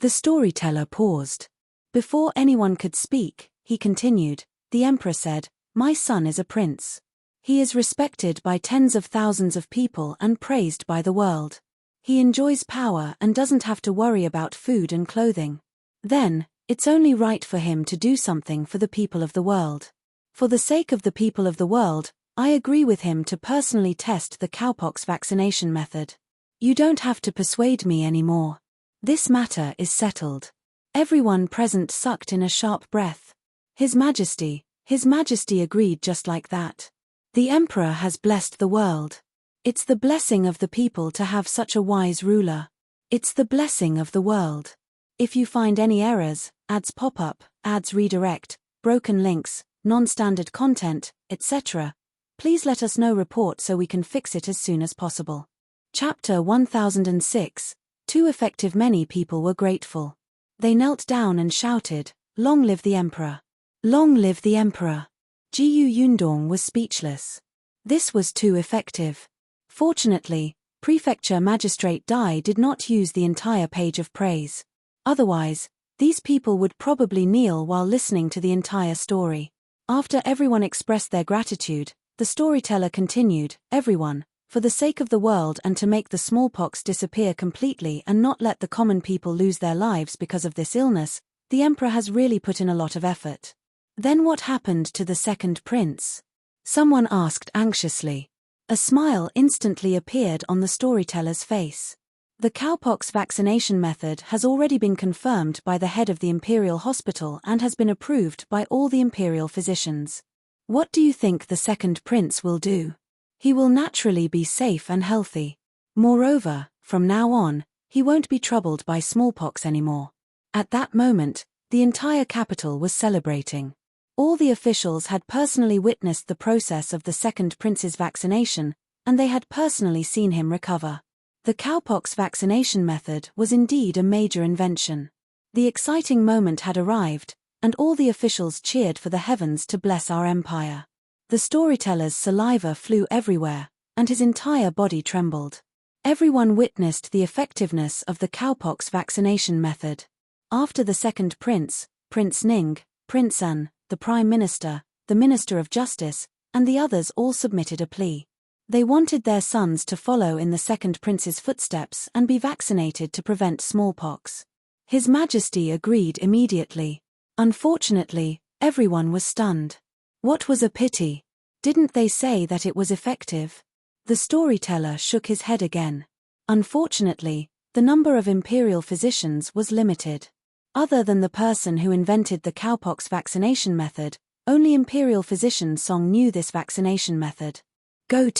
The storyteller paused. Before anyone could speak, he continued, the emperor said, "My son is a prince. He is respected by tens of thousands of people and praised by the world. He enjoys power and doesn't have to worry about food and clothing. Then, it's only right for him to do something for the people of the world. For the sake of the people of the world, I agree with him to personally test the cowpox vaccination method. You don't have to persuade me anymore. This matter is settled." Everyone present sucked in a sharp breath. His Majesty agreed just like that. The emperor has blessed the world. It's the blessing of the people to have such a wise ruler. It's the blessing of the world. If you find any errors, ads pop up, ads redirect, broken links, non-standard content, etc., please let us know report so we can fix it as soon as possible. Chapter 1006, Too effective. Many people were grateful. They knelt down and shouted, "Long live the emperor! Long live the emperor!" Jiyu Yundong was speechless. This was too effective. Fortunately, Prefecture Magistrate Dai did not use the entire page of praise. Otherwise, these people would probably kneel while listening to the entire story. After everyone expressed their gratitude, the storyteller continued, "Everyone, for the sake of the world and to make the smallpox disappear completely and not let the common people lose their lives because of this illness, the emperor has really put in a lot of effort." Then what happened to the second prince? Someone asked anxiously. A smile instantly appeared on the storyteller's face. The cowpox vaccination method has already been confirmed by the head of the Imperial Hospital and has been approved by all the Imperial physicians. What do you think the second prince will do? He will naturally be safe and healthy. Moreover, from now on, he won't be troubled by smallpox anymore. At that moment, the entire capital was celebrating. All the officials had personally witnessed the process of the second prince's vaccination, and they had personally seen him recover. The cowpox vaccination method was indeed a major invention. The exciting moment had arrived, and all the officials cheered for the heavens to bless our empire. The storyteller's saliva flew everywhere, and his entire body trembled. Everyone witnessed the effectiveness of the cowpox vaccination method. After the second prince, Prince Ning, Prince An, the Prime Minister, the Minister of Justice, and the others all submitted a plea. They wanted their sons to follow in the second prince's footsteps and be vaccinated to prevent smallpox. His Majesty agreed immediately. Unfortunately, everyone was stunned. What was a pity? Didn't they say that it was effective? The storyteller shook his head again. Unfortunately, the number of imperial physicians was limited. Other than the person who invented the cowpox vaccination method, only Imperial physician Song knew this vaccination method. Ko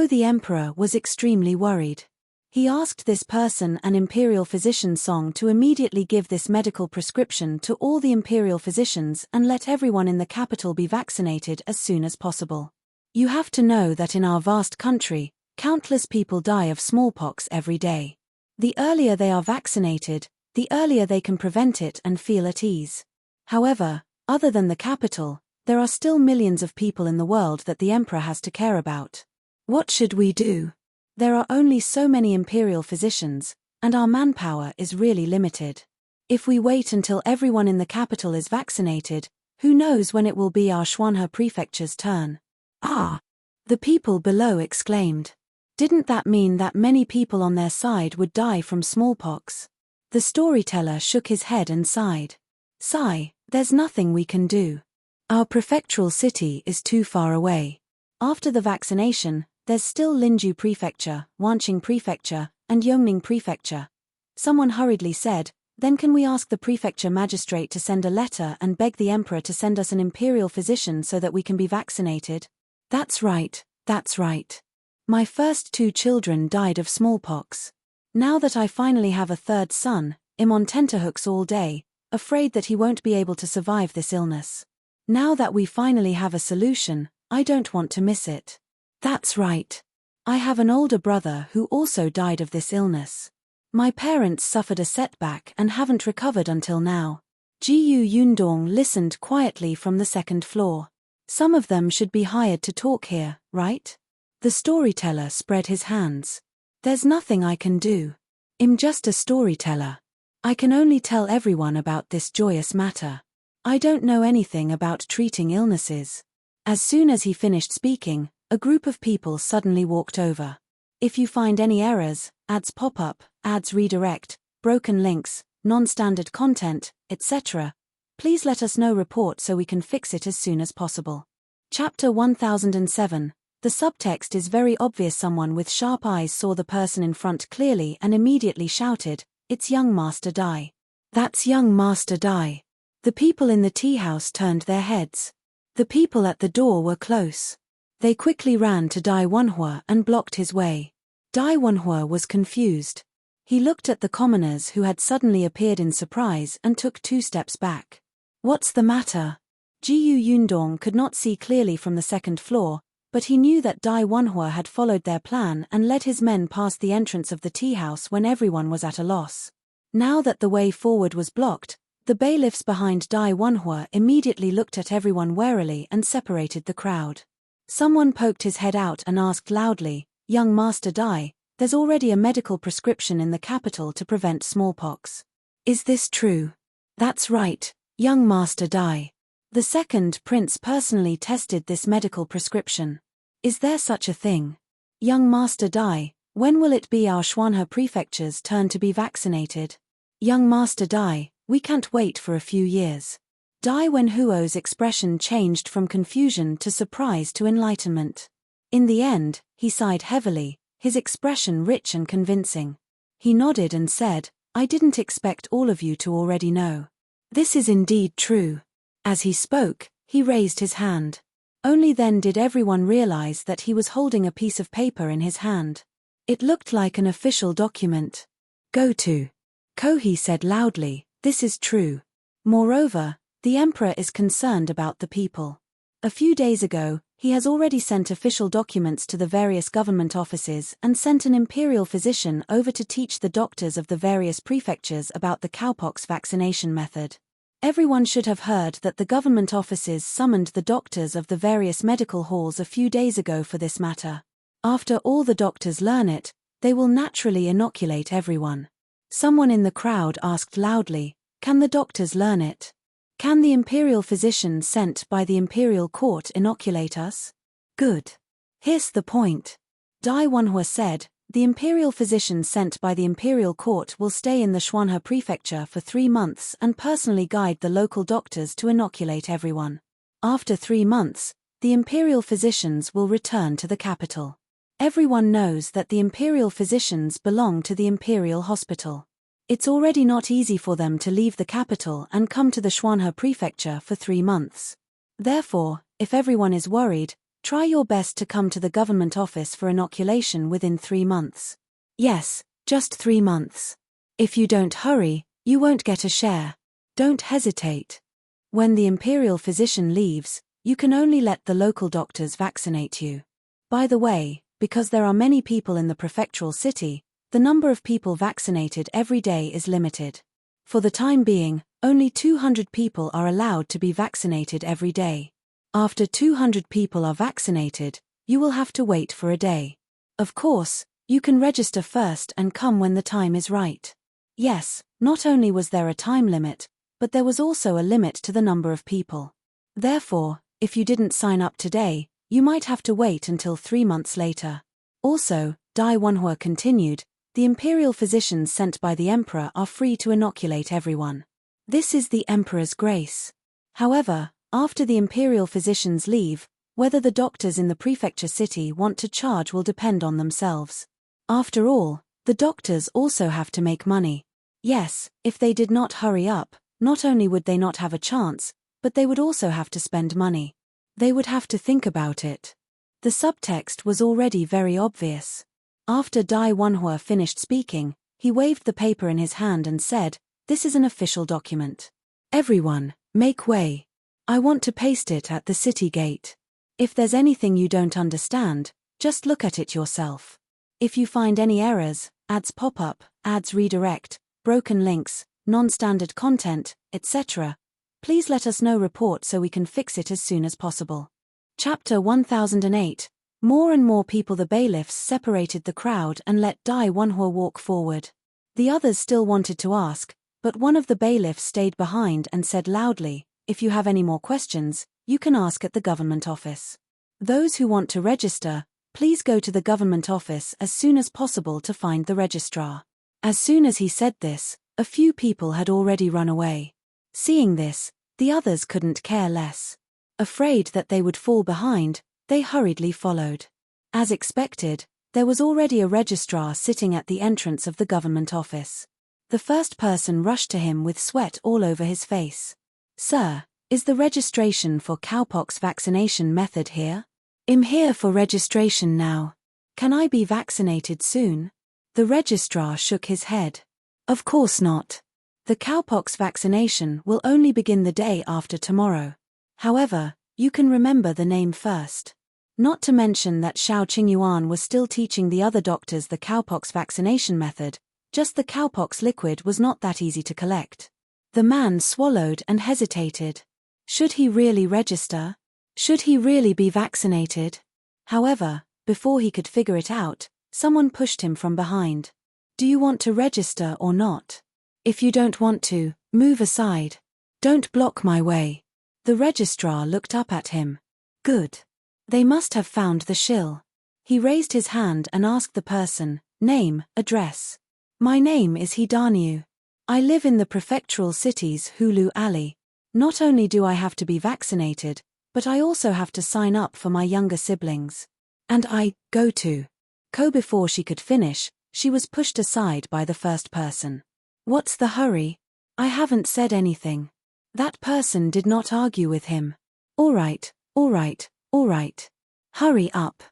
the emperor was extremely worried. He asked this person, an Imperial physician Song, to immediately give this medical prescription to all the Imperial physicians and let everyone in the capital be vaccinated as soon as possible. You have to know that in our vast country, countless people die of smallpox every day. The earlier they are vaccinated, the earlier they can prevent it and feel at ease. However, other than the capital, there are still millions of people in the world that the emperor has to care about. What should we do? There are only so many Imperial physicians, and our manpower is really limited. If we wait until everyone in the capital is vaccinated, who knows when it will be our Xuanhe Prefecture's turn. Ah! The people below exclaimed. Didn't that mean that many people on their side would die from smallpox? The storyteller shook his head and sighed. Sigh, there's nothing we can do. Our prefectural city is too far away. After the vaccination, there's still Linju Prefecture, Wanqing Prefecture, and Yongning Prefecture. Someone hurriedly said, then can we ask the Prefecture Magistrate to send a letter and beg the Emperor to send us an Imperial physician so that we can be vaccinated? That's right, that's right. My first 2 children died of smallpox. Now that I finally have a third son, I'm on tenterhooks all day, afraid that he won't be able to survive this illness. Now that we finally have a solution, I don't want to miss it. That's right. I have an older brother who also died of this illness. My parents suffered a setback and haven't recovered until now. Jiyu Yundong listened quietly from the second floor. Some of them should be hired to talk here, right? The storyteller spread his hands. There's nothing I can do. I'm just a storyteller. I can only tell everyone about this joyous matter. I don't know anything about treating illnesses. As soon as he finished speaking, a group of people suddenly walked over. If you find any errors, ads pop up, ads redirect, broken links, non-standard content, etc., please let us know report so we can fix it as soon as possible. Chapter 1007. The subtext is very obvious. Someone with sharp eyes saw the person in front clearly and immediately shouted, "It's young Master Dai." That's young Master Dai. The people in the tea house turned their heads. The people at the door were close. They quickly ran to Dai Wenhua and blocked his way. Dai Wenhua was confused. He looked at the commoners who had suddenly appeared in surprise and took 2 steps back. What's the matter? Jiyu Yundong could not see clearly from the second floor, but he knew that Dai Wenhua had followed their plan and led his men past the entrance of the tea house when everyone was at a loss. Now that the way forward was blocked, the bailiffs behind Dai Wenhua immediately looked at everyone warily and separated the crowd. Someone poked his head out and asked loudly, "Young Master Dai, there's already a medical prescription in the capital to prevent smallpox. Is this true?" "That's right, young Master Dai. The second prince personally tested this medical prescription." "Is there such a thing?" "Young Master Dai, when will it be our Xuanhe Prefecture's turn to be vaccinated?" "Young Master Dai, we can't wait for a few years." Dai Wenhuo's expression changed from confusion to surprise to enlightenment. In the end, he sighed heavily, his expression rich and convincing. He nodded and said, "I didn't expect all of you to already know. This is indeed true." As he spoke, he raised his hand. Only then did everyone realize that he was holding a piece of paper in his hand. It looked like an official document. "Go to Kohi," said loudly, "this is true. Moreover, the emperor is concerned about the people. A few days ago, he has already sent official documents to the various government offices and sent an imperial physician over to teach the doctors of the various prefectures about the cowpox vaccination method. Everyone should have heard that the government offices summoned the doctors of the various medical halls a few days ago for this matter. After all the doctors learn it, they will naturally inoculate everyone." Someone in the crowd asked loudly, "Can the doctors learn it? Can the imperial physician sent by the imperial court inoculate us?" "Good. Here's the point." Dai Wenhua said, "The imperial physician sent by the imperial court will stay in the Xuanhe prefecture for 3 months and personally guide the local doctors to inoculate everyone. After 3 months, the imperial physicians will return to the capital. Everyone knows that the imperial physicians belong to the imperial hospital. It's already not easy for them to leave the capital and come to the Xuanhe prefecture for 3 months. Therefore, if everyone is worried, try your best to come to the government office for inoculation within 3 months. Yes, just 3 months. If you don't hurry, you won't get a share. Don't hesitate. When the imperial physician leaves, you can only let the local doctors vaccinate you. By the way, because there are many people in the prefectural city, the number of people vaccinated every day is limited. For the time being, only 200 people are allowed to be vaccinated every day. After 200 people are vaccinated, you will have to wait for a day. Of course, you can register first and come when the time is right." Yes, not only was there a time limit, but there was also a limit to the number of people. Therefore, if you didn't sign up today, you might have to wait until 3 months later. Also, Dai Wenhua continued, "The imperial physicians sent by the emperor are free to inoculate everyone. This is the emperor's grace. However, after the imperial physicians leave, whether the doctors in the prefecture city want to charge will depend on themselves. After all, the doctors also have to make money. Yes, if they did not hurry up, not only would they not have a chance, but they would also have to spend money. They would have to think about it. The subtext was already very obvious. After Dai Wanhua finished speaking, he waved the paper in his hand and said, "This is an official document. Everyone, make way. I want to paste it at the city gate. If there's anything you don't understand, just look at it yourself. If you find any errors, ads pop up, ads redirect, broken links, non-standard content, etc., please let us know report so we can fix it as soon as possible." Chapter 1008. More and more people. The bailiffs separated the crowd and let Dai Wanhua walk forward. The others still wanted to ask, but one of the bailiffs stayed behind and said loudly, "If you have any more questions, you can ask at the government office. Those who want to register, please go to the government office as soon as possible to find the registrar." As soon as he said this, a few people had already run away. Seeing this, the others couldn't care less. Afraid that they would fall behind, they hurriedly followed. As expected, there was already a registrar sitting at the entrance of the government office. The first person rushed to him with sweat all over his face. "Sir, is the registration for cowpox vaccination method here? I'm here for registration now. Can I be vaccinated soon?" The registrar shook his head. "Of course not. The cowpox vaccination will only begin the day after tomorrow. However, you can remember the name first." Not to mention that Shao Qingyuan was still teaching the other doctors the cowpox vaccination method, just the cowpox liquid was not that easy to collect. The man swallowed and hesitated. Should he really register? Should he really be vaccinated? However, before he could figure it out, someone pushed him from behind. "Do you want to register or not? If you don't want to, move aside. Don't block my way." The registrar looked up at him. Good. They must have found the shill. He raised his hand and asked the person, "Name, address." "My name is Hidaniu. I live in the prefectural city's Hulu Alley. Not only do I have to be vaccinated, but I also have to sign up for my younger siblings. And I go to." Before she could finish, she was pushed aside by the first person. "What's the hurry? I haven't said anything." That person did not argue with him. All right. Hurry up."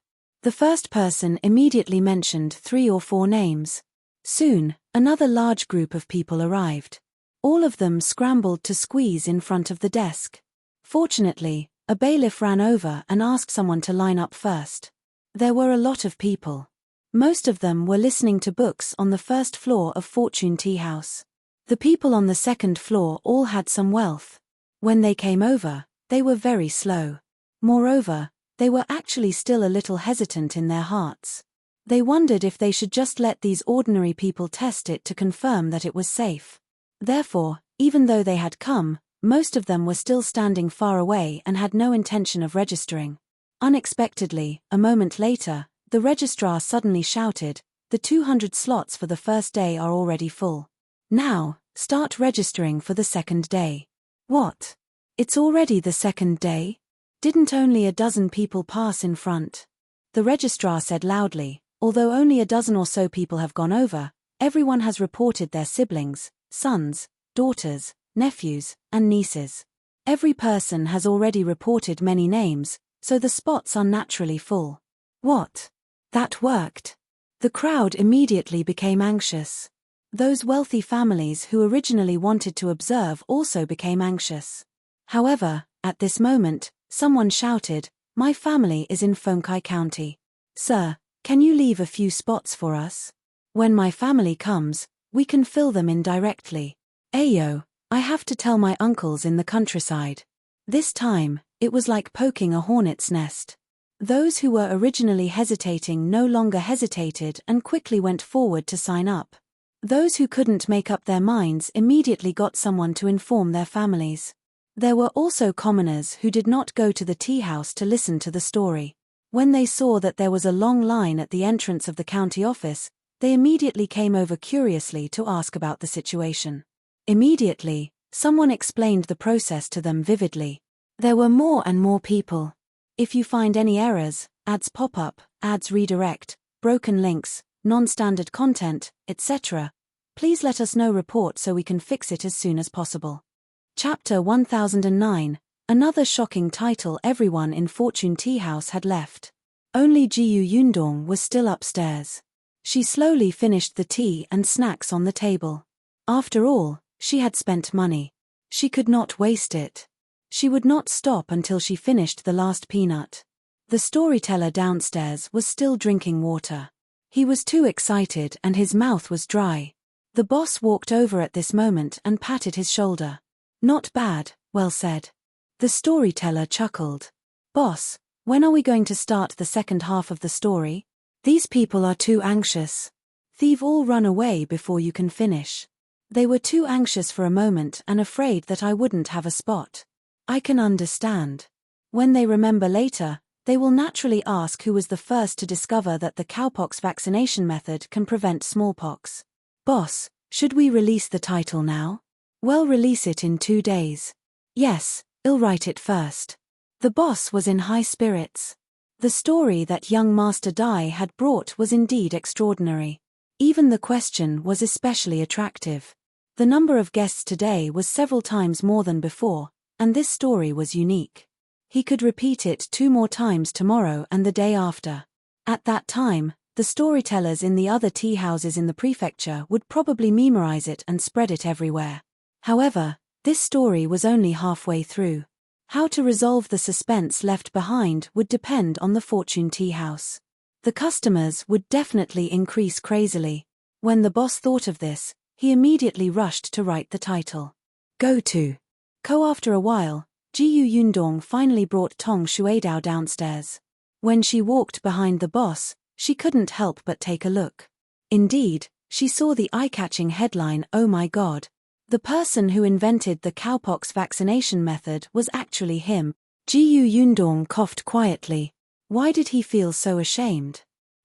The first person immediately mentioned 3 or 4 names. Soon, another large group of people arrived. All of them scrambled to squeeze in front of the desk. Fortunately, a bailiff ran over and asked someone to line up first. There were a lot of people. Most of them were listening to books on the first floor of Fortune Tea House. The people on the second floor all had some wealth. When they came over, they were very slow. Moreover, they were actually still a little hesitant in their hearts. They wondered if they should just let these ordinary people test it to confirm that it was safe. Therefore, even though they had come, most of them were still standing far away and had no intention of registering. Unexpectedly, a moment later, the registrar suddenly shouted, "The 200 slots for the first day are already full. Now, start registering for the second day." "What? It's already the second day? Didn't only a dozen people pass in front?" The registrar said loudly, "Although only a dozen or so people have gone over, everyone has reported their siblings, sons, daughters, nephews, and nieces. Every person has already reported many names, so the spots are naturally full." "What? That worked?" The crowd immediately became anxious. Those wealthy families who originally wanted to observe also became anxious. However, at this moment, someone shouted, "My family is in Fengkai County. Sir, can you leave a few spots for us? When my family comes, we can fill them in directly. Ayo, I have to tell my uncles in the countryside." This time, it was like poking a hornet's nest. Those who were originally hesitating no longer hesitated and quickly went forward to sign up. Those who couldn't make up their minds immediately got someone to inform their families. There were also commoners who did not go to the tea house to listen to the story. When they saw that there was a long line at the entrance of the county office, they immediately came over curiously to ask about the situation. Immediately, someone explained the process to them vividly. There were more and more people. If you find any errors, ads pop up, ads redirect, broken links, non-standard content, etc., please let us know report so we can fix it as soon as possible. Chapter 1009. Another shocking title. Everyone in Fortune Tea House had left. Only Jiyu Yundong was still upstairs. She slowly finished the tea and snacks on the table. After all, she had spent money. She could not waste it. She would not stop until she finished the last peanut. The storyteller downstairs was still drinking water. He was too excited and his mouth was dry. The boss walked over at this moment and patted his shoulder. Not bad, well said. The storyteller chuckled. Boss, when are we going to start the second half of the story? These people are too anxious. They've all run away before you can finish. They were too anxious for a moment and afraid that I wouldn't have a spot. I can understand. When they remember later, they will naturally ask who was the first to discover that the cowpox vaccination method can prevent smallpox. Boss, should we release the title now? Well, release it in 2 days. Yes, I'll write it first. The boss was in high spirits. The story that young Master Dai had brought was indeed extraordinary. Even the question was especially attractive. The number of guests today was several times more than before, and this story was unique. He could repeat it 2 more times tomorrow and the day after. At that time, the storytellers in the other tea houses in the prefecture would probably memorize it and spread it everywhere. However, this story was only halfway through. How to resolve the suspense left behind would depend on the Fortune Tea House. The customers would definitely increase crazily. When the boss thought of this, he immediately rushed to write the title. Go to. After a while, Jiyu Yundong finally brought Tong Shuidao downstairs. When she walked behind the boss, she couldn't help but take a look. Indeed, she saw the eye-catching headline, "Oh my God. The person who invented the cowpox vaccination method was actually him." Jiyu Yundong coughed quietly. Why did he feel so ashamed?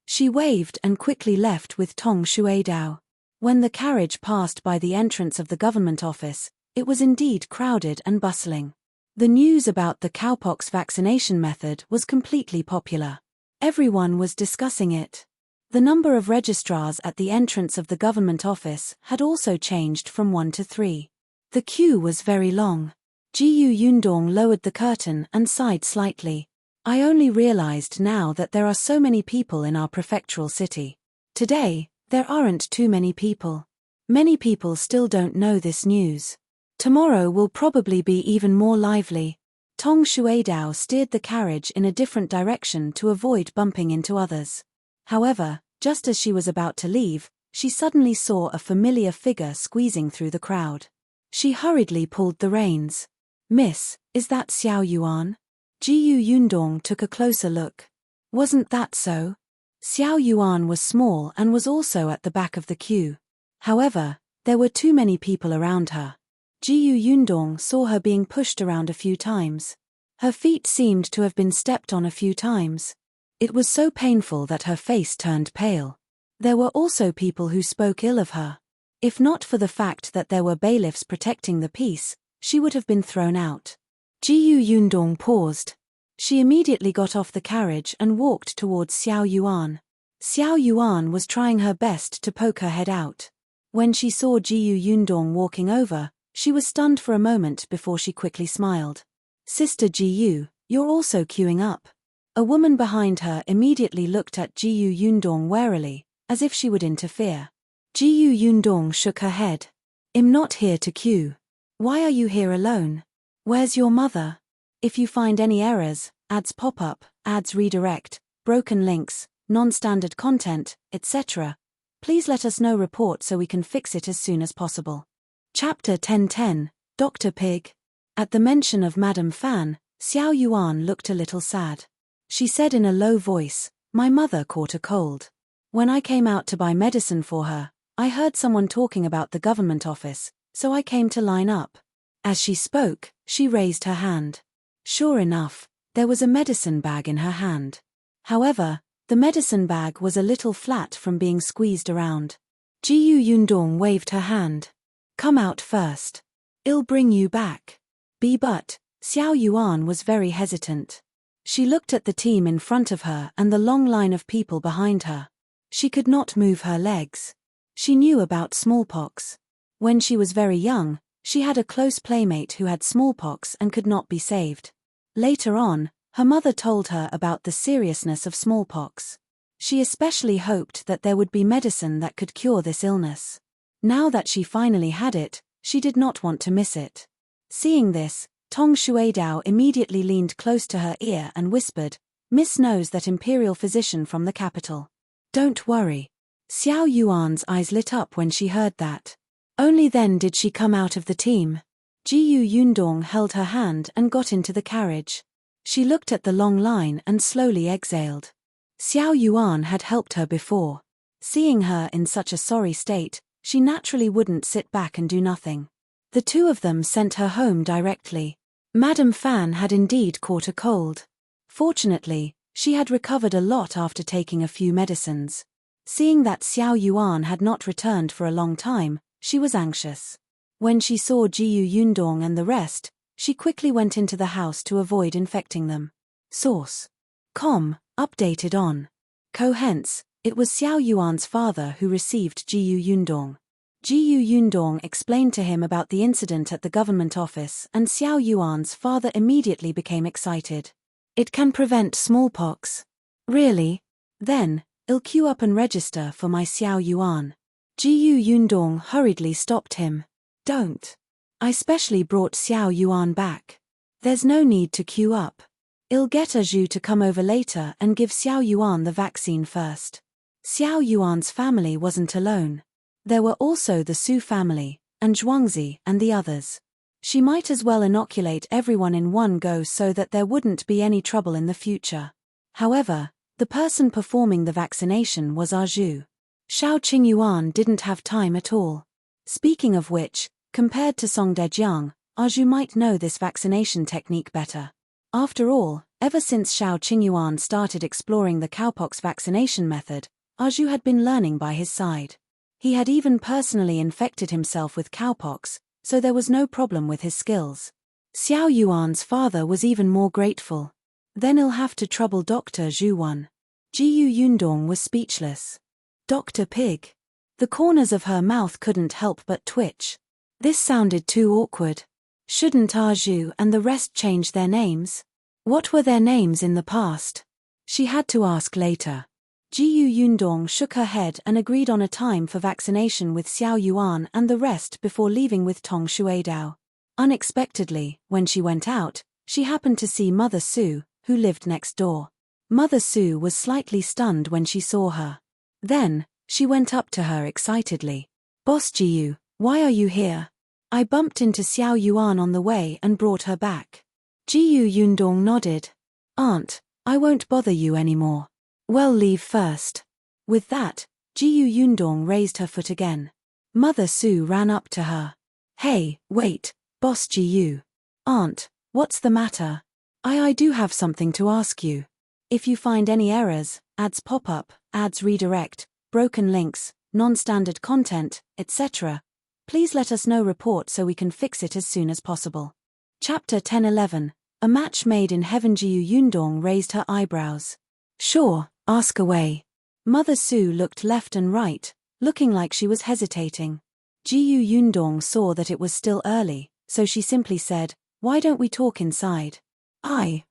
She waved and quickly left with Tong Shuidao. When the carriage passed by the entrance of the government office, it was indeed crowded and bustling. The news about the cowpox vaccination method was completely popular. Everyone was discussing it. The number of registrars at the entrance of the government office had also changed from 1 to 3. The queue was very long. Jiyu Yundong lowered the curtain and sighed slightly. I only realized now that there are so many people in our prefectural city. Today, there aren't too many people. Many people still don't know this news. Tomorrow will probably be even more lively. Tong Shuidao steered the carriage in a different direction to avoid bumping into others. However, just as she was about to leave, she suddenly saw a familiar figure squeezing through the crowd. She hurriedly pulled the reins. Miss, is that Xiao Yuan? Jiyu Yundong took a closer look. Wasn't that so? Xiao Yuan was small and was also at the back of the queue. However, there were too many people around her. Jiyu Yundong saw her being pushed around a few times. Her feet seemed to have been stepped on a few times. It was so painful that her face turned pale. There were also people who spoke ill of her. If not for the fact that there were bailiffs protecting the peace, she would have been thrown out. Jiyu Yundong paused. She immediately got off the carriage and walked towards Xiao Yuan. Xiao Yuan was trying her best to poke her head out. When she saw Jiyu Yundong walking over, she was stunned for a moment before she quickly smiled. Sister Jiyu, you're also queuing up. A woman behind her immediately looked at Jiyu Yundong warily, as if she would interfere. Jiyu Yundong shook her head. I'm not here to queue. Why are you here alone? Where's your mother? If you find any errors, ads pop up, ads redirect, broken links, non-standard content, etc., please let us know report so we can fix it as soon as possible. Chapter 1010, Dr. Pig. At the mention of Madame Fan, Xiao Yuan looked a little sad. She said in a low voice, my mother caught a cold. When I came out to buy medicine for her, I heard someone talking about the government office, so I came to line up. As she spoke, she raised her hand. Sure enough, there was a medicine bag in her hand. However, the medicine bag was a little flat from being squeezed around. Jiyu Yundong waved her hand. Come out first. I'll bring you back. But, Xiao Yuan was very hesitant. She looked at the team in front of her and the long line of people behind her. She could not move her legs. She knew about smallpox. When she was very young, she had a close playmate who had smallpox and could not be saved. Later on, Her mother told her about the seriousness of smallpox. She especially hoped that there would be medicine that could cure this illness. Now that she finally had it, she did not want to miss it. Seeing this, Tong Shuidao immediately leaned close to her ear and whispered, "Miss knows that Imperial physician from the capital." "Don't worry." Xiao Yuan's eyes lit up when she heard that. Only then did she come out of the team. Jiyu Yundong held her hand and got into the carriage. She looked at the long line and slowly exhaled. Xiao Yuan had helped her before. Seeing her in such a sorry state, she naturally wouldn't sit back and do nothing. The two of them sent her home directly. Madame Fan had indeed caught a cold. Fortunately, she had recovered a lot after taking a few medicines. Seeing that Xiao Yuan had not returned for a long time, she was anxious. When she saw Jiyu Yundong and the rest, she quickly went into the house to avoid infecting them. Source. Com. Updated on. Hence, it was Xiao Yuan's father who received Jiyu Yundong. Jiyu Yundong explained to him about the incident at the government office, and Xiao Yuan's father immediately became excited. "It can prevent smallpox." "Really? Then, I'll queue up and register for my Xiao Yuan." Jiyu Yundong hurriedly stopped him. "Don't. I specially brought Xiao Yuan back. There's no need to queue up. I'll get a Zhu to come over later and give Xiao Yuan the vaccine first." Xiao Yuan's family wasn't alone. There were also the Su family, and Zhuangzi and the others. She might as well inoculate everyone in one go so that there wouldn't be any trouble in the future. However, the person performing the vaccination was Zhu. Shao Qingyuan didn't have time at all. Speaking of which, compared to Song Dajiang, Zhu might know this vaccination technique better. After all, ever since Shao Qingyuan started exploring the cowpox vaccination method, Zhu had been learning by his side. He had even personally infected himself with cowpox, so there was no problem with his skills. Xiao Yuan's father was even more grateful. "Then I'll have to trouble Dr. Zhu one." Jiyu Yundong was speechless. "Dr. Pig." The corners of her mouth couldn't help but twitch. This sounded too awkward. Shouldn't Zhu and the rest change their names? What were their names in the past? She had to ask later. Jiyu Yundong shook her head and agreed on a time for vaccination with Xiao Yuan and the rest before leaving with Tong Shuidao. Unexpectedly, when she went out, she happened to see Mother Su, who lived next door. Mother Su was slightly stunned when she saw her. Then, she went up to her excitedly. "Boss Jiyu, why are you here? I bumped into Xiao Yuan on the way and brought her back." Jiyu Yundong nodded. "Aunt, I won't bother you anymore. Well, leave first." With that, Jiyu Yundong raised her foot again. Mother Su ran up to her. "Hey, wait, Boss Jiyu." "Aunt, what's the matter?" I do have something to ask you. If you find any errors, ads pop up, ads redirect, broken links, non-standard content, etc., please let us know report so we can fix it as soon as possible." Chapter 10-11, A Match Made in Heaven. Jiyu Yundong raised her eyebrows. "Sure, ask away." Mother Su looked left and right, looking like she was hesitating. Jiyu Yundong saw that it was still early, so she simply said, "Why don't we talk inside?"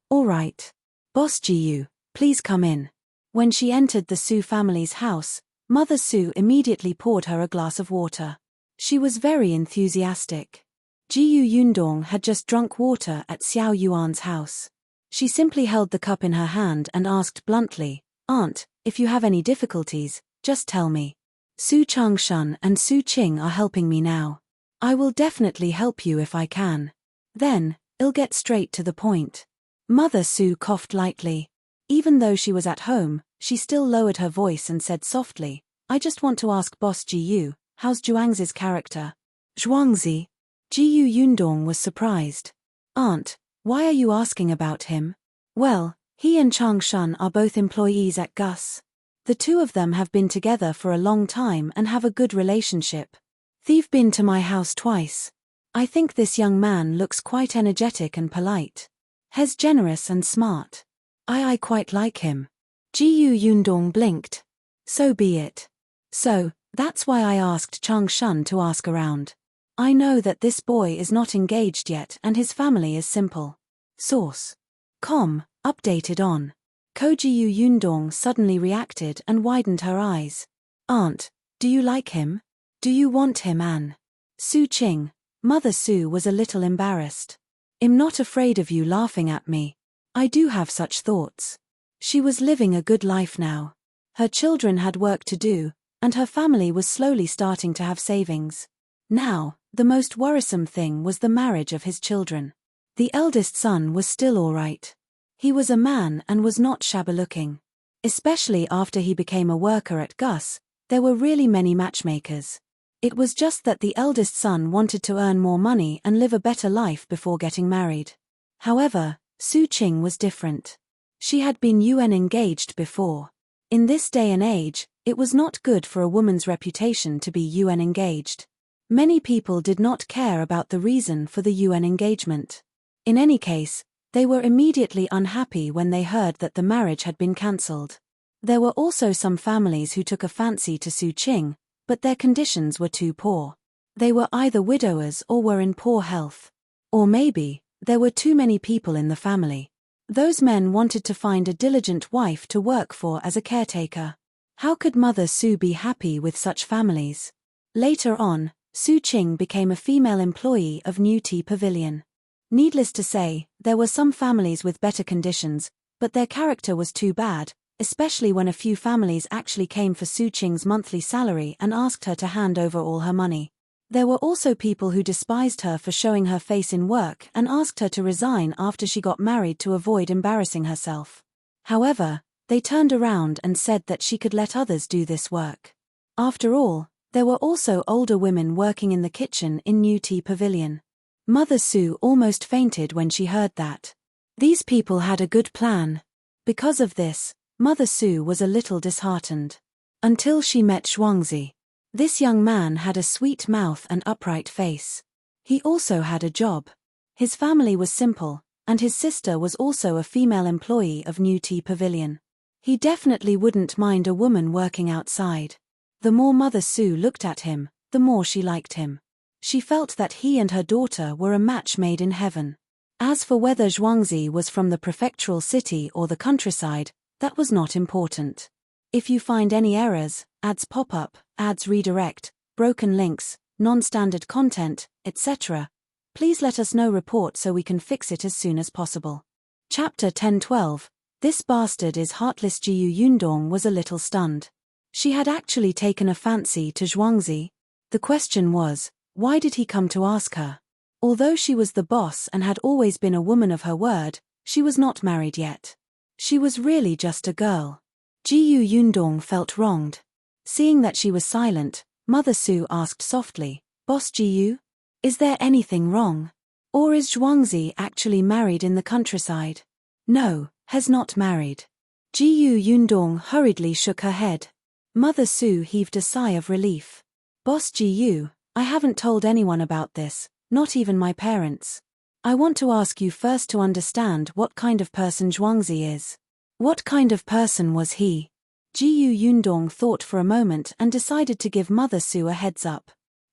All right. Boss Jiyu, please come in." When she entered the Su family's house, Mother Su immediately poured her a glass of water. She was very enthusiastic. Jiyu Yundong had just drunk water at Xiao Yuan's house. She simply held the cup in her hand and asked bluntly, "Aunt, if you have any difficulties, just tell me. Su Changshan and Su Qing are helping me now. I will definitely help you if I can. Then, I'll get straight to the point." Mother Su coughed lightly. Even though she was at home, she still lowered her voice and said softly, "I just want to ask Boss Jiyu, how's Zhuangzi's character?" "Zhuangzi?" Jiyu Yundong was surprised. "Aunt, why are you asking about him?" "Well, he and Changshan are both employees at Gus. The two of them have been together for a long time and have a good relationship. They've been to my house twice. I think this young man looks quite energetic and polite. He's generous and smart. I quite like him." Jiyu Yundong blinked. "So be it. So, that's why I asked Changshan to ask around. I know that this boy is not engaged yet and his family is simple." Source. Updated on. Jiyu Yundong suddenly reacted and widened her eyes. Aunt, do you like him? Do you want him, Anne? Su Qing. Mother Su was a little embarrassed. I'm not afraid of you laughing at me. I do have such thoughts. She was living a good life now. Her children had work to do, and her family was slowly starting to have savings. Now, the most worrisome thing was the marriage of his children. The eldest son was still all right. He was a man and was not shabby-looking. Especially after he became a worker at Gus, there were really many matchmakers. It was just that the eldest son wanted to earn more money and live a better life before getting married. However, Su Qing was different. She had been UN engaged before. In this day and age, it was not good for a woman's reputation to be UN engaged. Many people did not care about the reason for the UN engagement. In any case, they were immediately unhappy when they heard that the marriage had been cancelled. There were also some families who took a fancy to Su Qing, but their conditions were too poor. They were either widowers or were in poor health. Or maybe, there were too many people in the family. Those men wanted to find a diligent wife to work for as a caretaker. How could Mother Su be happy with such families? Later on, Su Qing became a female employee of New Tea Pavilion. Needless to say, there were some families with better conditions, but their character was too bad, especially when a few families actually came for Su Qing's monthly salary and asked her to hand over all her money. There were also people who despised her for showing her face in work and asked her to resign after she got married to avoid embarrassing herself. However, they turned around and said that she could let others do this work. After all, there were also older women working in the kitchen in New Tea Pavilion. Mother Su almost fainted when she heard that. These people had a good plan. Because of this, Mother Su was a little disheartened. Until she met Zhuangzi. This young man had a sweet mouth and upright face. He also had a job. His family was simple, and his sister was also a female employee of New Tea Pavilion. He definitely wouldn't mind a woman working outside. The more Mother Su looked at him, the more she liked him. She felt that he and her daughter were a match made in heaven. As for whether Zhuangzi was from the prefectural city or the countryside, that was not important. If you find any errors, ads pop up, ads redirect, broken links, non-standard content, etc., please let us know report so we can fix it as soon as possible. Chapter 10-12. This bastard is Heartless. Jiyu Yundong was a little stunned. She had actually taken a fancy to Zhuangzi. The question was, why did he come to ask her? Although she was the boss and had always been a woman of her word, she was not married yet. She was really just a girl. Jiyu Yundong felt wronged. Seeing that she was silent, Mother Su asked softly, Boss Jiyu? Is there anything wrong? Or is Zhuangzi actually married in the countryside? No, has not married. Jiyu Yundong hurriedly shook her head. Mother Su heaved a sigh of relief. Boss Jiyu, I haven't told anyone about this, not even my parents. I want to ask you first to understand what kind of person Zhuangzi is. What kind of person was he? Jiyu Yundong thought for a moment and decided to give Mother Su a heads up.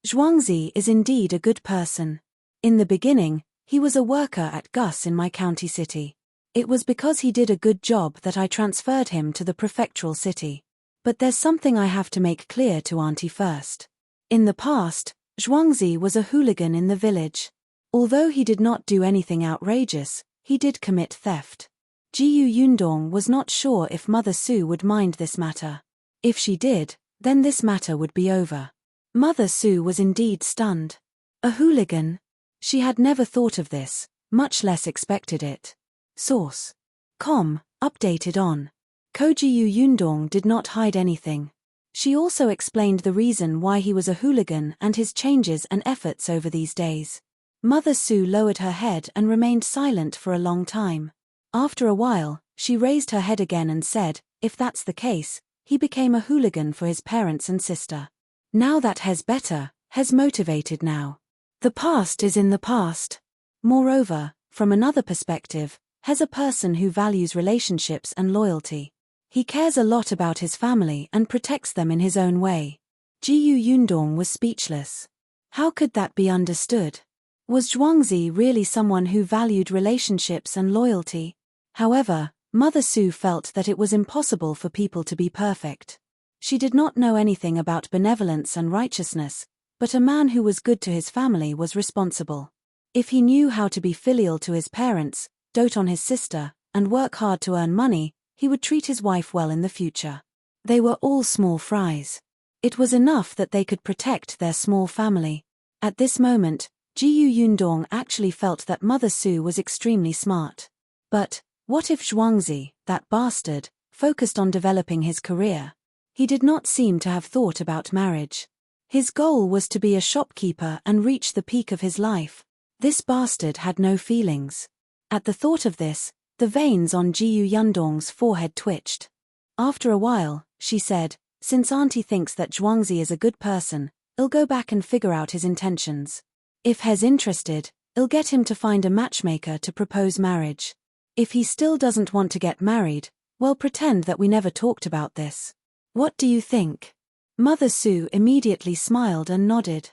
Zhuangzi is indeed a good person. In the beginning, he was a worker at Gus in my county city. It was because he did a good job that I transferred him to the prefectural city. But there's something I have to make clear to Auntie first. In the past, Zhuangzi was a hooligan in the village. Although he did not do anything outrageous, he did commit theft. Jiyu Yundong was not sure if Mother Su would mind this matter. If she did, then this matter would be over. Mother Su was indeed stunned. A hooligan? She had never thought of this, much less expected it. Source. Updated on. Jiyu Yundong did not hide anything. She also explained the reason why he was a hooligan and his changes and efforts over these days. Mother Su lowered her head and remained silent for a long time. After a while, she raised her head again and said, if that's the case, he became a hooligan for his parents and sister. Now that he's better, he's motivated now. The past is in the past. Moreover, from another perspective, he's a person who values relationships and loyalty. He cares a lot about his family and protects them in his own way. Jiyu Yundong was speechless. How could that be understood? Was Zhuangzi really someone who valued relationships and loyalty? However, Mother Su felt that it was impossible for people to be perfect. She did not know anything about benevolence and righteousness, but a man who was good to his family was responsible. If he knew how to be filial to his parents, dote on his sister, and work hard to earn money, he would treat his wife well in the future. They were all small fries. It was enough that they could protect their small family. At this moment, Jiyu Yundong actually felt that Mother Su was extremely smart. But what if Zhuangzi, that bastard, focused on developing his career? He did not seem to have thought about marriage. His goal was to be a shopkeeper and reach the peak of his life. This bastard had no feelings. At the thought of this, the veins on Jiyu Yundong's forehead twitched. After a while, she said, since Auntie thinks that Zhuangzi is a good person, I'll go back and figure out his intentions. If He's interested, I'll get him to find a matchmaker to propose marriage. If he still doesn't want to get married, well, pretend that we never talked about this. What do you think? Mother Su immediately smiled and nodded.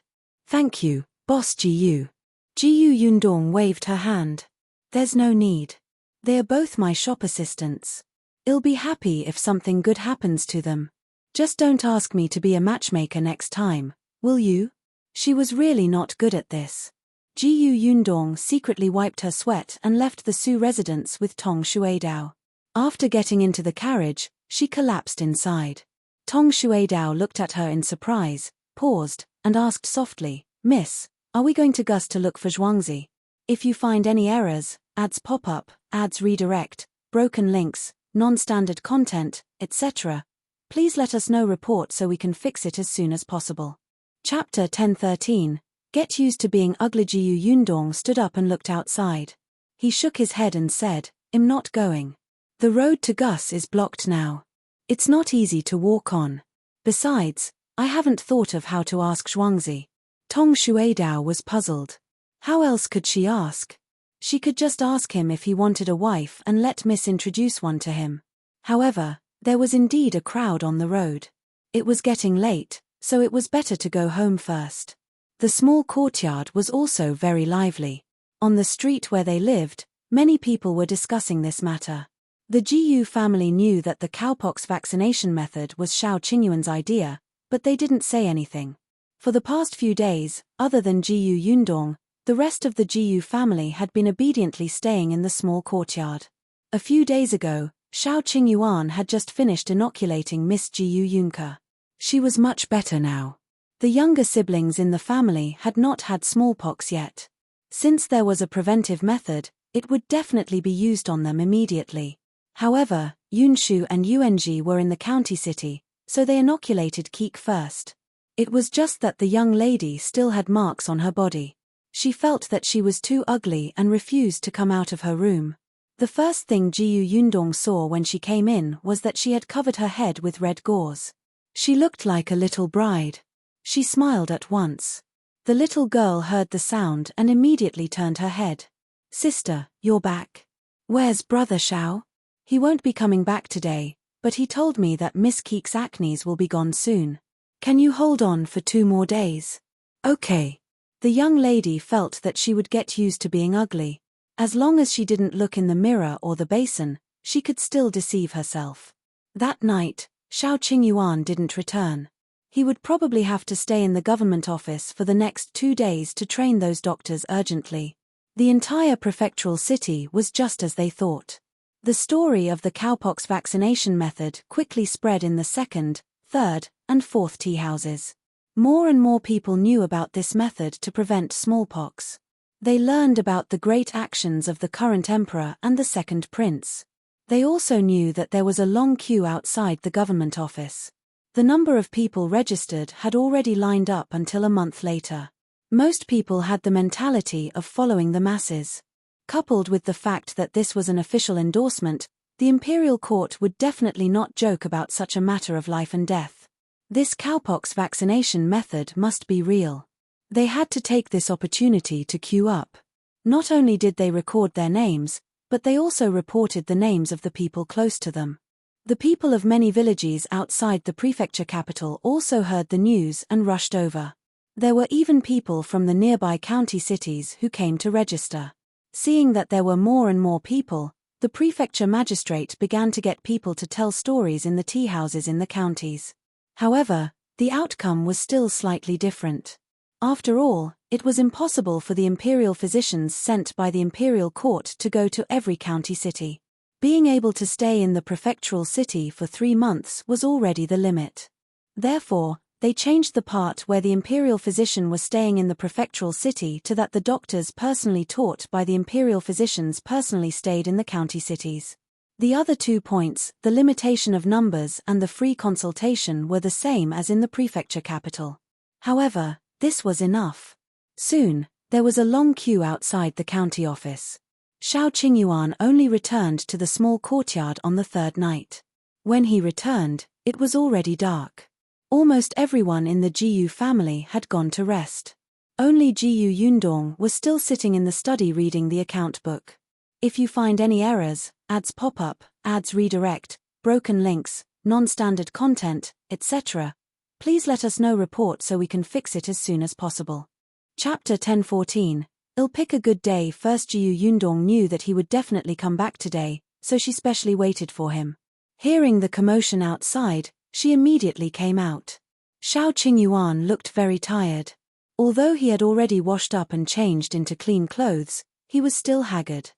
Thank you, Boss Jiyu. Jiyu Yundong waved her hand. There's no need. They are both my shop assistants. I'll be happy if something good happens to them. Just don't ask me to be a matchmaker next time, will you? She was really not good at this. Jiyu Yundong secretly wiped her sweat and left the Su residence with Tong Shuidao. After getting into the carriage, she collapsed inside. Tong Shuidao looked at her in surprise, paused, and asked softly, Miss, are we going to Gus to look for Zhuangzi? If you find any errors, ads pop up, ads redirect, broken links, non-standard content, etc., please let us know report so we can fix it as soon as possible. Chapter 10:13. Get used to being ugly. Jiyu Yundong stood up and looked outside. He shook his head and said, I'm not going. The road to Gus is blocked now. It's not easy to walk on. Besides, I haven't thought of how to ask Zhuangzi. Tong Shuidao was puzzled. How else could she ask? She could just ask him if he wanted a wife and let Miss introduce one to him. However, there was indeed a crowd on the road. It was getting late, so it was better to go home first. The small courtyard was also very lively. On the street where they lived, many people were discussing this matter. The Jiyu family knew that the cowpox vaccination method was Shao Qingyuan's idea, but they didn't say anything. For the past few days, other than Jiyu Yundong, the rest of the Jiyu family had been obediently staying in the small courtyard. A few days ago, Shao Qingyuan had just finished inoculating Miss Jiyu Yunke. She was much better now. The younger siblings in the family had not had smallpox yet. Since there was a preventive method, it would definitely be used on them immediately. However, Yunshu and Yuanji were in the county city, so they inoculated Keek first. It was just that the young lady still had marks on her body. She felt that she was too ugly and refused to come out of her room. The first thing Jiyu Yundong saw when she came in was that she had covered her head with red gauze. She looked like a little bride. She smiled at once. The little girl heard the sound and immediately turned her head. Sister, you're back. Where's brother Shao? He won't be coming back today, but he told me that Miss Keek's acne will be gone soon. Can you hold on for 2 more days? Okay. The young lady felt that she would get used to being ugly. As long as she didn't look in the mirror or the basin, she could still deceive herself. That night, Shao Qingyuan didn't return. He would probably have to stay in the government office for the next 2 days to train those doctors urgently. The entire prefectural city was just as they thought. The story of the cowpox vaccination method quickly spread in the 2nd, 3rd, and 4th tea houses. More and more people knew about this method to prevent smallpox. They learned about the great actions of the current emperor and the second prince. They also knew that there was a long queue outside the government office. The number of people registered had already lined up until a month later. Most people had the mentality of following the masses. Coupled with the fact that this was an official endorsement, the Imperial court would definitely not joke about such a matter of life and death. This cowpox vaccination method must be real. They had to take this opportunity to queue up. Not only did they record their names, but they also reported the names of the people close to them. The people of many villages outside the prefecture capital also heard the news and rushed over. There were even people from the nearby county cities who came to register. Seeing that there were more and more people, The prefecture magistrate began to get people to tell stories in the tea houses in the counties. However, the outcome was still slightly different. After all, it was impossible for the imperial physicians sent by the imperial court to go to every county city. Being able to stay in the prefectural city for 3 months was already the limit. Therefore, they changed the part where the imperial physician was staying in the prefectural city to that the doctors personally taught by the imperial physicians personally stayed in the county cities. The other 2 points, the limitation of numbers and the free consultation, were the same as in the prefecture capital. However, this was enough. Soon, there was a long queue outside the county office. Shao Qingyuan only returned to the small courtyard on the 3rd night. When he returned, it was already dark. Almost everyone in the Jiyu family had gone to rest. Only Jiyu Yundong was still sitting in the study reading the account book. If you find any errors, ads pop up, ads redirect, broken links, non-standard content, etc., please let us know. Report so we can fix it as soon as possible. Chapter 10:14. I'll pick a good day. First, Jiyu Yundong knew that he would definitely come back today, so she specially waited for him. Hearing the commotion outside, she immediately came out. Shao Qingyuan looked very tired. Although he had already washed up and changed into clean clothes, he was still haggard.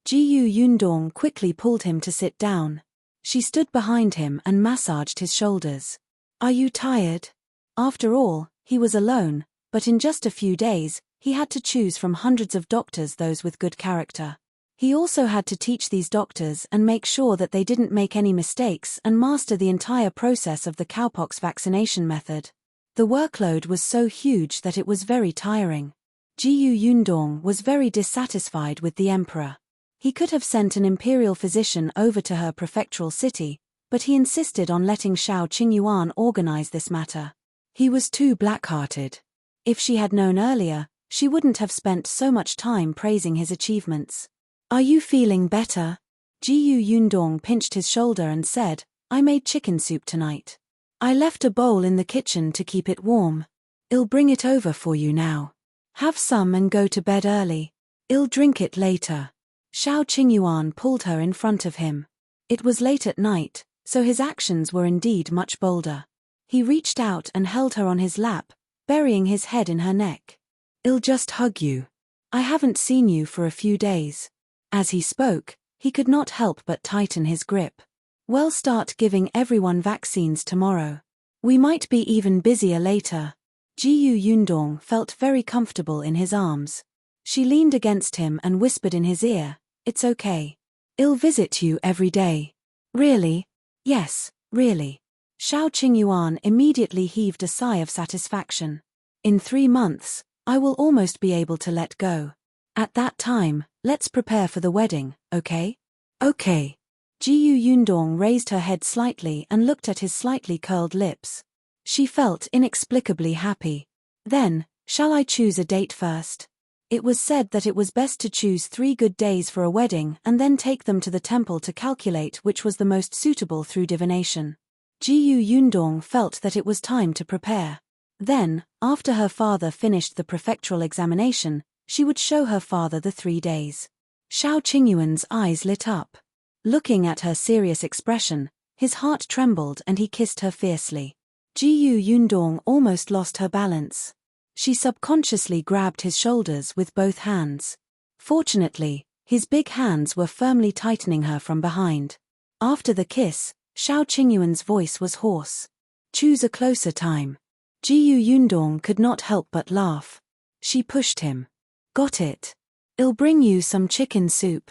Jiyu Yundong quickly pulled him to sit down. She stood behind him and massaged his shoulders. Are you tired? After all, he was alone, but in just a few days, he had to choose from hundreds of doctors those with good character. He also had to teach these doctors and make sure that they didn't make any mistakes and master the entire process of the cowpox vaccination method. The workload was so huge that it was very tiring. Jiyu Yundong was very dissatisfied with the emperor. He could have sent an imperial physician over to her prefectural city, but he insisted on letting Shao Qingyuan organize this matter. He was too black-hearted. If she had known earlier, she wouldn't have spent so much time praising his achievements. Are you feeling better? Jiyu Yundong pinched his shoulder and said, I made chicken soup tonight. I left a bowl in the kitchen to keep it warm. I'll bring it over for you now. Have some and go to bed early. I'll drink it later. Shao Qingyuan pulled her in front of him. It was late at night, so his actions were indeed much bolder. He reached out and held her on his lap, burying his head in her neck. I'll just hug you. I haven't seen you for a few days. As he spoke, he could not help but tighten his grip. We'll start giving everyone vaccines tomorrow. We might be even busier later. Jiyu Yundong felt very comfortable in his arms. She leaned against him and whispered in his ear, It's okay. I'll visit you every day. Really? Yes, really. Shao Qingyuan immediately heaved a sigh of satisfaction. In 3 months, I will almost be able to let go. At that time, let's prepare for the wedding, okay? Okay. Jiyu Yundong raised her head slightly and looked at his slightly curled lips. She felt inexplicably happy. Then, shall I choose a date first? It was said that it was best to choose 3 good days for a wedding and then take them to the temple to calculate which was the most suitable through divination. Jiyu Yundong felt that it was time to prepare. Then, after her father finished the prefectural examination, she would show her father the 3 days. Shao Qingyuan's eyes lit up. Looking at her serious expression, his heart trembled and he kissed her fiercely. Jiyu Yundong almost lost her balance. She subconsciously grabbed his shoulders with both hands. Fortunately, his big hands were firmly tightening her from behind. After the kiss, Shao Qingyuan's voice was hoarse. Choose a closer time. Jiyu Yundong could not help but laugh. She pushed him. Got it. I'll bring you some chicken soup.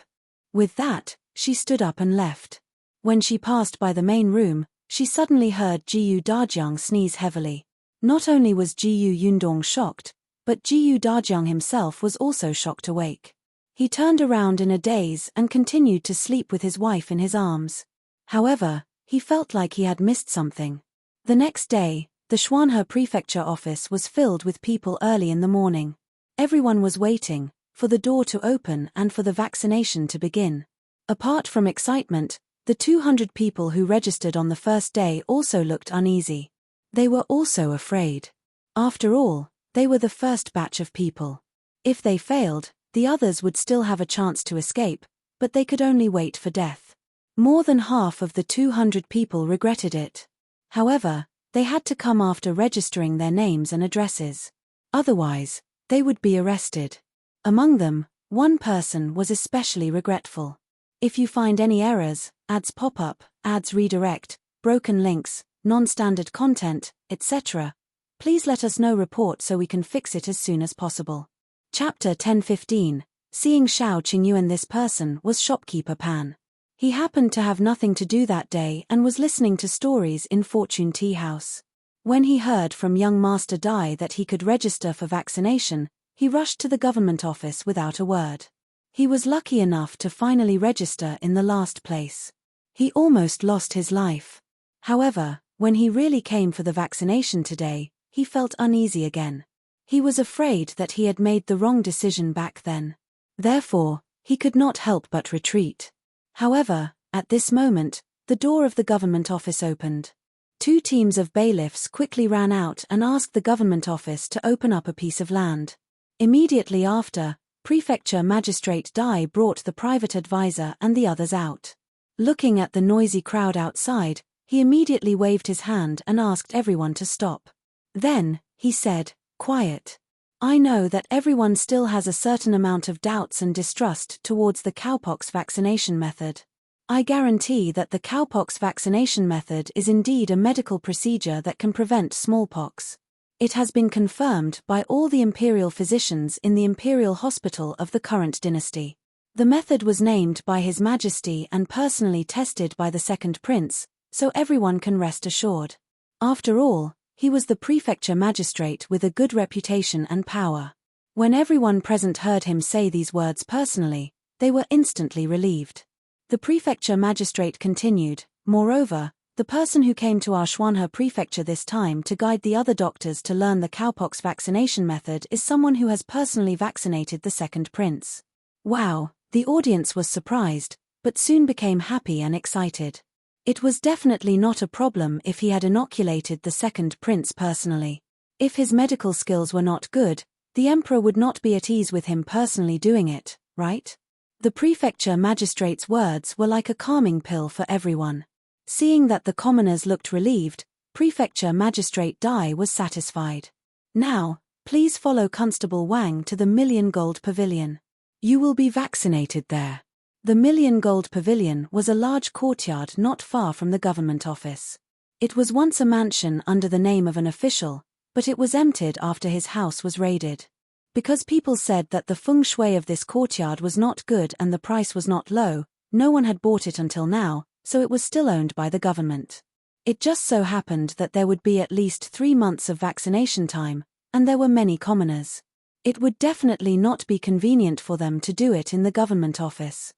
With that, she stood up and left. When she passed by the main room, she suddenly heard Dajiang sneeze heavily. Not only was Jiyu Yundong shocked, but Dajiang himself was also shocked awake. He turned around in a daze and continued to sleep with his wife in his arms. However, he felt like he had missed something. The next day, the Xuanhe Prefecture office was filled with people early in the morning. Everyone was waiting for the door to open and for the vaccination to begin. Apart from excitement, the 200 people who registered on the first day also looked uneasy. They were also afraid. After all, they were the first batch of people. If they failed, the others would still have a chance to escape, but they could only wait for death. More than half of the 200 people regretted it. However, they had to come after registering their names and addresses. Otherwise, they would be arrested. Among them, one person was especially regretful. If you find any errors, ads pop up, ads redirect, broken links, non-standard content, etc., please let us know report so we can fix it as soon as possible. Chapter 10:15. Seeing Shao Qingyuan. This person was shopkeeper Pan. He happened to have nothing to do that day and was listening to stories in Fortune Tea House. When he heard from young Master Dai that he could register for vaccination, he rushed to the government office without a word. He was lucky enough to finally register in the last place. He almost lost his life. However, when he really came for the vaccination today, he felt uneasy again. He was afraid that he had made the wrong decision back then. Therefore, he could not help but retreat. However, at this moment, the door of the government office opened. Two teams of bailiffs quickly ran out and asked the government office to open up a piece of land. Immediately after, Prefecture Magistrate Dai brought the private advisor and the others out. Looking at the noisy crowd outside, he immediately waved his hand and asked everyone to stop. Then, he said, "Quiet. I know that everyone still has a certain amount of doubts and distrust towards the cowpox vaccination method. I guarantee that the cowpox vaccination method is indeed a medical procedure that can prevent smallpox. It has been confirmed by all the Imperial physicians in the Imperial hospital of the current dynasty. The method was named by His Majesty and personally tested by the second prince, so everyone can rest assured. After all, he was the prefecture magistrate with a good reputation and power. When everyone present heard him say these words personally, they were instantly relieved. The prefecture magistrate continued, "Moreover, the person who came to our Xuanhe prefecture this time to guide the other doctors to learn the cowpox vaccination method is someone who has personally vaccinated the second prince." Wow, the audience was surprised, but soon became happy and excited. It was definitely not a problem if he had inoculated the second prince personally. If his medical skills were not good, the emperor would not be at ease with him personally doing it, right? The prefecture magistrate's words were like a calming pill for everyone. Seeing that the commoners looked relieved, Prefecture Magistrate Dai was satisfied. "Now, please follow Constable Wang to the Million Gold Pavilion. You will be vaccinated there." The Million Gold Pavilion was a large courtyard not far from the government office. It was once a mansion under the name of an official, but it was emptied after his house was raided. Because people said that the feng shui of this courtyard was not good and the price was not low, no one had bought it until now, so it was still owned by the government. It just so happened that there would be at least 3 months of vaccination time, and there were many commoners. It would definitely not be convenient for them to do it in the government office.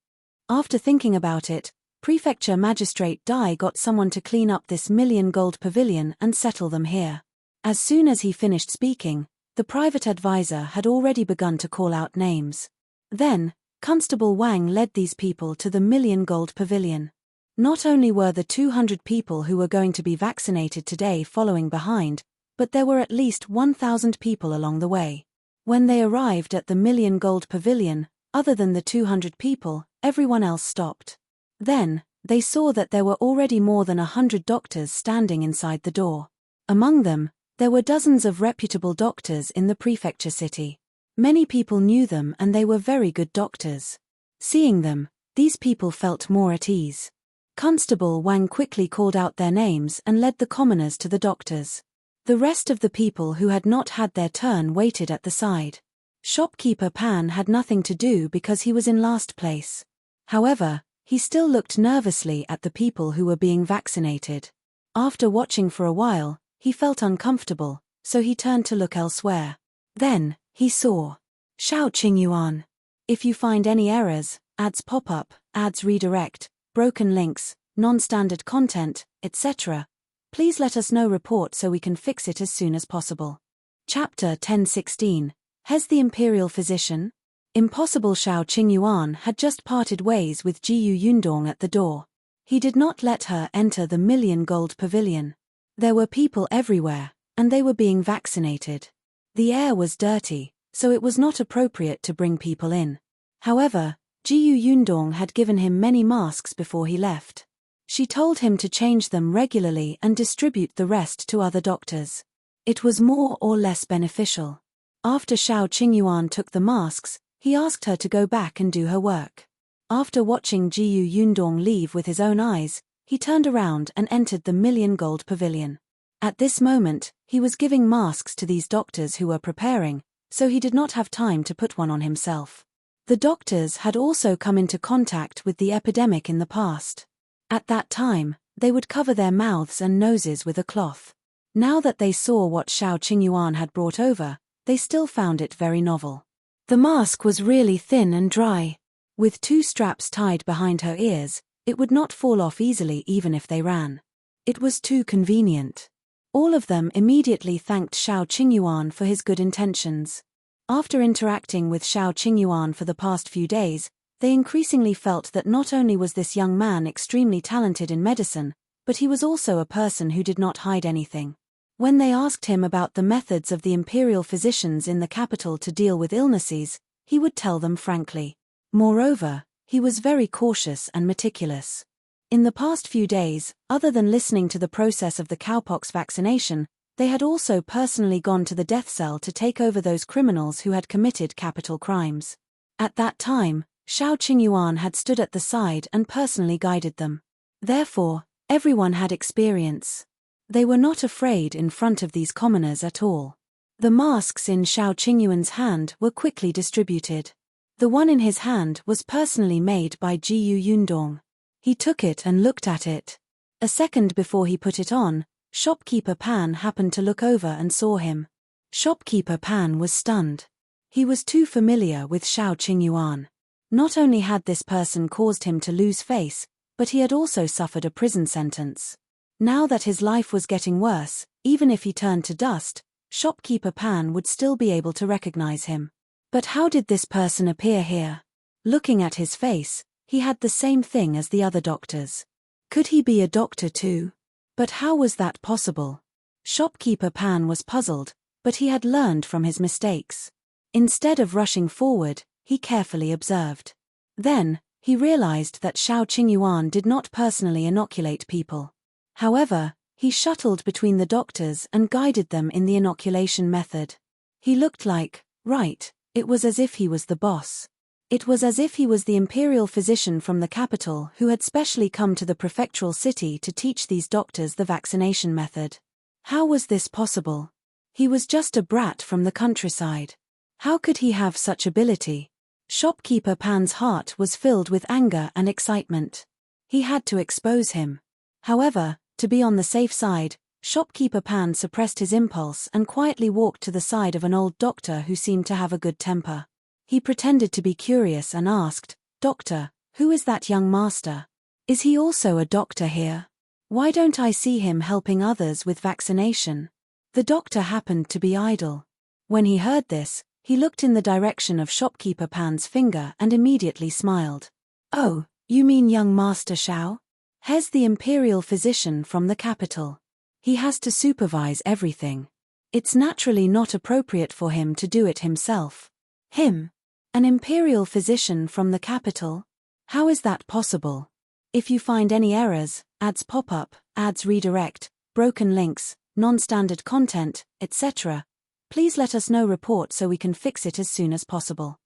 After thinking about it, Prefecture Magistrate Dai got someone to clean up this Million Gold Pavilion and settle them here. As soon as he finished speaking, the private advisor had already begun to call out names. Then, Constable Wang led these people to the Million Gold Pavilion. Not only were the 200 people who were going to be vaccinated today following behind, but there were at least 1,000 people along the way. When they arrived at the Million Gold Pavilion, other than the 200 people, everyone else stopped. Then, they saw that there were already more than 100 doctors standing inside the door. Among them, there were dozens of reputable doctors in the prefecture city. Many people knew them and they were very good doctors. Seeing them, these people felt more at ease. Constable Wang quickly called out their names and led the commoners to the doctors. The rest of the people who had not had their turn waited at the side. Shopkeeper Pan had nothing to do because he was in last place. However, he still looked nervously at the people who were being vaccinated. After watching for a while, he felt uncomfortable, so he turned to look elsewhere. Then, he saw Shao Qingyuan. If you find any errors, ads pop up, ads redirect, broken links, non-standard content, etc., please let us know report so we can fix it as soon as possible. Chapter 10:16. Has the Imperial physician? Impossible. Shao Qingyuan had just parted ways with Jiyu Yundong at the door. He did not let her enter the Million Gold Pavilion. There were people everywhere, and they were being vaccinated. The air was dirty, so it was not appropriate to bring people in. However, Jiyu Yundong had given him many masks before he left. She told him to change them regularly and distribute the rest to other doctors. It was more or less beneficial. After Shao Qingyuan took the masks, he asked her to go back and do her work. After watching Jiyu Yundong leave with his own eyes, he turned around and entered the million-gold pavilion. At this moment, he was giving masks to these doctors who were preparing, so he did not have time to put one on himself. The doctors had also come into contact with the epidemic in the past. At that time, they would cover their mouths and noses with a cloth. Now that they saw what Shao Qingyuan had brought over, they still found it very novel. The mask was really thin and dry. With 2 straps tied behind her ears, it would not fall off easily even if they ran. It was too convenient. All of them immediately thanked Shao Qingyuan for his good intentions. After interacting with Shao Qingyuan for the past few days, they increasingly felt that not only was this young man extremely talented in medicine, but he was also a person who did not hide anything. When they asked him about the methods of the Imperial physicians in the capital to deal with illnesses, he would tell them frankly. Moreover, he was very cautious and meticulous. In the past few days, other than listening to the process of the cowpox vaccination, they had also personally gone to the death cell to take over those criminals who had committed capital crimes. At that time, Shao Qingyuan had stood at the side and personally guided them. Therefore, everyone had experience. They were not afraid in front of these commoners at all. The masks in Shao Qingyuan's hand were quickly distributed. The one in his hand was personally made by Jiyu Yundong. He took it and looked at it. A second before he put it on, shopkeeper Pan happened to look over and saw him. Shopkeeper Pan was stunned. He was too familiar with Shao Qingyuan. Not only had this person caused him to lose face, but he had also suffered a prison sentence. Now that his life was getting worse, even if he turned to dust, shopkeeper Pan would still be able to recognize him. But how did this person appear here? Looking at his face, he had the same thing as the other doctors. Could he be a doctor too? But how was that possible? Shopkeeper Pan was puzzled, but he had learned from his mistakes. Instead of rushing forward, he carefully observed. Then, he realized that Shao Qingyuan did not personally inoculate people. However, he shuttled between the doctors and guided them in the inoculation method. He looked like, right, it was as if he was the boss. It was as if he was the imperial physician from the capital who had specially come to the prefectural city to teach these doctors the vaccination method. How was this possible? He was just a brat from the countryside. How could he have such ability? Shopkeeper Pan's heart was filled with anger and excitement. He had to expose him. However, to be on the safe side, Shopkeeper Pan suppressed his impulse and quietly walked to the side of an old doctor who seemed to have a good temper. He pretended to be curious and asked, "Doctor, who is that young master? Is he also a doctor here? Why don't I see him helping others with vaccination?" The doctor happened to be idle. When he heard this, he looked in the direction of Shopkeeper Pan's finger and immediately smiled. "Oh, you mean young Master Shao? He's the imperial physician from the capital. He has to supervise everything. It's naturally not appropriate for him to do it himself." Him? An imperial physician from the capital? How is that possible? If you find any errors, ads pop up, ads redirect, broken links, non-standard content, etc., please let us know report so we can fix it as soon as possible.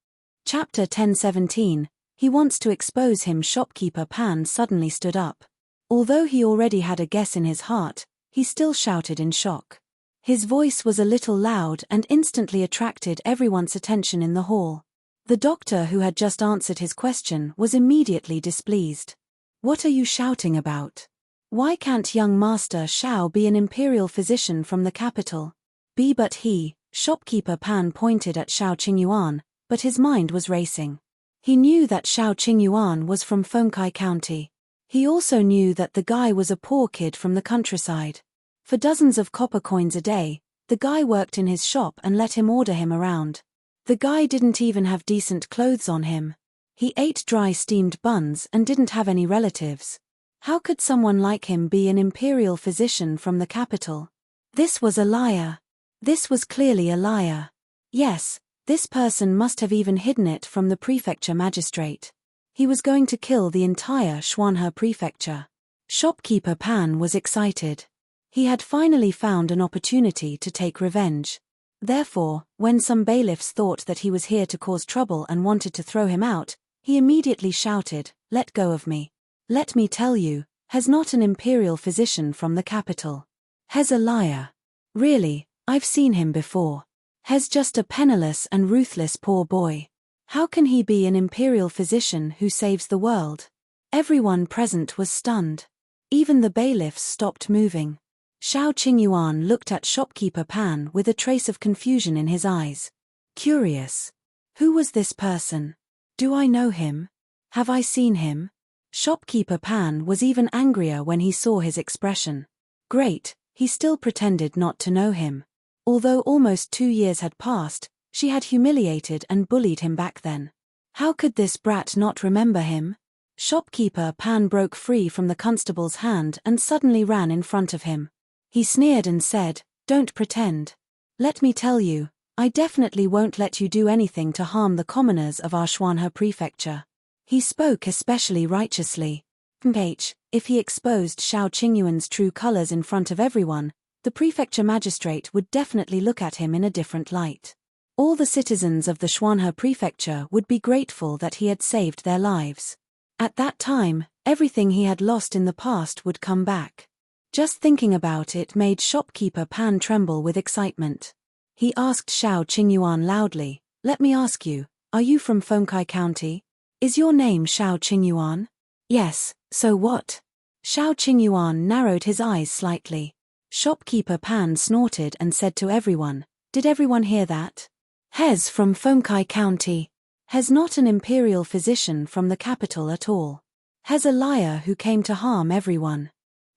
Chapter 1017, He wants to expose him. Shopkeeper Pan suddenly stood up. Although he already had a guess in his heart, he still shouted in shock. His voice was a little loud and instantly attracted everyone's attention in the hall. The doctor who had just answered his question was immediately displeased. "What are you shouting about? Why can't young Master Shao be an imperial physician from the capital?" But he, Shopkeeper Pan pointed at Shao Qingyuan, but his mind was racing. He knew that Shao Qingyuan was from Fengkai County. He also knew that the guy was a poor kid from the countryside. For dozens of copper coins a day, the guy worked in his shop and let him order him around. The guy didn't even have decent clothes on him. He ate dry steamed buns and didn't have any relatives. How could someone like him be an imperial physician from the capital? This was a liar. This was clearly a liar. Yes, this person must have even hidden it from the Prefecture Magistrate. He was going to kill the entire Xuanhe Prefecture. Shopkeeper Pan was excited. He had finally found an opportunity to take revenge. Therefore, when some bailiffs thought that he was here to cause trouble and wanted to throw him out, he immediately shouted, "Let go of me. Let me tell you, He's not an imperial physician from the capital. He's a liar. Really, I've seen him before. He's just a penniless and ruthless poor boy. How can he be an imperial physician who saves the world?" Everyone present was stunned. Even the bailiffs stopped moving. Qingyuan looked at Shopkeeper Pan with a trace of confusion in his eyes. Curious. Who was this person? Do I know him? Have I seen him? Shopkeeper Pan was even angrier when he saw his expression. Great, he still pretended not to know him. Although almost 2 years had passed, she had humiliated and bullied him back then. How could this brat not remember him? Shopkeeper Pan broke free from the constable's hand and suddenly ran in front of him. He sneered and said, "Don't pretend. Let me tell you, I definitely won't let you do anything to harm the commoners of our Xuanhe Prefecture." He spoke especially righteously. If he exposed Shao Qingyuan's true colors in front of everyone, the prefecture magistrate would definitely look at him in a different light. All the citizens of the Xuanhe Prefecture would be grateful that he had saved their lives. At that time, everything he had lost in the past would come back. Just thinking about it made Shopkeeper Pan tremble with excitement. He asked Shao Qingyuan loudly, "Let me ask you, are you from Fengkai County? Is your name Shao Qingyuan?" "Yes, so what?" Shao Qingyuan narrowed his eyes slightly. Shopkeeper Pan snorted and said to everyone, "Did everyone hear that? He's from Fengkai County. He's not an imperial physician from the capital at all. He's a liar who came to harm everyone."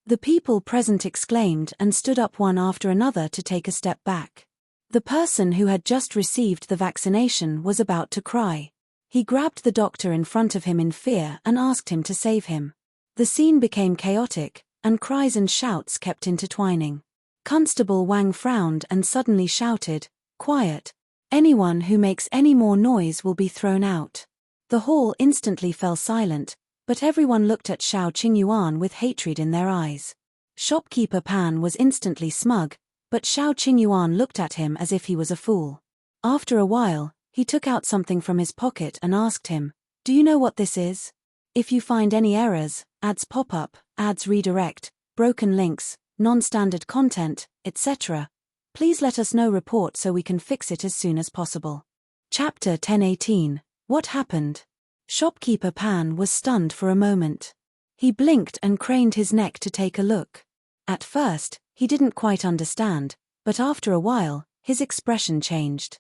The people present exclaimed and stood up one after another to take a step back. The person who had just received the vaccination was about to cry. He grabbed the doctor in front of him in fear and asked him to save him. The scene became chaotic, and cries and shouts kept intertwining. Constable Wang frowned and suddenly shouted, "Quiet. Anyone who makes any more noise will be thrown out." The hall instantly fell silent, but everyone looked at Shao Qingyuan with hatred in their eyes. Shopkeeper Pan was instantly smug, but Shao Qingyuan looked at him as if he was a fool. After a while, he took out something from his pocket and asked him, "Do you know what this is? If you find any errors, ads pop up, ads redirect, broken links, non-standard content, etc., please let us know report so we can fix it as soon as possible." Chapter 10:18. What happened? Shopkeeper Pan was stunned for a moment. He blinked and craned his neck to take a look. At first, he didn't quite understand, but after a while, his expression changed.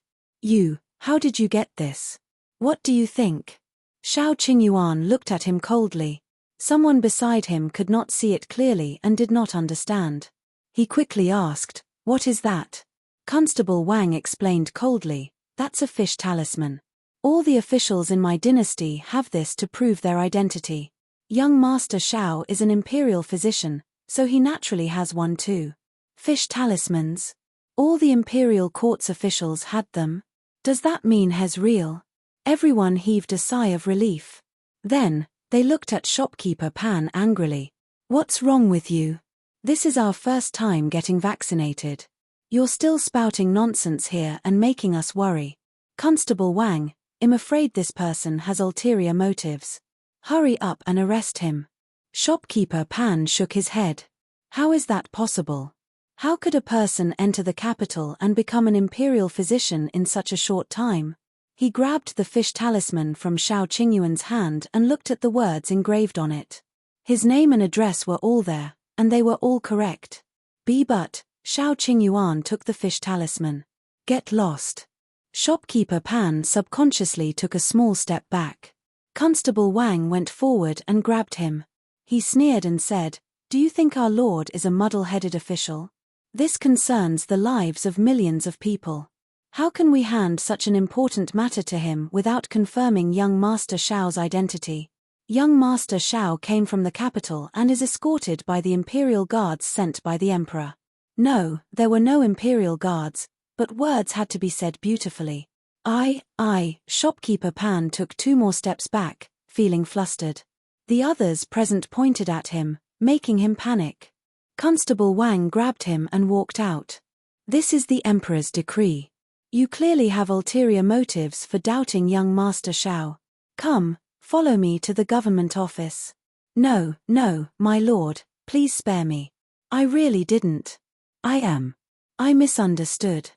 How did you get this? What do you think?" Shao Qingyuan looked at him coldly. Someone beside him could not see it clearly and did not understand. He quickly asked, "What is that?" Constable Wang explained coldly, "That's a fish talisman. All the officials in my dynasty have this to prove their identity. Young Master Shao is an imperial physician, so he naturally has one too." Fish talismans? All the imperial court's officials had them? Does that mean he's real? Everyone heaved a sigh of relief. Then, they looked at Shopkeeper Pan angrily. "What's wrong with you? This is our first time getting vaccinated. You're still spouting nonsense here and making us worry." Constable Wang, "I'm afraid this person has ulterior motives. Hurry up and arrest him." Shopkeeper Pan shook his head. "How is that possible? How could a person enter the capital and become an imperial physician in such a short time?" He grabbed the fish talisman from Shao Qingyuan's hand and looked at the words engraved on it. His name and address were all there, and they were all correct. But Shao Qingyuan took the fish talisman. "Get lost." Shopkeeper Pan subconsciously took a small step back. Constable Wang went forward and grabbed him. He sneered and said, "Do you think our lord is a muddle-headed official? This concerns the lives of millions of people. How can we hand such an important matter to him without confirming young Master Shao's identity? Young Master Shao came from the capital and is escorted by the Imperial guards sent by the Emperor." No, there were no Imperial guards, but words had to be said beautifully. Shopkeeper Pan took 2 more steps back, feeling flustered. The others present pointed at him, making him panic. Constable Wang grabbed him and walked out. This is the Emperor's decree. You clearly have ulterior motives for doubting young Master Shao. Come, follow me to the government office. No, my lord, please spare me. I really didn't. I misunderstood.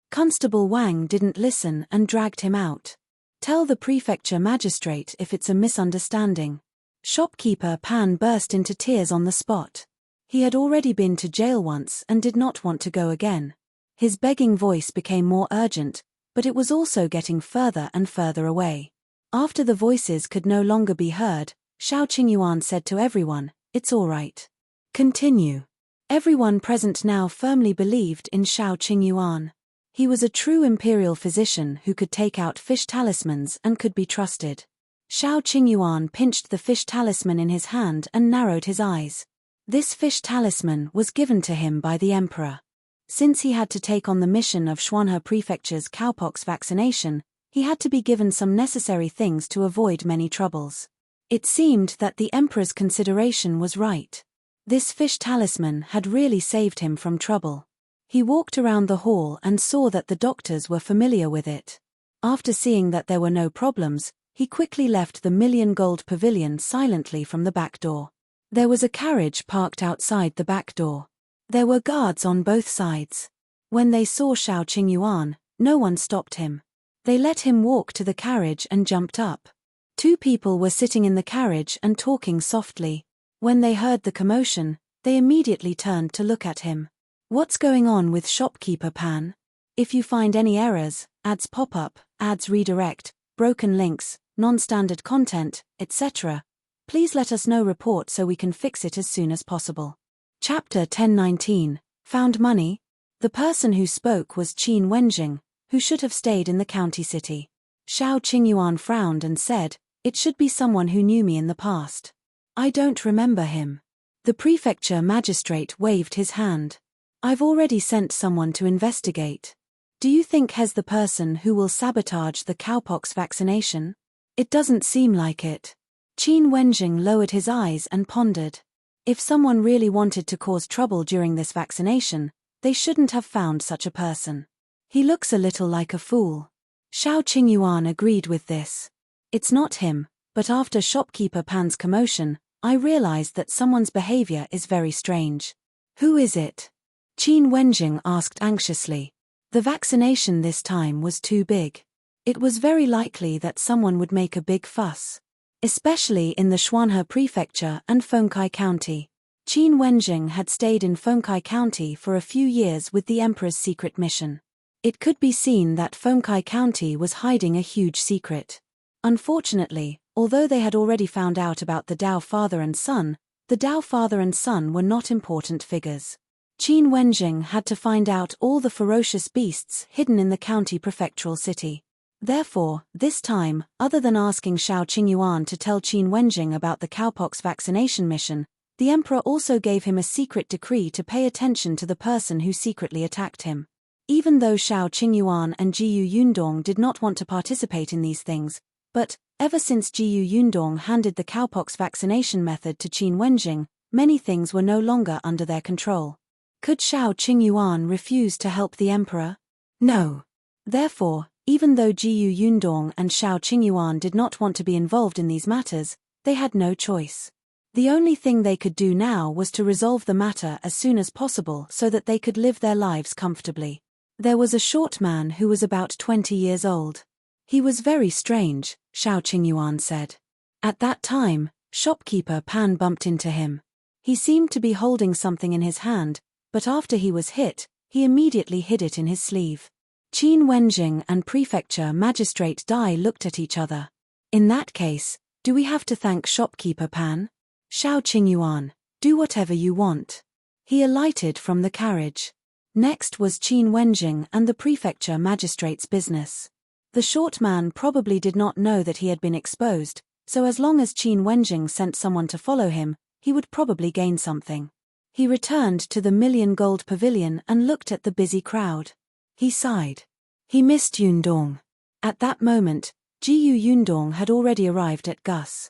Constable Wang didn't listen and dragged him out. Tell the Prefecture Magistrate if it's a misunderstanding. Shopkeeper Pan burst into tears on the spot. He had already been to jail once and did not want to go again. His begging voice became more urgent, but it was also getting further and further away. After the voices could no longer be heard, Shao Qingyuan said to everyone, "It's all right. Continue." Everyone present now firmly believed in Shao Qingyuan. He was a true imperial physician who could take out fish talismans and could be trusted. Shao Qingyuan pinched the fish talisman in his hand and narrowed his eyes. This fish talisman was given to him by the Emperor. Since he had to take on the mission of Xuanhe Prefecture's cowpox vaccination, he had to be given some necessary things to avoid many troubles. It seemed that the Emperor's consideration was right. This fish talisman had really saved him from trouble. He walked around the hall and saw that the doctors were familiar with it. After seeing that there were no problems, he quickly left the million-gold pavilion silently from the back door. There was a carriage parked outside the back door. There were guards on both sides. When they saw Shao Qingyuan, no one stopped him. They let him walk to the carriage and jumped up. Two people were sitting in the carriage and talking softly. When they heard the commotion, they immediately turned to look at him. What's going on with Shopkeeper Pan? If you find any errors, ads pop up, ads redirect, broken links, non-standard content, etc., please let us know. Report so we can fix it as soon as possible. Chapter 1019, Found Money? The person who spoke was Qin Wenjing, who should have stayed in the county city. Shao Qingyuan frowned and said, "It should be someone who knew me in the past. I don't remember him." The Prefecture Magistrate waved his hand. "I've already sent someone to investigate. Do you think He's the person who will sabotage the cowpox vaccination? It doesn't seem like it." Qin Wenjing lowered his eyes and pondered. If someone really wanted to cause trouble during this vaccination, they shouldn't have found such a person. He looks a little like a fool. Shao Qingyuan agreed with this. It's not him, but after Shopkeeper Pan's commotion, I realized that someone's behavior is very strange. Who is it? Qin Wenjing asked anxiously. The vaccination this time was too big. It was very likely that someone would make a big fuss. Especially in the Xuanhe Prefecture and Fengkai County. Qin Wenjing had stayed in Fengkai County for a few years with the Emperor's secret mission. It could be seen that Fengkai County was hiding a huge secret. Unfortunately, although they had already found out about the Dao father and son, the Dao father and son were not important figures. Qin Wenjing had to find out all the ferocious beasts hidden in the county prefectural city. Therefore, this time, other than asking Shao Qingyuan to tell Qin Wenjing about the cowpox vaccination mission, the Emperor also gave him a secret decree to pay attention to the person who secretly attacked him. Even though Shao Qingyuan and Jiyu Yundong did not want to participate in these things, but, ever since Jiyu Yundong handed the cowpox vaccination method to Qin Wenjing, many things were no longer under their control. Could Shao Qingyuan refuse to help the Emperor? No. Therefore, even though Jiyu Yundong and Shao Qingyuan did not want to be involved in these matters, they had no choice. The only thing they could do now was to resolve the matter as soon as possible so that they could live their lives comfortably. There was a short man who was about 20 years old. He was very strange, Shao Qingyuan said. At that time, Shopkeeper Pan bumped into him. He seemed to be holding something in his hand, but after he was hit, he immediately hid it in his sleeve. Qin Wenjing and Prefecture Magistrate Dai looked at each other. In that case, do we have to thank Shopkeeper Pan? Shao Qingyuan, do whatever you want. He alighted from the carriage. Next was Qin Wenjing and the Prefecture Magistrate's business. The short man probably did not know that he had been exposed, so as long as Qin Wenjing sent someone to follow him, he would probably gain something. He returned to the million-gold pavilion and looked at the busy crowd. He sighed. He missed Yundong. At that moment, Jiyu Yundong had already arrived at Gus.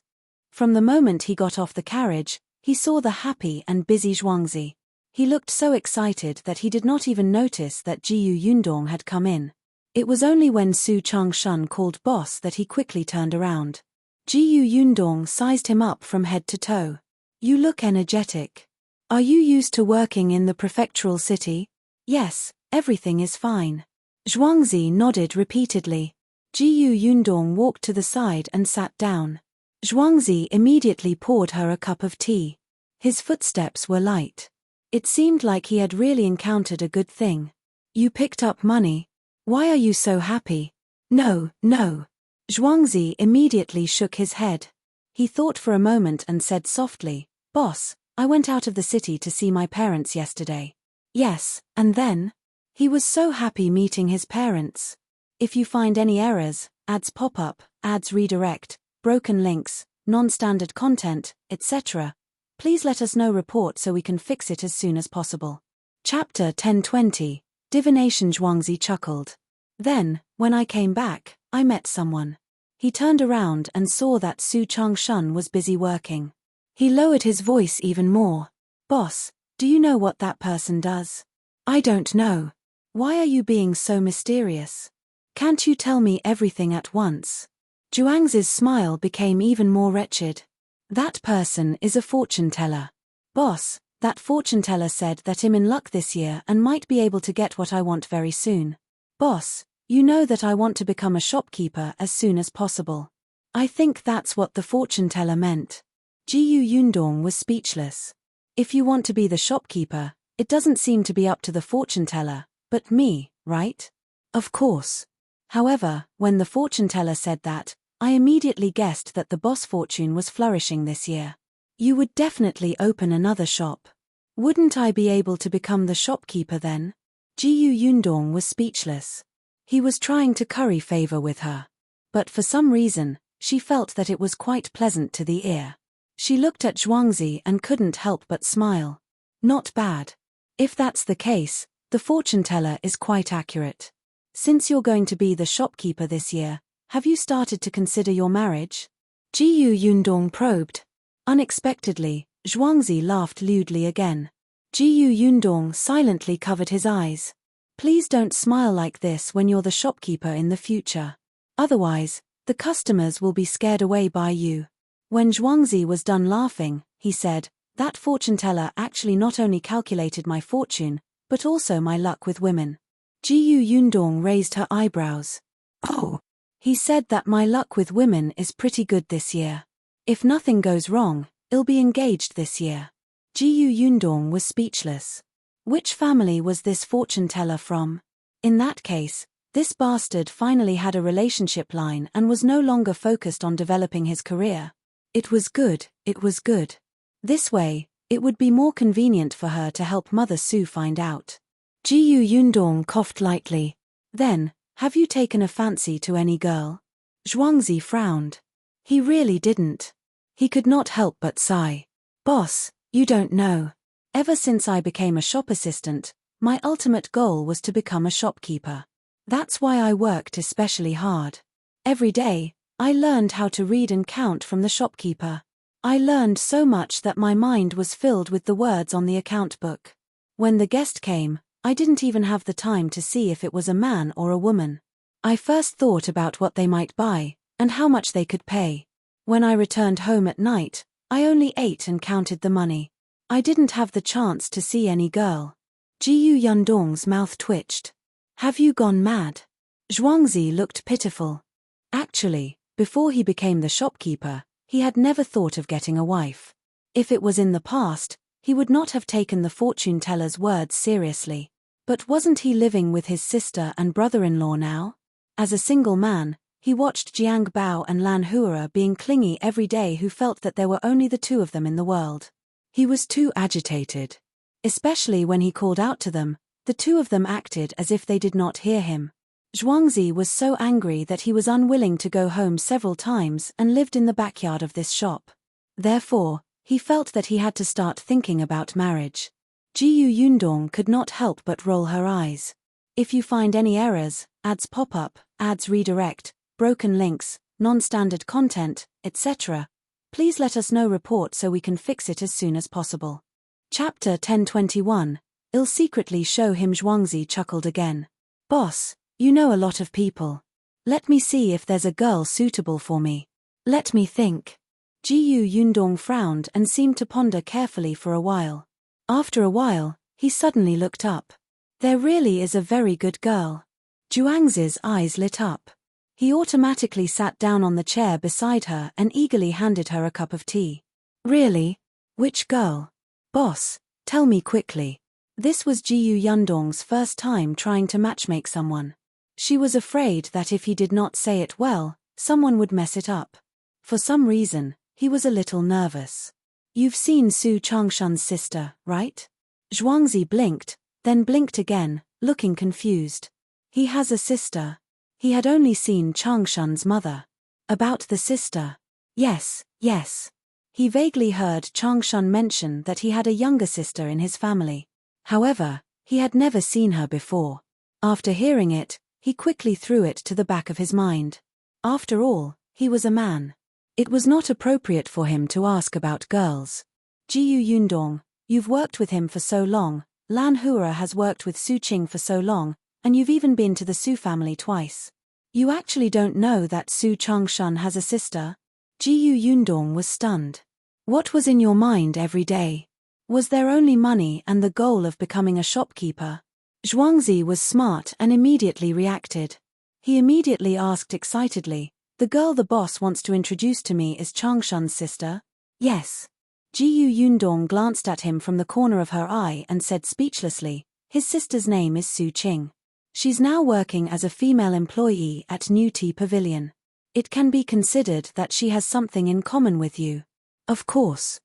From the moment he got off the carriage, he saw the happy and busy Zhuangzi. He looked so excited that he did not even notice that Jiyu Yundong had come in. It was only when Su Changshun called boss that he quickly turned around. Jiyu Yundong sized him up from head to toe. You look energetic. Are you used to working in the prefectural city? Yes, everything is fine. Zhuangzi nodded repeatedly. Jiyu Yundong walked to the side and sat down. Zhuangzi immediately poured her a cup of tea. His footsteps were light. It seemed like he had really encountered a good thing. You picked up money. Why are you so happy? No. Zhuangzi immediately shook his head. He thought for a moment and said softly, Boss, I went out of the city to see my parents yesterday. Yes, and then? He was so happy meeting his parents. If you find any errors, ads pop up, ads redirect, broken links, non-standard content, etc., please let us know report so we can fix it as soon as possible. Chapter 1020, Divination. Zhuangzi chuckled. Then, when I came back, I met someone. He turned around and saw that Su Changshun was busy working. He lowered his voice even more. Boss, do you know what that person does? I don't know. Why are you being so mysterious? Can't you tell me everything at once? Zhuangzi's smile became even more wretched. That person is a fortune teller. Boss, that fortune teller said that I'm in luck this year and might be able to get what I want very soon. Boss, you know that I want to become a shopkeeper as soon as possible. I think that's what the fortune teller meant. Jiyu Yundong was speechless. If you want to be the shopkeeper, it doesn't seem to be up to the fortune teller, but me, right? Of course. However, when the fortune teller said that, I immediately guessed that the boss fortune was flourishing this year. You would definitely open another shop. Wouldn't I be able to become the shopkeeper then? Jiyu Yundong was speechless. He was trying to curry favor with her. But for some reason, she felt that it was quite pleasant to the ear. She looked at Zhuangzi and couldn't help but smile. Not bad. If that's the case, the fortune teller is quite accurate. Since you're going to be the shopkeeper this year, have you started to consider your marriage? Jiyu Yundong probed. Unexpectedly, Zhuangzi laughed lewdly again. Jiyu Yundong silently covered his eyes. Please don't smile like this when you're the shopkeeper in the future. Otherwise, the customers will be scared away by you. When Zhuangzi was done laughing, he said, that fortune teller actually not only calculated my fortune, but also my luck with women. Jiyu Yundong raised her eyebrows. Oh. He said that my luck with women is pretty good this year. If nothing goes wrong, I'll be engaged this year. Jiyu Yundong was speechless. Which family was this fortune teller from? In that case, this bastard finally had a relationship line and was no longer focused on developing his career. It was good. This way, it would be more convenient for her to help Mother Su find out. Jiyu Yundong coughed lightly. Then, have you taken a fancy to any girl? Zhuangzi frowned. He really didn't. He could not help but sigh. Boss, you don't know. Ever since I became a shop assistant, my ultimate goal was to become a shopkeeper. That's why I worked especially hard. Every day, I learned how to read and count from the shopkeeper. I learned so much that my mind was filled with the words on the account book. When the guest came, I didn't even have the time to see if it was a man or a woman. I first thought about what they might buy, and how much they could pay. When I returned home at night, I only ate and counted the money. I didn't have the chance to see any girl. Jiyu Yundong's mouth twitched. Have you gone mad? Zhuangzi looked pitiful. Actually, before he became the shopkeeper, he had never thought of getting a wife. If it was in the past, he would not have taken the fortune teller's words seriously. But wasn't he living with his sister and brother-in-law now? As a single man, he watched Jiang Bao and Lan Hua being clingy every day who felt that there were only the two of them in the world. He was too agitated. Especially when he called out to them, the two of them acted as if they did not hear him. Zhuangzi was so angry that he was unwilling to go home several times and lived in the backyard of this shop. Therefore, he felt that he had to start thinking about marriage. Jiyu Yundong could not help but roll her eyes. If you find any errors, ads pop up, ads redirect, broken links, non-standard content, etc. Please let us know report so we can fix it as soon as possible. Chapter 1021. I'll secretly show him. Zhuangzi chuckled again. Boss, you know a lot of people. Let me see if there's a girl suitable for me. Let me think. Jiyu Yundong frowned and seemed to ponder carefully for a while. After a while, he suddenly looked up. There really is a very good girl. Zhuangzi's eyes lit up. He automatically sat down on the chair beside her and eagerly handed her a cup of tea. Really? Which girl? Boss, tell me quickly. This was Jiyu Yundong's first time trying to matchmake someone. She was afraid that if he did not say it well, someone would mess it up. For some reason, he was a little nervous. You've seen Su Changshan's sister, right? Zhuangzi blinked, then blinked again, looking confused. He has a sister. He had only seen Changshan's mother. About the sister. Yes. He vaguely heard Changshan mention that he had a younger sister in his family. However, he had never seen her before. After hearing it, he quickly threw it to the back of his mind. After all, he was a man. It was not appropriate for him to ask about girls. Jiyu Yundong, you've worked with him for so long, Lan Hua has worked with Su Qing for so long, and you've even been to the Su family twice. You actually don't know that Su Changshan has a sister? Jiyu Yundong was stunned. What was in your mind every day? Was there only money and the goal of becoming a shopkeeper? Zhuangzi was smart and immediately reacted. He immediately asked excitedly, the girl the boss wants to introduce to me is Changshan's sister? Yes. Jiyu Yundong glanced at him from the corner of her eye and said speechlessly, his sister's name is Su Qing. She's now working as a female employee at New Tea Pavilion. It can be considered that she has something in common with you. Of course.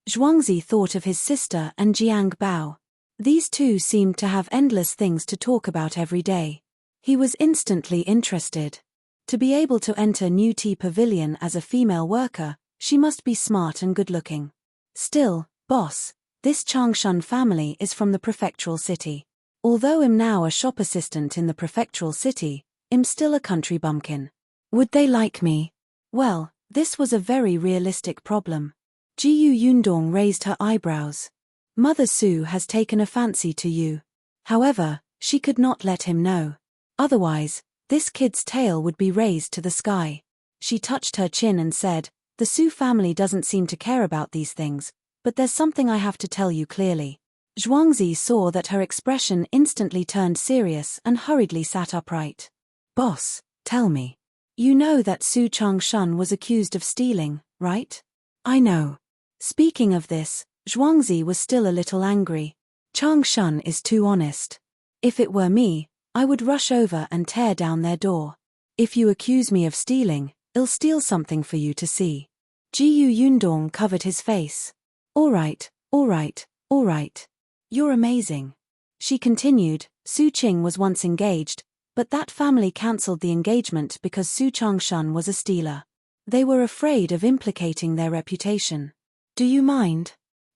Zhuangzi thought of his sister and Jiang Bao. These two seemed to have endless things to talk about every day. He was instantly interested. To be able to enter New Tea Pavilion as a female worker, she must be smart and good-looking. Still, boss, this Changshan family is from the prefectural city. Although I'm now a shop assistant in the prefectural city, I'm still a country bumpkin. Would they like me? Well, this was a very realistic problem. Jiyu Yundong raised her eyebrows. Mother Su has taken a fancy to you. However, she could not let him know. Otherwise, this kid's tail would be raised to the sky. She touched her chin and said, the Su family doesn't seem to care about these things, but there's something I have to tell you clearly. Zhuangzi saw that her expression instantly turned serious and hurriedly sat upright. Boss, tell me. You know that Su Changshan was accused of stealing, right? I know. Speaking of this, Zhuangzi was still a little angry. Changshan is too honest. If it were me, I would rush over and tear down their door. If you accuse me of stealing, I'll steal something for you to see. Jiyu Yundong covered his face. All right. You're amazing. She continued, Su Qing was once engaged, but that family cancelled the engagement because Su Changshan was a stealer. They were afraid of implicating their reputation. Do you mind?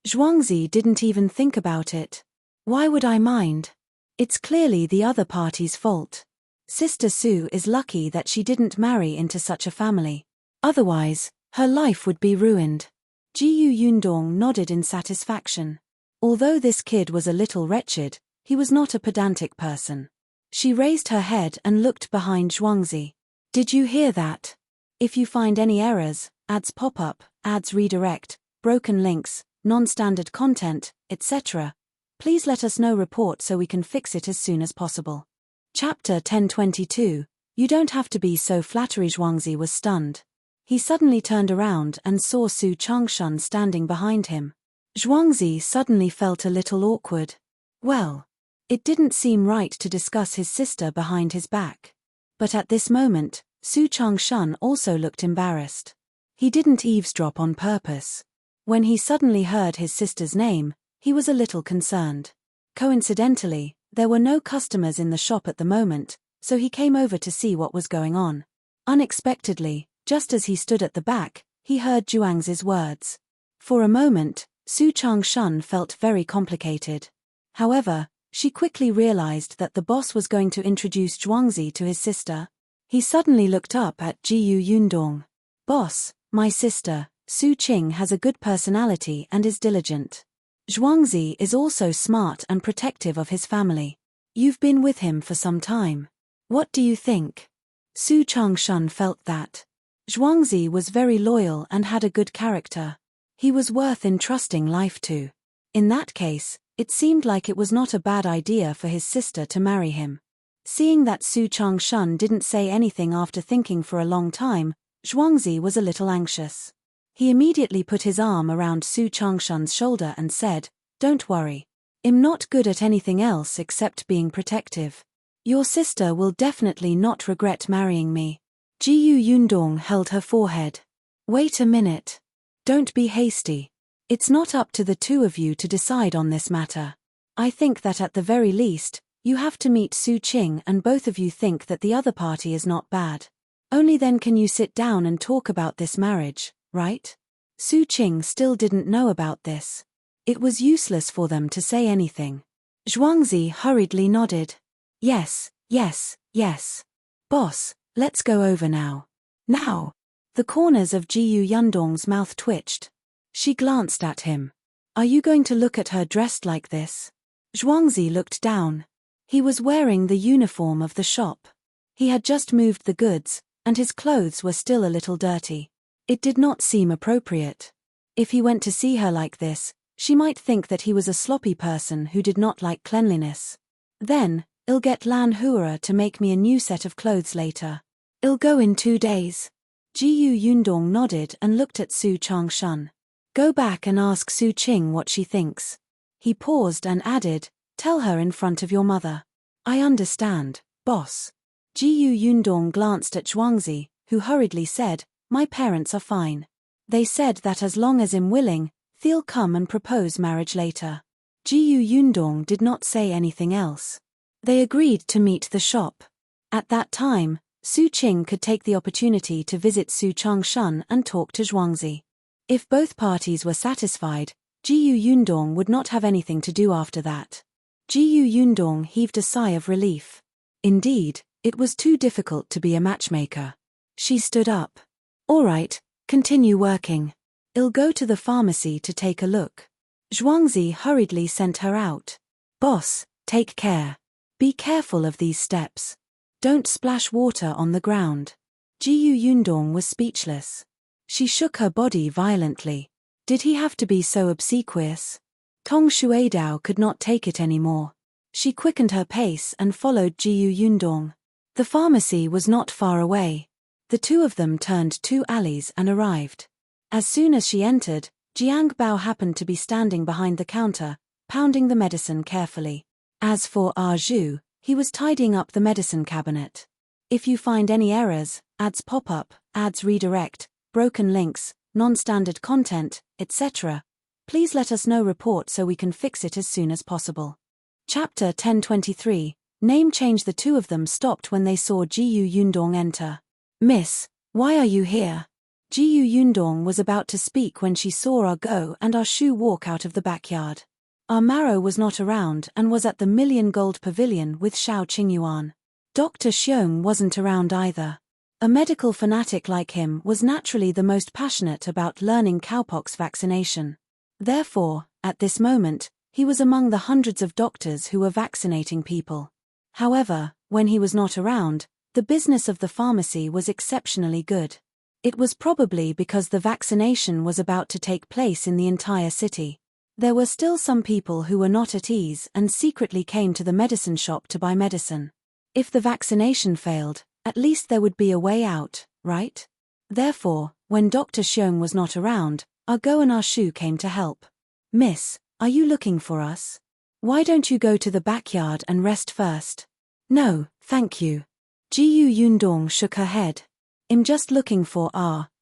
Zhuangzi didn't even think about it. Why would I mind? It's clearly the other party's fault. Sister Su is lucky that she didn't marry into such a family. Otherwise, her life would be ruined. Jiyu Yundong nodded in satisfaction. Although this kid was a little wretched, he was not a pedantic person. She raised her head and looked behind Zhuangzi. Did you hear that? If you find any errors, ads pop up, ads redirect, broken links, non-standard content, etc., please let us know report so we can fix it as soon as possible. Chapter 1022. You don't have to be so flattery. Zhuangzi was stunned. He suddenly turned around and saw Su Changshan standing behind him. Zhuangzi suddenly felt a little awkward. Well, it didn't seem right to discuss his sister behind his back. But at this moment, Su Changshan also looked embarrassed. He didn't eavesdrop on purpose. When he suddenly heard his sister's name, he was a little concerned. Coincidentally, there were no customers in the shop at the moment, so he came over to see what was going on. Unexpectedly, just as he stood at the back, he heard Zhuangzi's words. For a moment, Su Changshan felt very complicated. However, she quickly realized that the boss was going to introduce Zhuangzi to his sister. He suddenly looked up at Jiyu Yundong. Boss, my sister, Su Qing has a good personality and is diligent. Zhuangzi is also smart and protective of his family. You've been with him for some time. What do you think? Su Changshun felt that Zhuangzi was very loyal and had a good character. He was worth entrusting life to. In that case, it seemed like it was not a bad idea for his sister to marry him. Seeing that Su Changshun didn't say anything after thinking for a long time, Zhuangzi was a little anxious. He immediately put his arm around Su Changshun's shoulder and said, "Don't worry. I'm not good at anything else except being protective. Your sister will definitely not regret marrying me." Jiyu Yundong held her forehead. Wait a minute. Don't be hasty. It's not up to the two of you to decide on this matter. I think that at the very least, you have to meet Su Qing and both of you think that the other party is not bad. Only then can you sit down and talk about this marriage, right? Su Qing still didn't know about this. It was useless for them to say anything. Zhuangzi hurriedly nodded. Yes, yes, yes. Boss, let's go over now. Now. The corners of Jiyu Yundong's mouth twitched. She glanced at him. Are you going to look at her dressed like this? Zhuangzi looked down. He was wearing the uniform of the shop. He had just moved the goods, and his clothes were still a little dirty. It did not seem appropriate. If he went to see her like this, she might think that he was a sloppy person who did not like cleanliness. Then, I'll get Lan Hua to make me a new set of clothes later. I'll go in 2 days. Jiyu Yundong nodded and looked at Su Changshun. Go back and ask Su Qing what she thinks. He paused and added, tell her in front of your mother. I understand, boss. Jiyu Yundong glanced at Zhuangzi, who hurriedly said, my parents are fine. They said that as long as I'm willing, they'll come and propose marriage later. Jiyu Yundong did not say anything else. They agreed to meet the shop. At that time, Su Qing could take the opportunity to visit Su Changshun and talk to Zhuangzi. If both parties were satisfied, Jiyu Yundong would not have anything to do after that. Jiyu Yundong heaved a sigh of relief. Indeed, it was too difficult to be a matchmaker. She stood up. All right, continue working. I'll go to the pharmacy to take a look. Zhuangzi hurriedly sent her out. Boss, take care. Be careful of these steps. Don't splash water on the ground. Jiyu Yundong was speechless. She shook her body violently. Did he have to be so obsequious? Tong Shuidao could not take it anymore. She quickened her pace and followed Jiyu Yundong. The pharmacy was not far away. The two of them turned 2 alleys and arrived. As soon as she entered, Jiang Bao happened to be standing behind the counter, pounding the medicine carefully. As for Zhu, he was tidying up the medicine cabinet. If you find any errors, ads pop up, ads redirect, broken links, non-standard content, etc., please let us know report so we can fix it as soon as possible. Chapter 1023, Name change. The two of them stopped when they saw Jiyu Yundong enter. Miss, why are you here? Jiyu Yundong was about to speak when she saw Go and Shu walk out of the backyard. Maro was not around and was at the Million Gold Pavilion with Shao Qingyuan. Dr. Xiong wasn't around either. A medical fanatic like him was naturally the most passionate about learning cowpox vaccination. Therefore, at this moment, he was among the hundreds of doctors who were vaccinating people. However, when he was not around, the business of the pharmacy was exceptionally good. It was probably because the vaccination was about to take place in the entire city. There were still some people who were not at ease and secretly came to the medicine shop to buy medicine. If the vaccination failed, at least there would be a way out, right? Therefore, when Dr. Xiong was not around, Go and Shu came to help. Miss, are you looking for us? Why don't you go to the backyard and rest first? No, thank you. Jiyu Yundong shook her head. I'm just looking for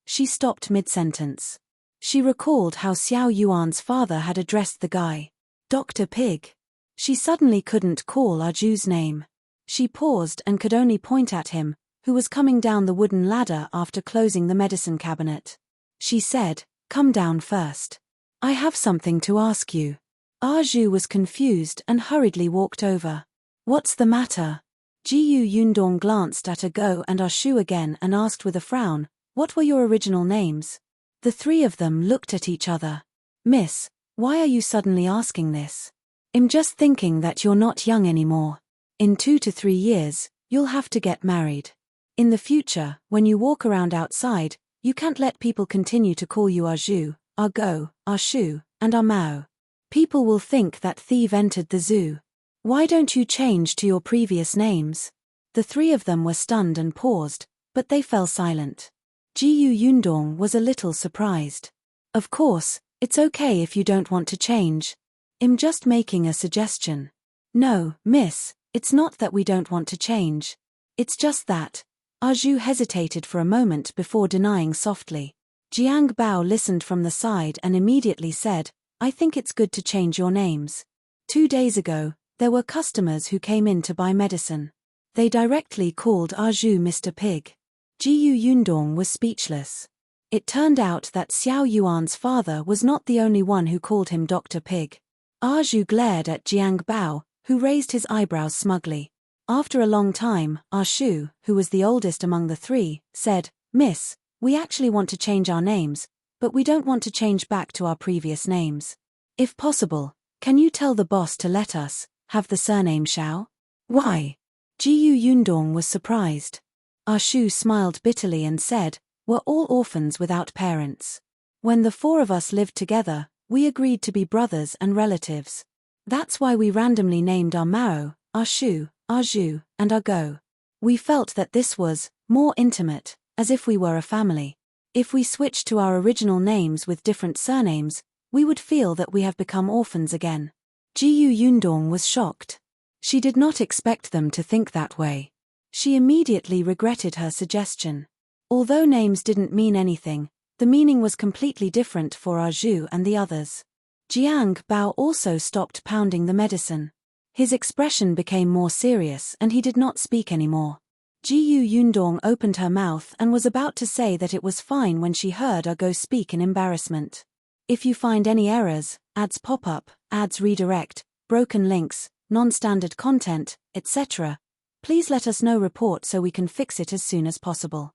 She stopped mid-sentence. She recalled how Xiao Yuan's father had addressed the guy. Dr. Pig. She suddenly couldn't call Zhu's name. She paused and could only point at him, who was coming down the wooden ladder after closing the medicine cabinet. She said, come down first. I have something to ask you. Zhu was confused and hurriedly walked over. What's the matter? Jiyu Yundong glanced at Go and Shu again and asked with a frown, "What were your original names?" The three of them looked at each other. "Miss, why are you suddenly asking this? I'm just thinking that you're not young anymore. In 2 to 3 years, you'll have to get married. In the future, when you walk around outside, you can't let people continue to call you Zhu, Go, Shu, and Mao. People will think that thief entered the zoo. Why don't you change to your previous names?" The three of them were stunned and paused, but they fell silent. Jiyu Yundong was a little surprised. "Of course, it's okay if you don't want to change. I'm just making a suggestion." "No, miss, it's not that we don't want to change. It's just that." Zhu hesitated for a moment before denying softly. Jiang Bao listened from the side and immediately said, "I think it's good to change your names. 2 days ago, there were customers who came in to buy medicine. They directly called Zhu Mr. Pig." Jiyu Yundong was speechless. It turned out that Xiao Yuan's father was not the only one who called him Dr. Pig. Zhu glared at Jiang Bao, who raised his eyebrows smugly. After a long time, Shu, who was the oldest among the three, said, "Miss, we actually want to change our names, but we don't want to change back to our previous names. If possible, can you tell the boss to let us have the surname Shao?" "Why?" Jiyu Yundong was surprised. Shu smiled bitterly and said, "We're all orphans without parents. When the 4 of us lived together, we agreed to be brothers and relatives. That's why we randomly named our Mao, Shu, Zhu, and Go. We felt that this was more intimate, as if we were a family. If we switched to our original names with different surnames, we would feel that we have become orphans again." Jiyu Yundong was shocked. She did not expect them to think that way. She immediately regretted her suggestion. Although names didn't mean anything, the meaning was completely different for Zhu and the others. Jiang Bao also stopped pounding the medicine. His expression became more serious and he did not speak anymore. Jiyu Yundong opened her mouth and was about to say that it was fine when she heard Go speak in embarrassment. "If you find any errors, ads pop up, ads redirect, broken links, non-standard content, etc., please let us know report so we can fix it as soon as possible.